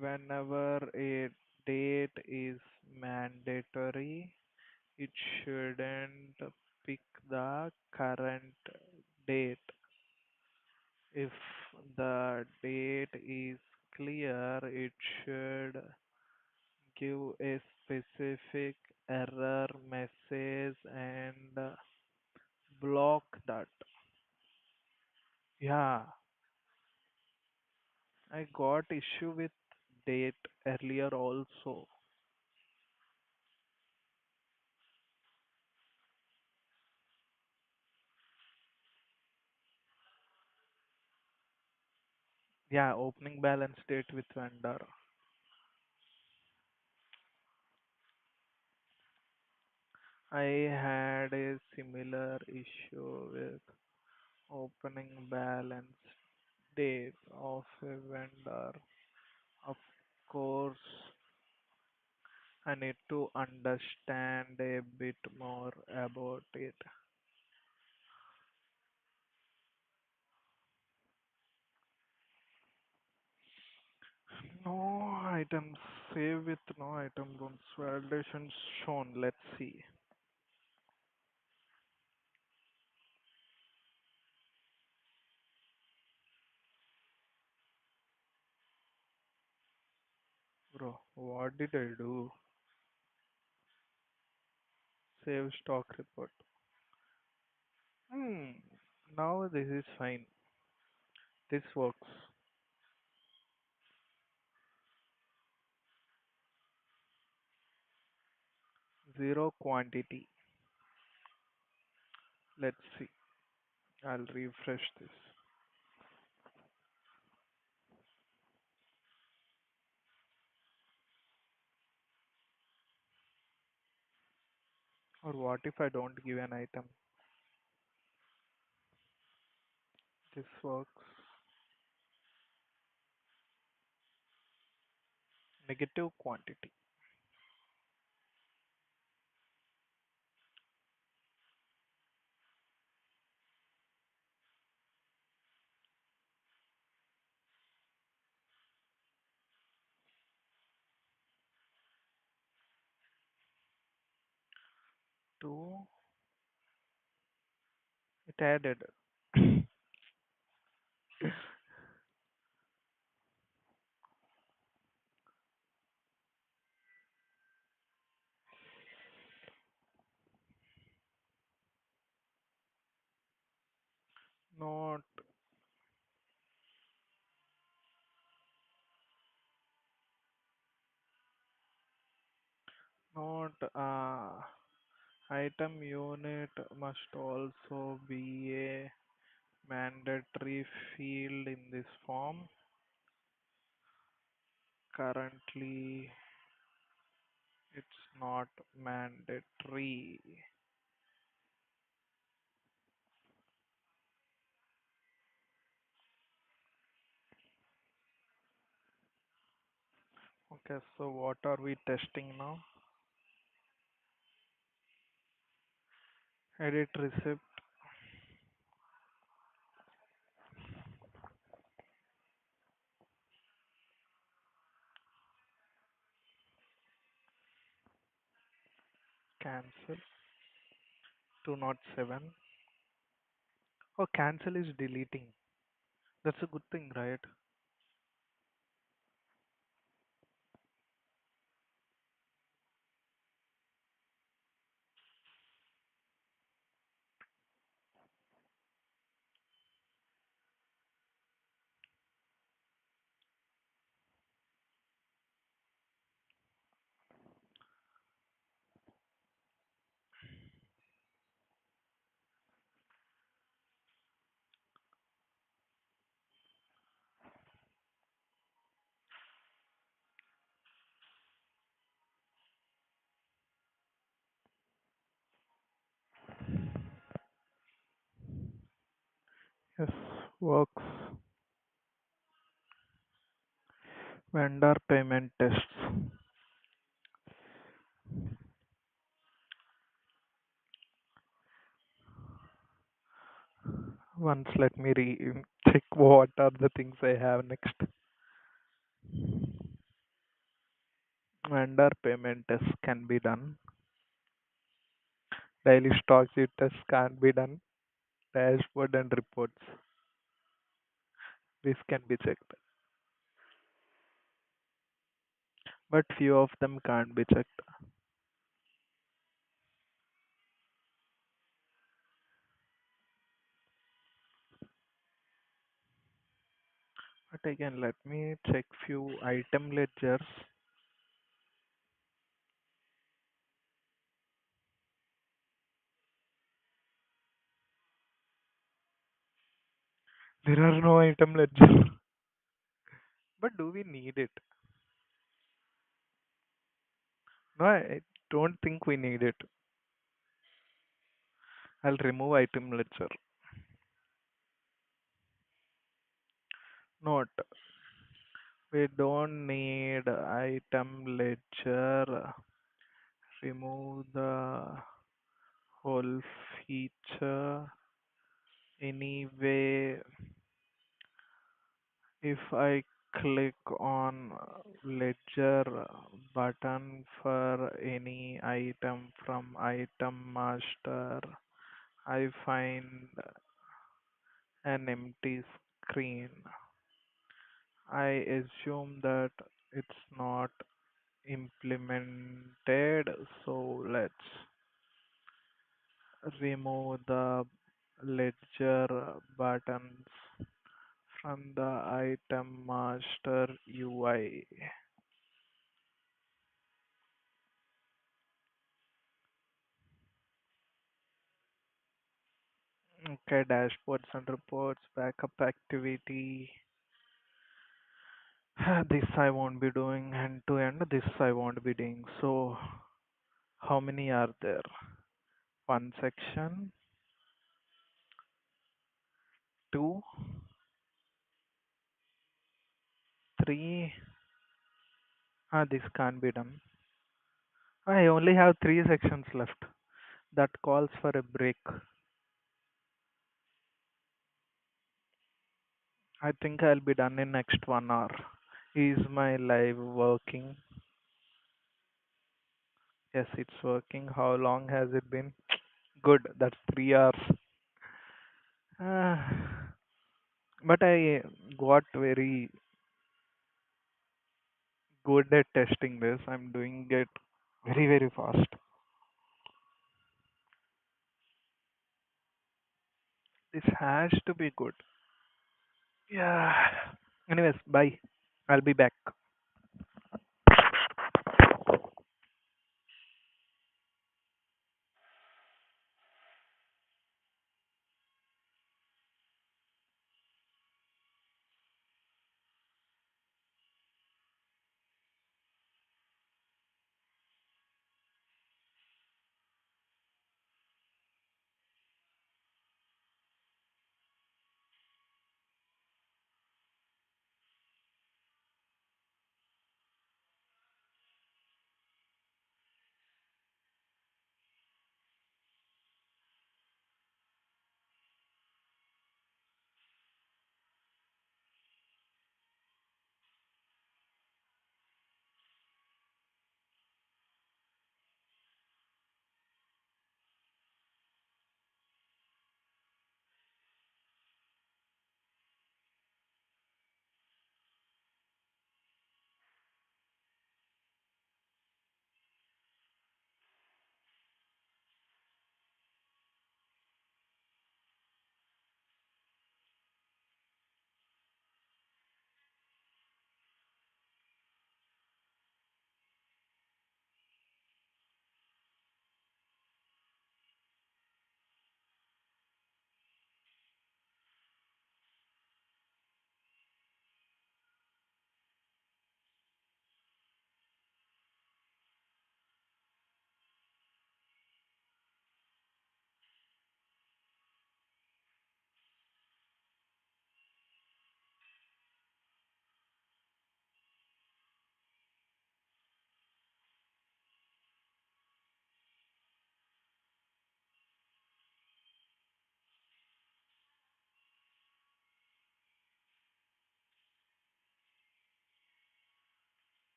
whenever a date is mandatory, it shouldn't pick the current date. If the date is clear, it should give a specific error message and block that. Yeah, I got issue with date earlier also. Yeah, opening balance date with vendor. I had a similar issue with opening balance date of a vendor. Of course, I need to understand a bit more about it. No items save with no item rules. Validation shown. Let's see. Bro, what did I do? Save stock report. Hmm. Now this is fine. This works. Zero quantity. Let's see. I'll refresh this. Or what if I don't give an item? This works. Negative quantity. Two. It added. Not, not, item unit must also be a mandatory field in this form. Currently, it's not mandatory. Okay, so what are we testing now? Edit receipt, cancel, 207. Oh, cancel is deleting. That's a good thing, right? Yes, works. Vendor payment tests. Once let me check what are the things I have next. Vendor payment tests can be done. Daily stock sheet tests can't be done. Dashboard and reports. This can be checked. But few of them can't be checked. But again, let me check few item ledgers. There are no item ledger. But do we need it? No, I don't think we need it. I'll remove item ledger. Note, we don't need item ledger. Remove the whole feature. Anyway, if I click on ledger button for any item from item master, I find an empty screen. I assume that it's not implemented, so let's remove the ledger buttons from the item master UI. Okay, dashboards and reports, backup activity. This I won't be doing end to end. This I won't be doing. So, how many are there? One section, two, three. This can't be done. I only have three sections left. That calls for a break. I think I'll be done in next 1 hour. Is my live working? Yes, it's working. How long has it been? Good. That's 3 hours. Ah, but I got very good at testing this. I'm doing it very, very fast. This has to be good. Yeah. Anyways, bye. I'll be back.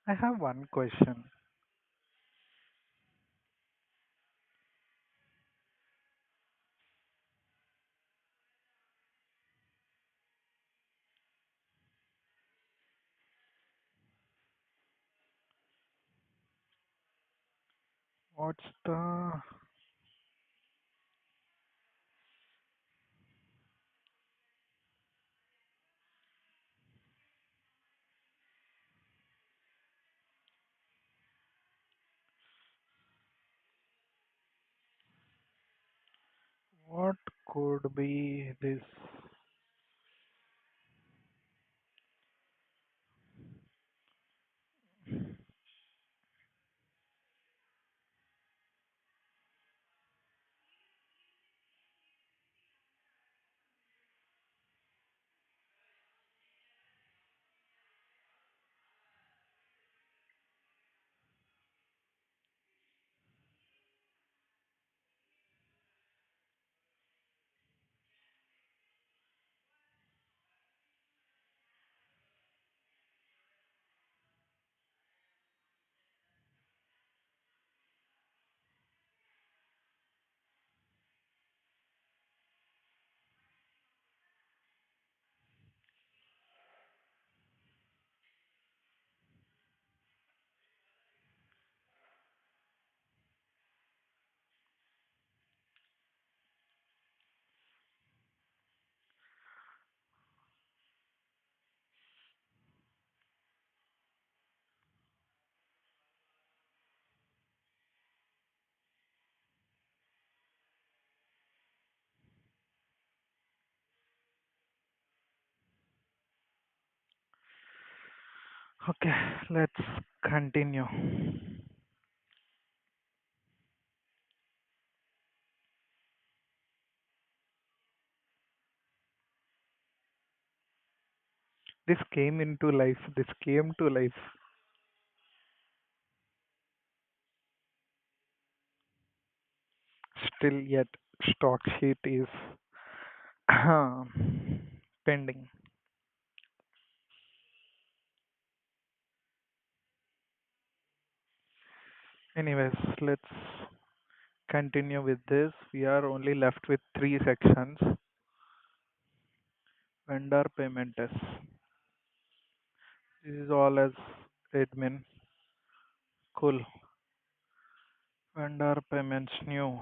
I have one question. What's the what could be this? Okay, let's continue. This came into life. This came to life. Still yet stock sheet is pending. Anyways, let's continue with this. We are only left with three sections. Vendor payment test. This is all as admin. Cool. Vendor payments new.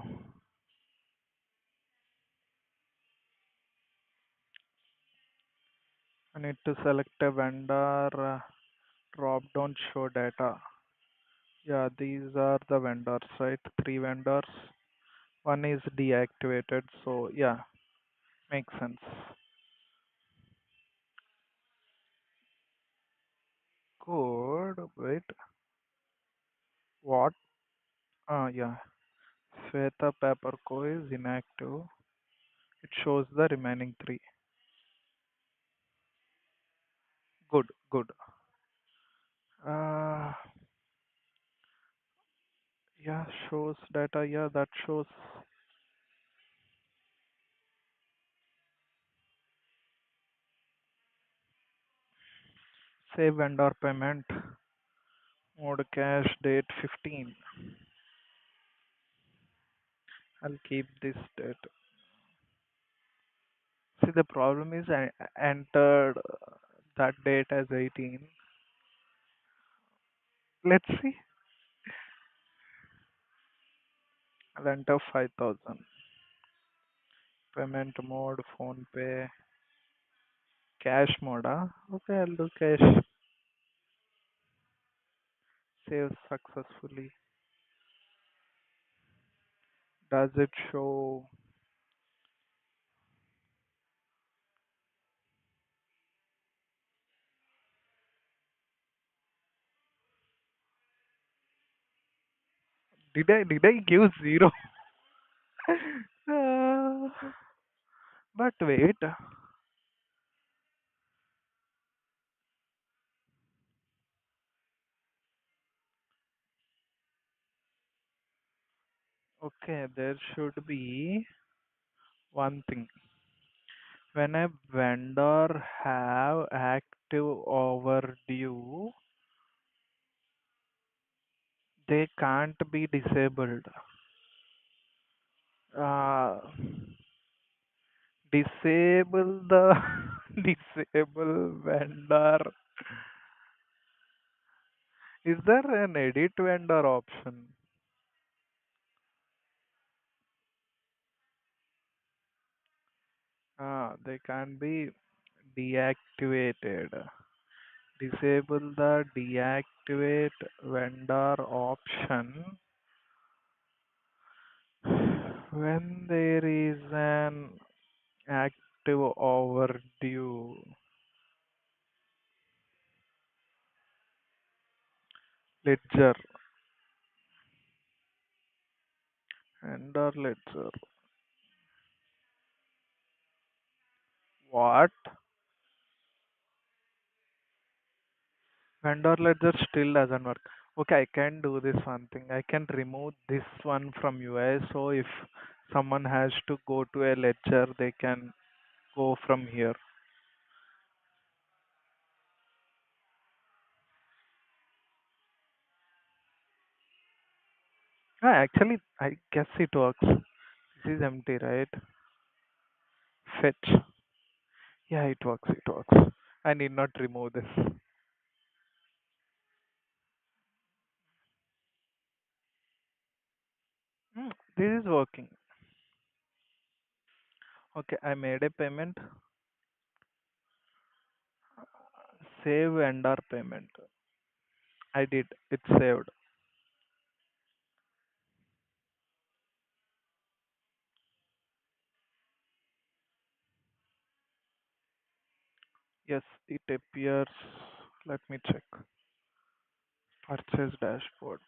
I need to select a vendor. Drop down show data. Yeah, these are the vendors, right? Three vendors. One is deactivated, so yeah, makes sense. Code, wait, what? Yeah, Sweta Paperco is inactive. It shows the remaining three. Good, good. Uh, yeah, shows data. Yeah, that shows. Save vendor payment. Mode cache date 15. I'll keep this date. See, the problem is I entered that date as 18. Let's see. I'll enter 5,000. Payment mode, phone pay, cash mode. Okay, I'll do cash. Save successfully. Does it show? Did I give zero? Uh, but wait. Okay, there should be one thing. When a vendor have active overdue, They can't be disabled. Uh, disable the disable vendor. Is there an edit vendor option? They can be deactivated. Disable the deactivate vendor option when there is an active overdue. Ledger. Vendor ledger. What? Vendor ledger still doesn't work. Okay, I can do this one thing. I can remove this one from UI. So if someone has to go to a ledger, they can go from here. Actually, I guess it works. This is empty, right? Fetch. Yeah, it works. It works. I need not remove this. This is working. Okay, I made a payment. Save vendor payment. I did. It's saved. Yes, it appears. Let me check. Purchase dashboard.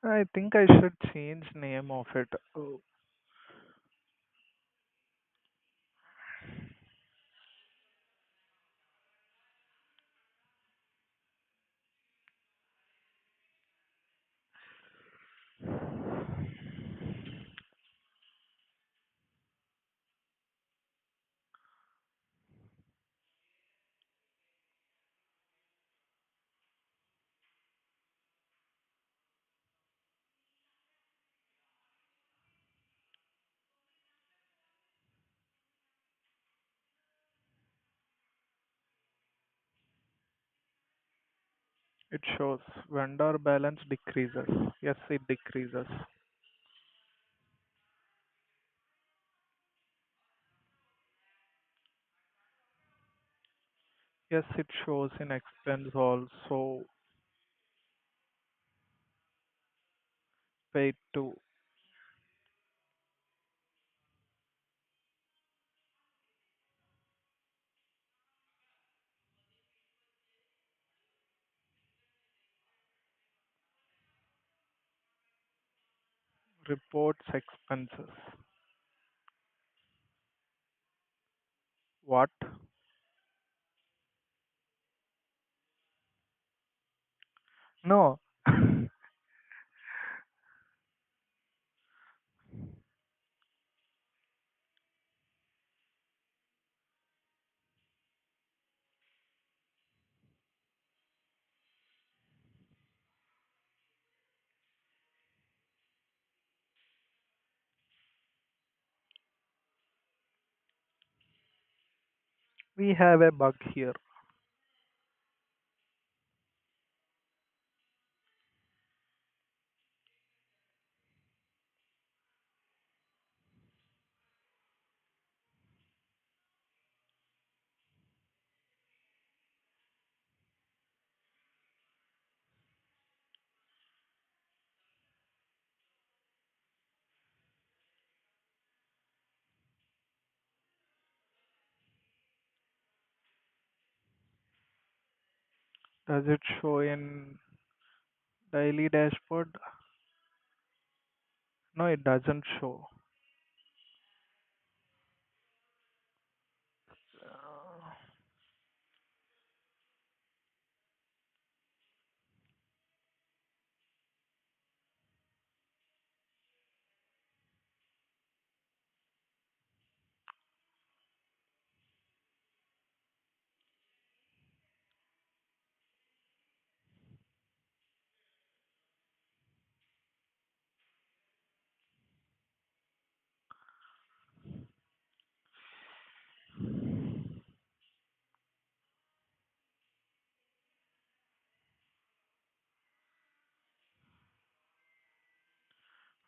I think I should change name of it. Oh, it shows vendor balance decreases. Yes, it decreases. Yes, it shows in expense also. Paid to reports expenses. What? No. We have a bug here. Does it show in daily dashboard? No, it doesn't show. Uh,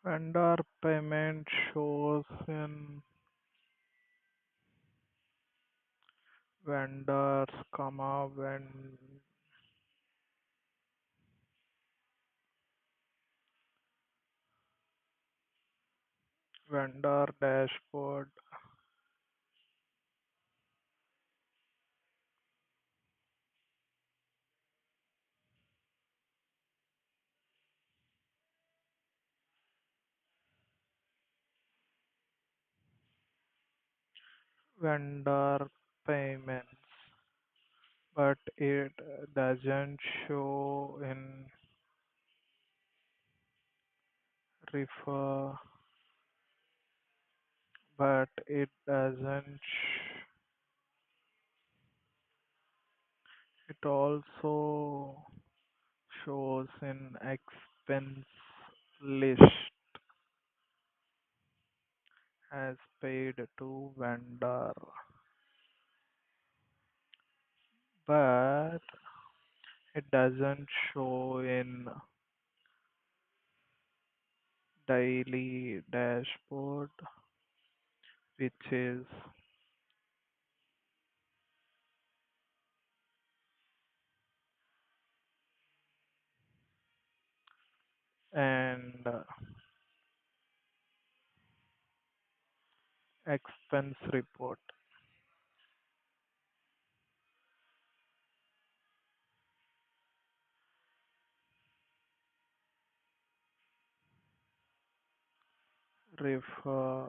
Vendor payment shows in vendors, comma, vendor dashboard, vendor payments, but it doesn't show in refer, but it doesn't. It also shows in expense list as paid to vendor, but it doesn't show in daily dashboard, which is and expense report. Refer.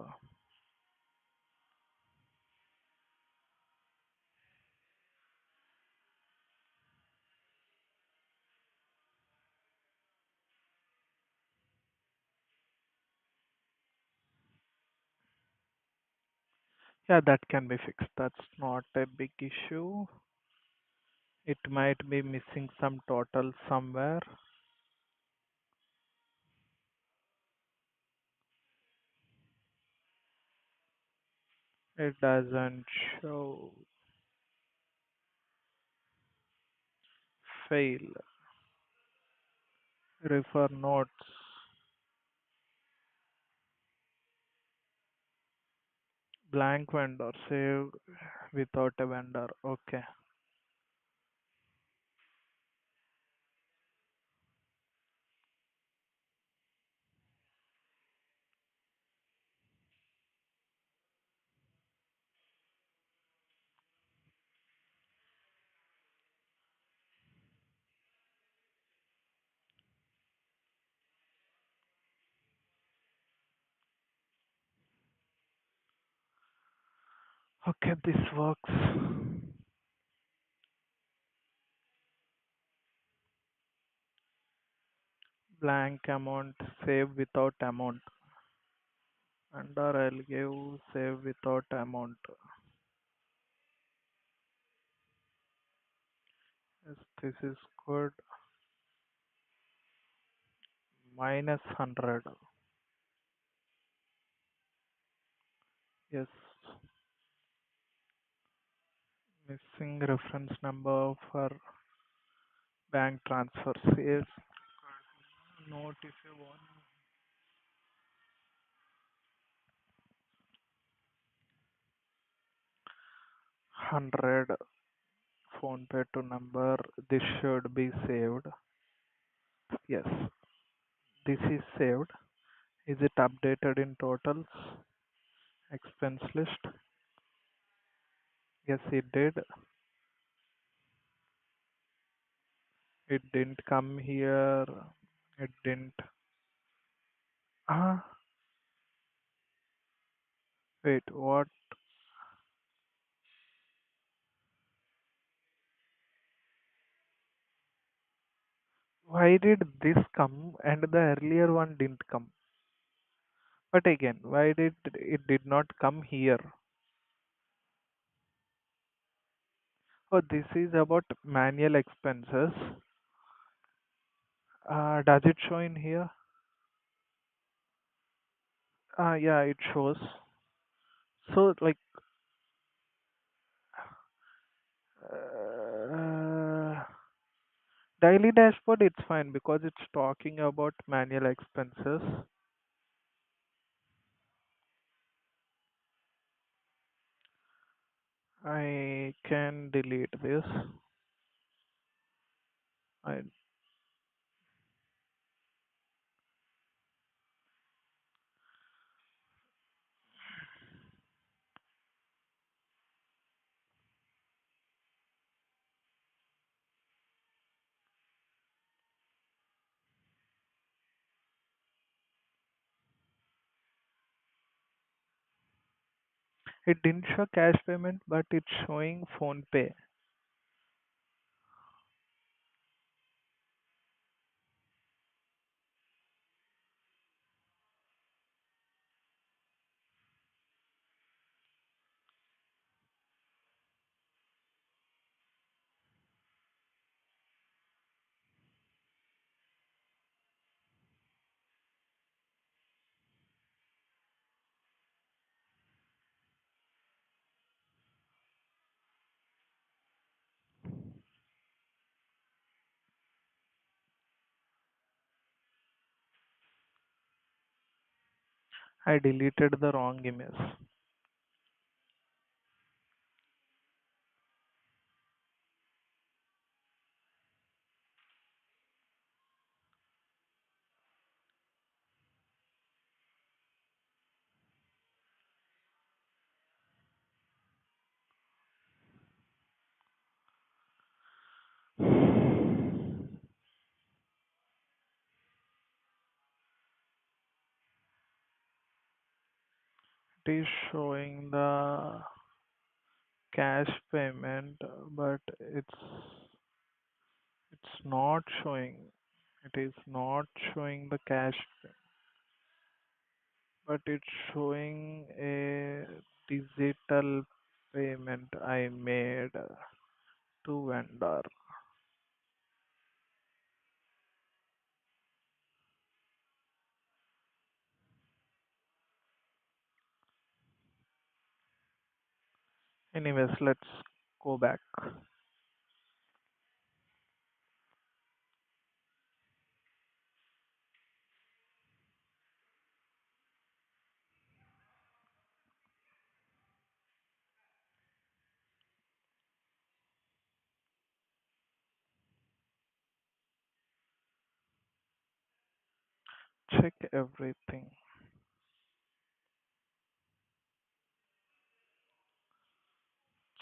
Yeah, that can be fixed. That's not a big issue. It might be missing some total somewhere. It doesn't show. Fail. Refer notes. Blank vendor. Save without a vendor. Okay. Okay, this works. Blank amount. Save without amount. Under I'll give save without amount. Yes, this is good. Minus 100. Yes. Missing reference number for bank transfers. Yes. Note if you want. 100 phone pay to number. This should be saved. Yes. This is saved. Is it updated in totals? Expense list? Yes, it did. It didn't come here. It didn't. Ah, wait, what? Why did this come and the earlier one didn't come? But again, why did it did not come here? Oh, this is about manual expenses. Does it show in here? Yeah, it shows. So, like, uh, daily dashboard, it's fine because it's talking about manual expenses. I can delete this. I, it didn't show cash payment, but it's showing phone pay. I deleted the wrong image. It is showing the cash payment, but it's not showing. It is not showing the cash, but it's showing a digital payment I made to vendor. Anyways, let's go back. Check everything.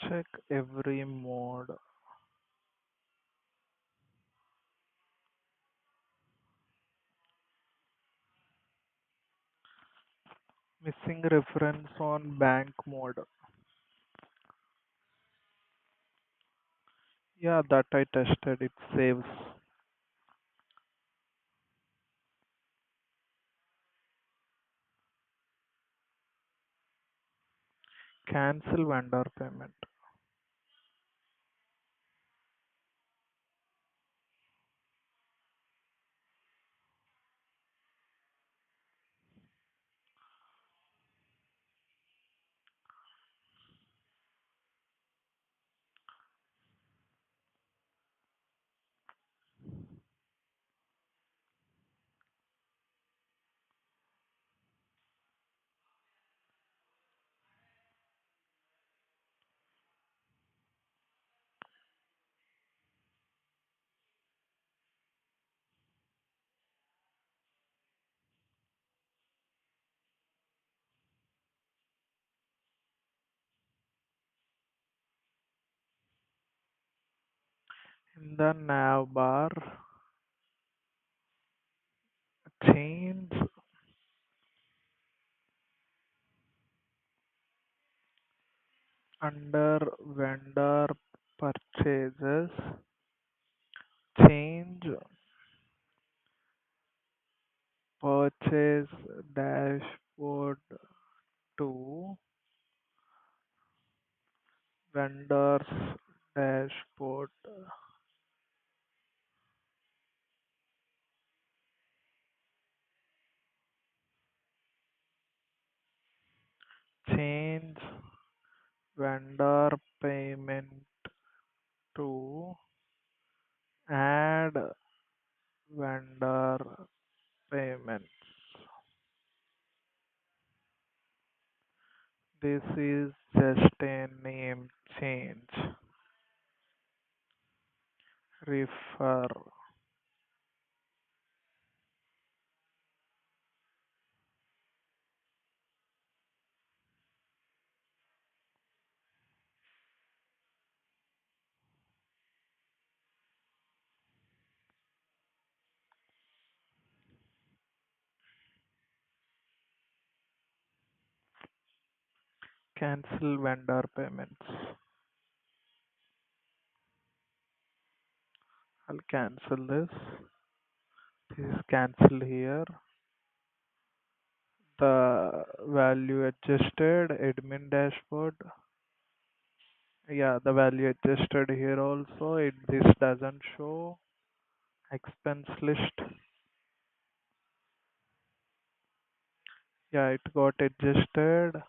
Check every mode. Missing reference on bank mode. Yeah, that I tested. It saves. Cancel vendor payment. In the nav bar, change under vendor purchases. Change purchase dashboard to vendors dashboard. Change vendor payment to add vendor payments. This is just a name change, refer, cancel vendor payments. I'll cancel this. This is cancelled here. The value adjusted, admin dashboard. Yeah, the value adjusted here also. This doesn't show. Expense list. Yeah, it got adjusted.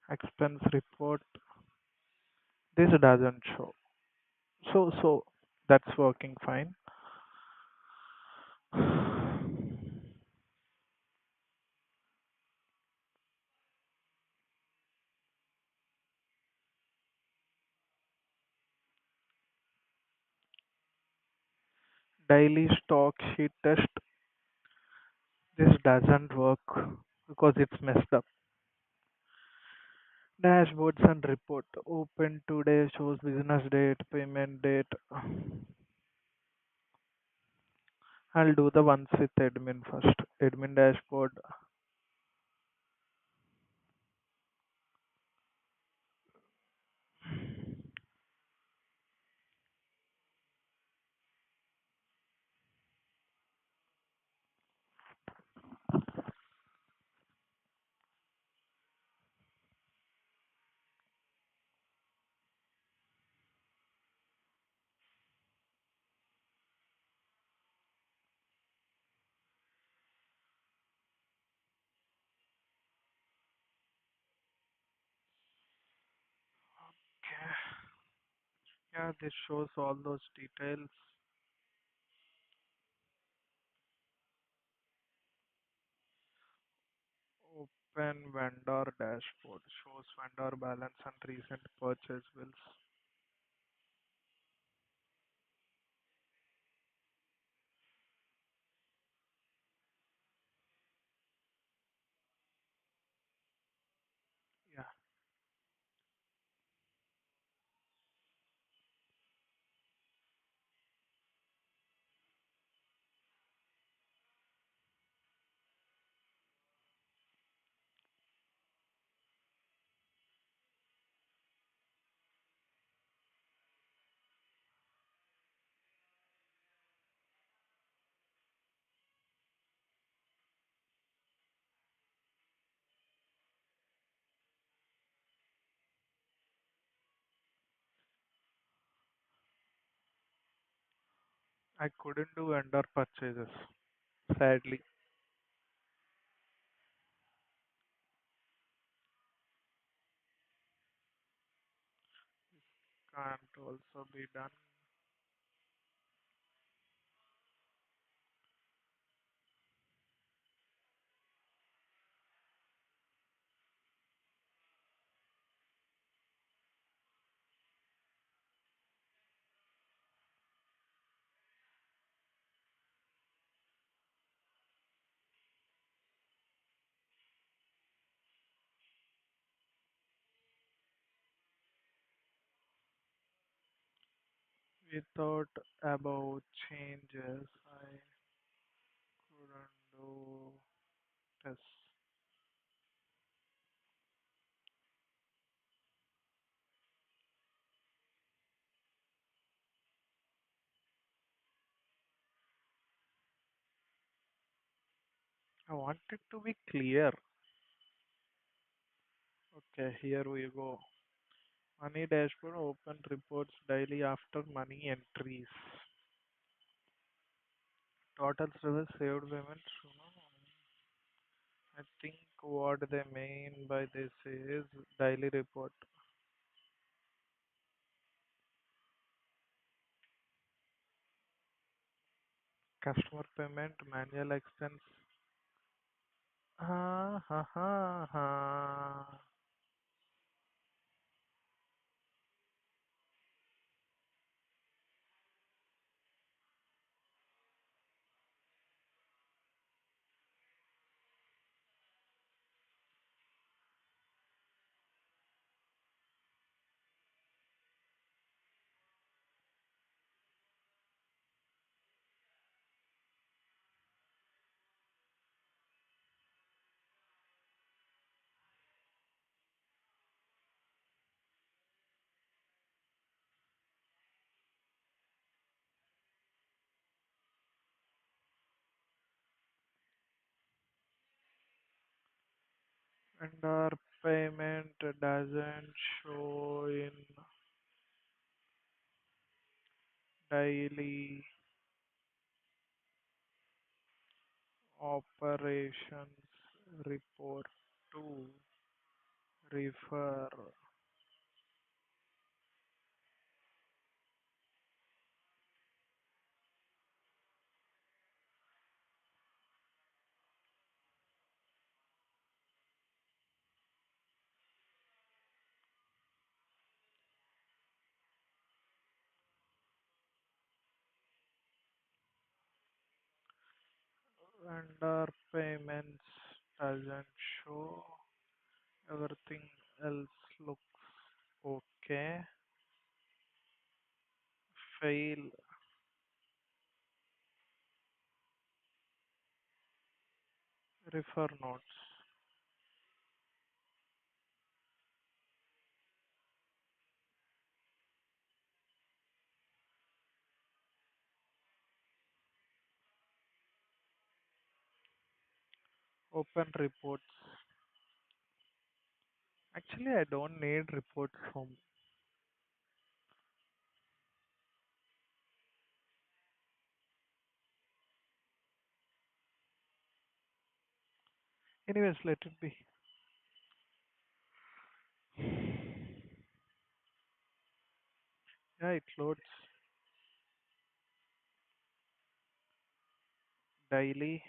Expense report. This doesn't show. So that's working fine. Daily stock sheet test. This doesn't work because it's messed up. Dashboards and report. Open today shows business date, payment date. I'll do the ones with admin first. Admin dashboard. Okay. Yeah, this shows all those details. Open vendor dashboard. Shows vendor balance and recent purchase bills. Yeah, I couldn't do vendor purchases. Sadly, can't also be done. We thought about changes. I couldn't do this. I want it to be clear. Okay, here we go. Money dashboard open reports daily after money entries. Total service saved payments. I think what they mean by this is daily report. Customer payment, manual expense. Ha ha ha ha. And our payment doesn't show in daily operations report to refer and our payments doesn't show. Everything else looks okay. Fail, refer notes. Open reports. Actually, I don't need reports from. Anyways, let it be. Yeah, it loads daily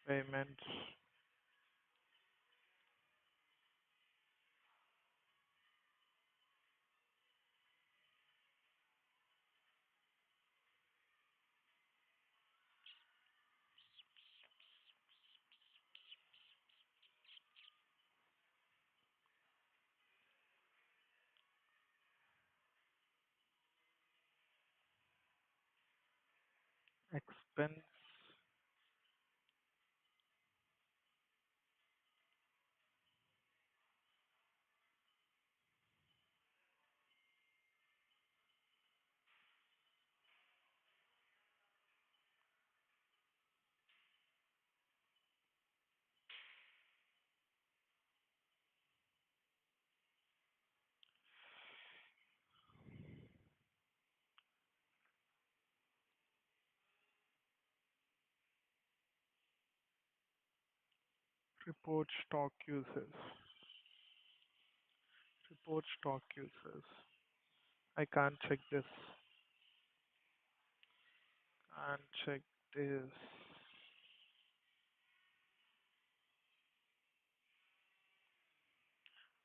payments, expense, report stock uses, report stock uses. I can't check this. Can't check this.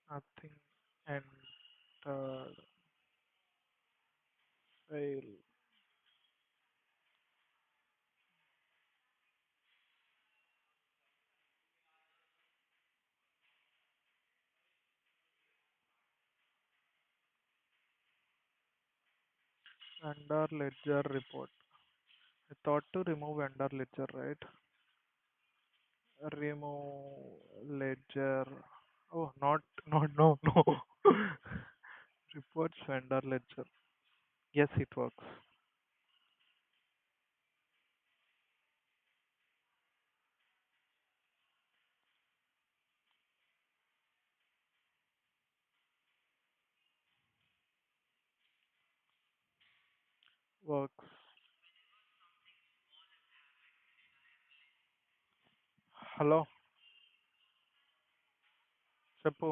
Nothing entered. Fail. Under ledger report. I thought to remove under ledger, right? Remove ledger. Oh, not, no, no. Reports vendor ledger. Yes, it works. works. Hello, చెప్పు.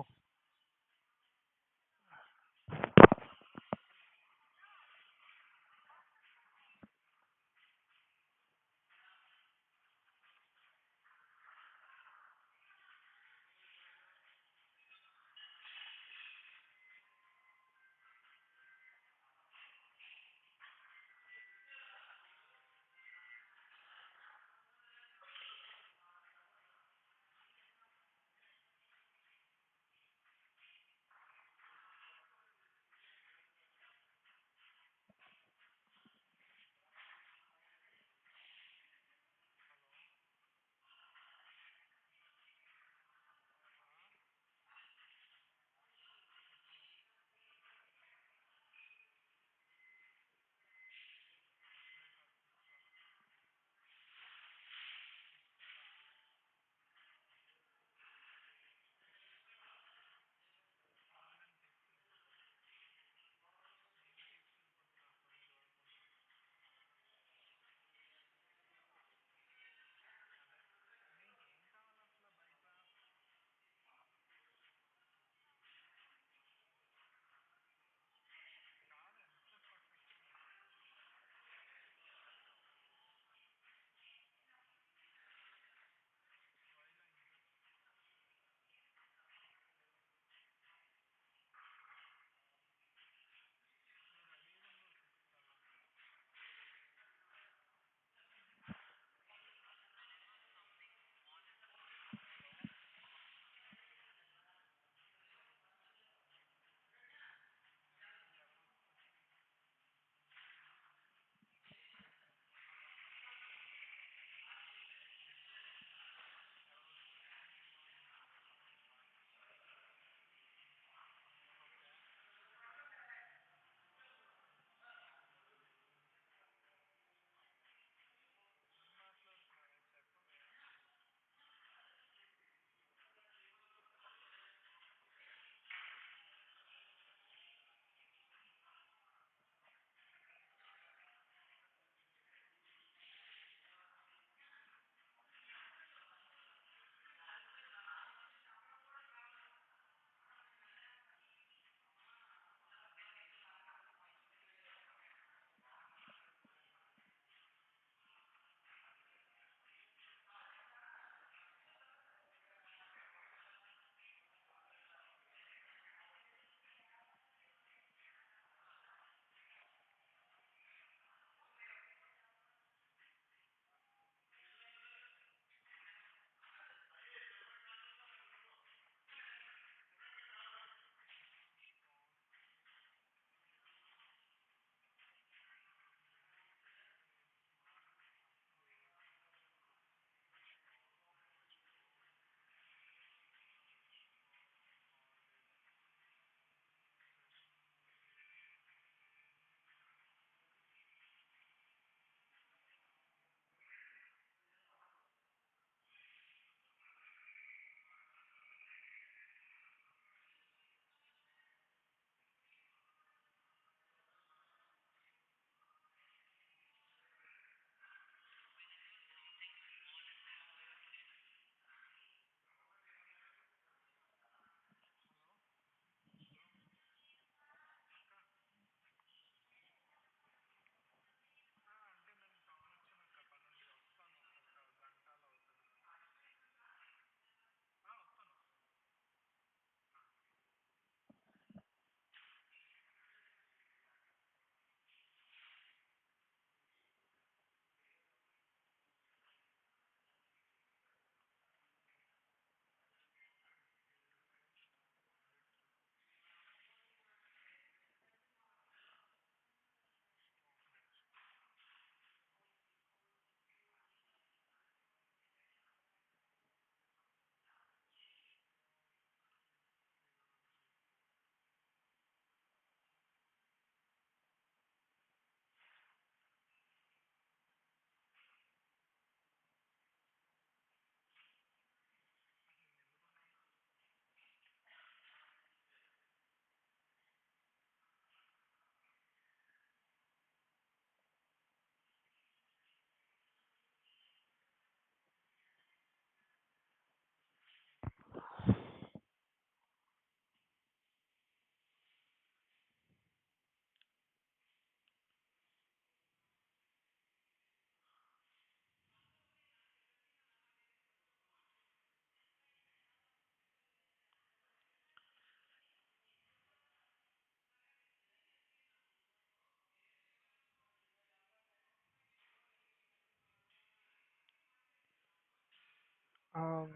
Um,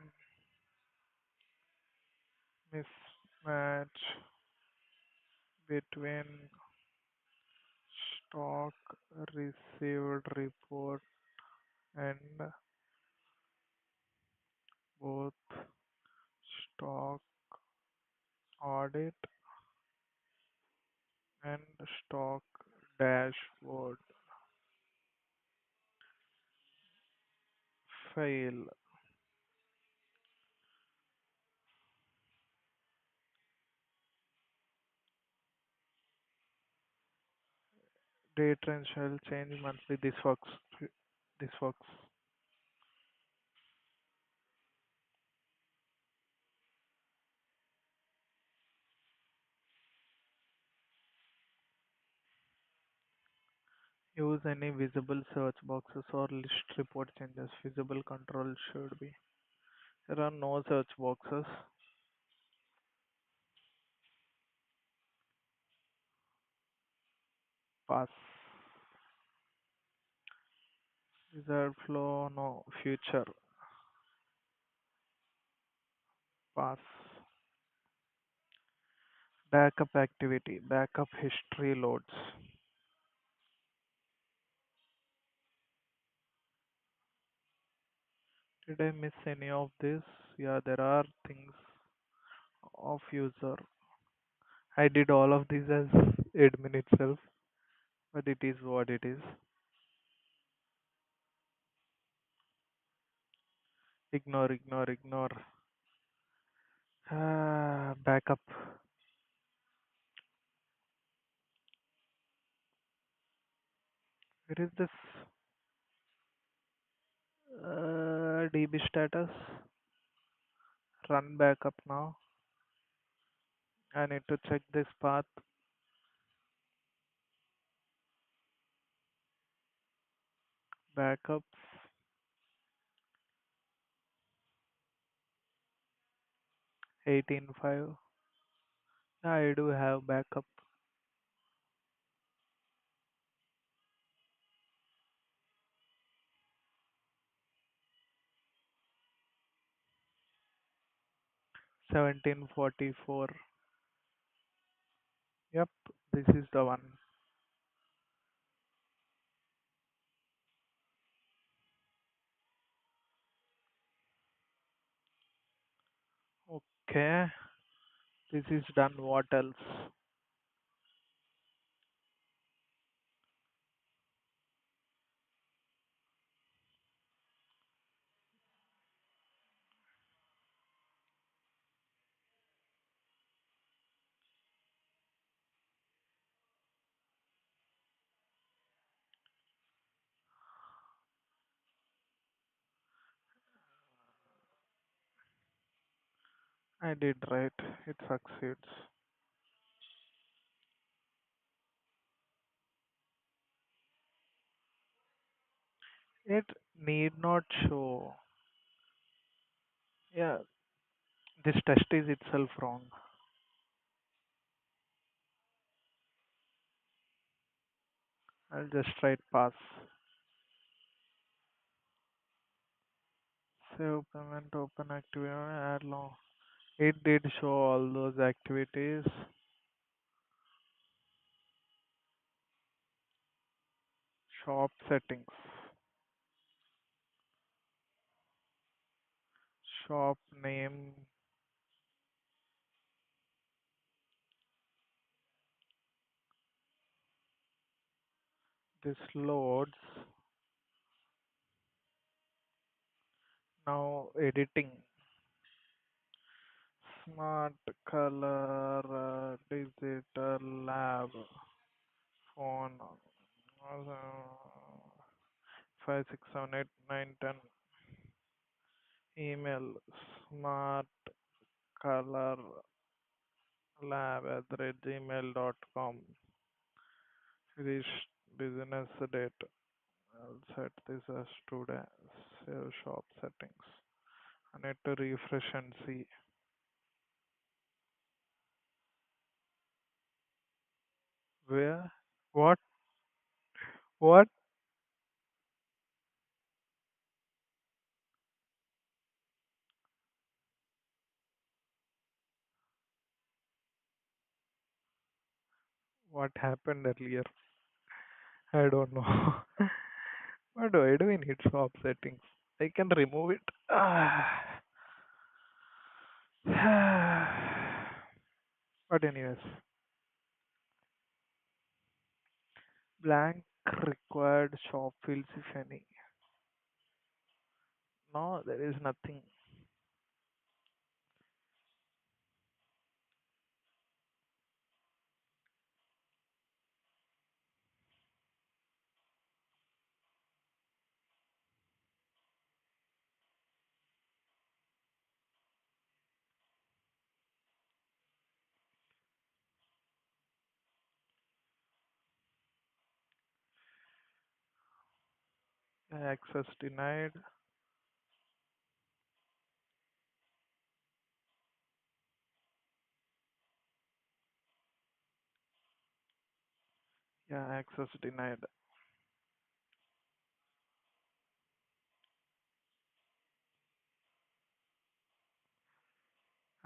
Mismatch between stock received report and both stock audit and stock dashboard fail. Date range shall change monthly. This works. This works. Use any visible search boxes or list report changes. Visible control should be. There are no search boxes. Pass. Desired flow, no. Future. Pass. Backup activity. Backup history loads. Did I miss any of this? Yeah, there are things of user. I did all of these as admin itself, but it is what it is. Ignore, ignore, ignore. Backup. Where is this DB status? Run backup now. I need to check this path. Backups 18.5. Yeah, I do have backup. 1744. Yep, this is the one. Okay, this is done. What else? I did right. It succeeds. It need not show. Yeah, this test is itself wrong. I'll just write pass. Save payment, open activity, add long. It did show all those activities. Shop settings. Shop name. This loads. Now editing. Smart color digital lab phone 5678 910 email smart color lab at gmail.com finish business date. I'll set this as today. Save shop settings. I need to refresh and see. Where? What? What? What happened earlier? I don't know. Why do we need swap settings? I can remove it. But anyways, blank required shop fields if any. No, there is nothing. Access denied. Yeah, access denied.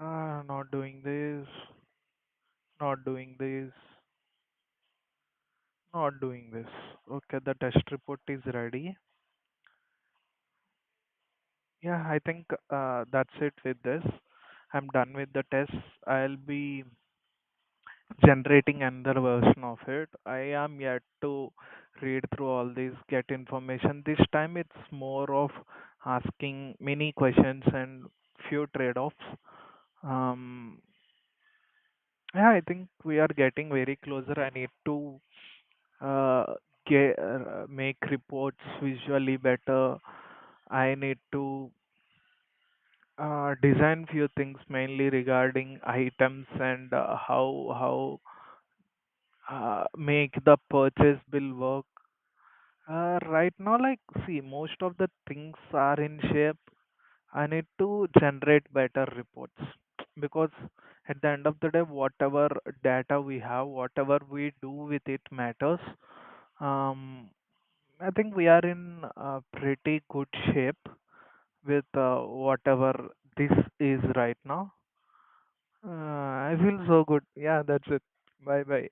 Not doing this. Not doing this. Not doing this. Okay, the test report is ready. Yeah, I think that's it with this. I'm done with the test. I'll be generating another version of it. I am yet to read through all these, get information. This time it's more of asking many questions and few trade-offs. Um, yeah, I think we are getting very closer. I need to make reports visually better. I need to design few things mainly regarding items and how make the purchase bill work. Right now, like, see, most of the things are in shape. I need to generate better reports because at the end of the day, whatever data we have, whatever we do with it matters. Um, I think we are in a pretty good shape with whatever this is right now. I feel so good. Yeah, that's it. Bye bye.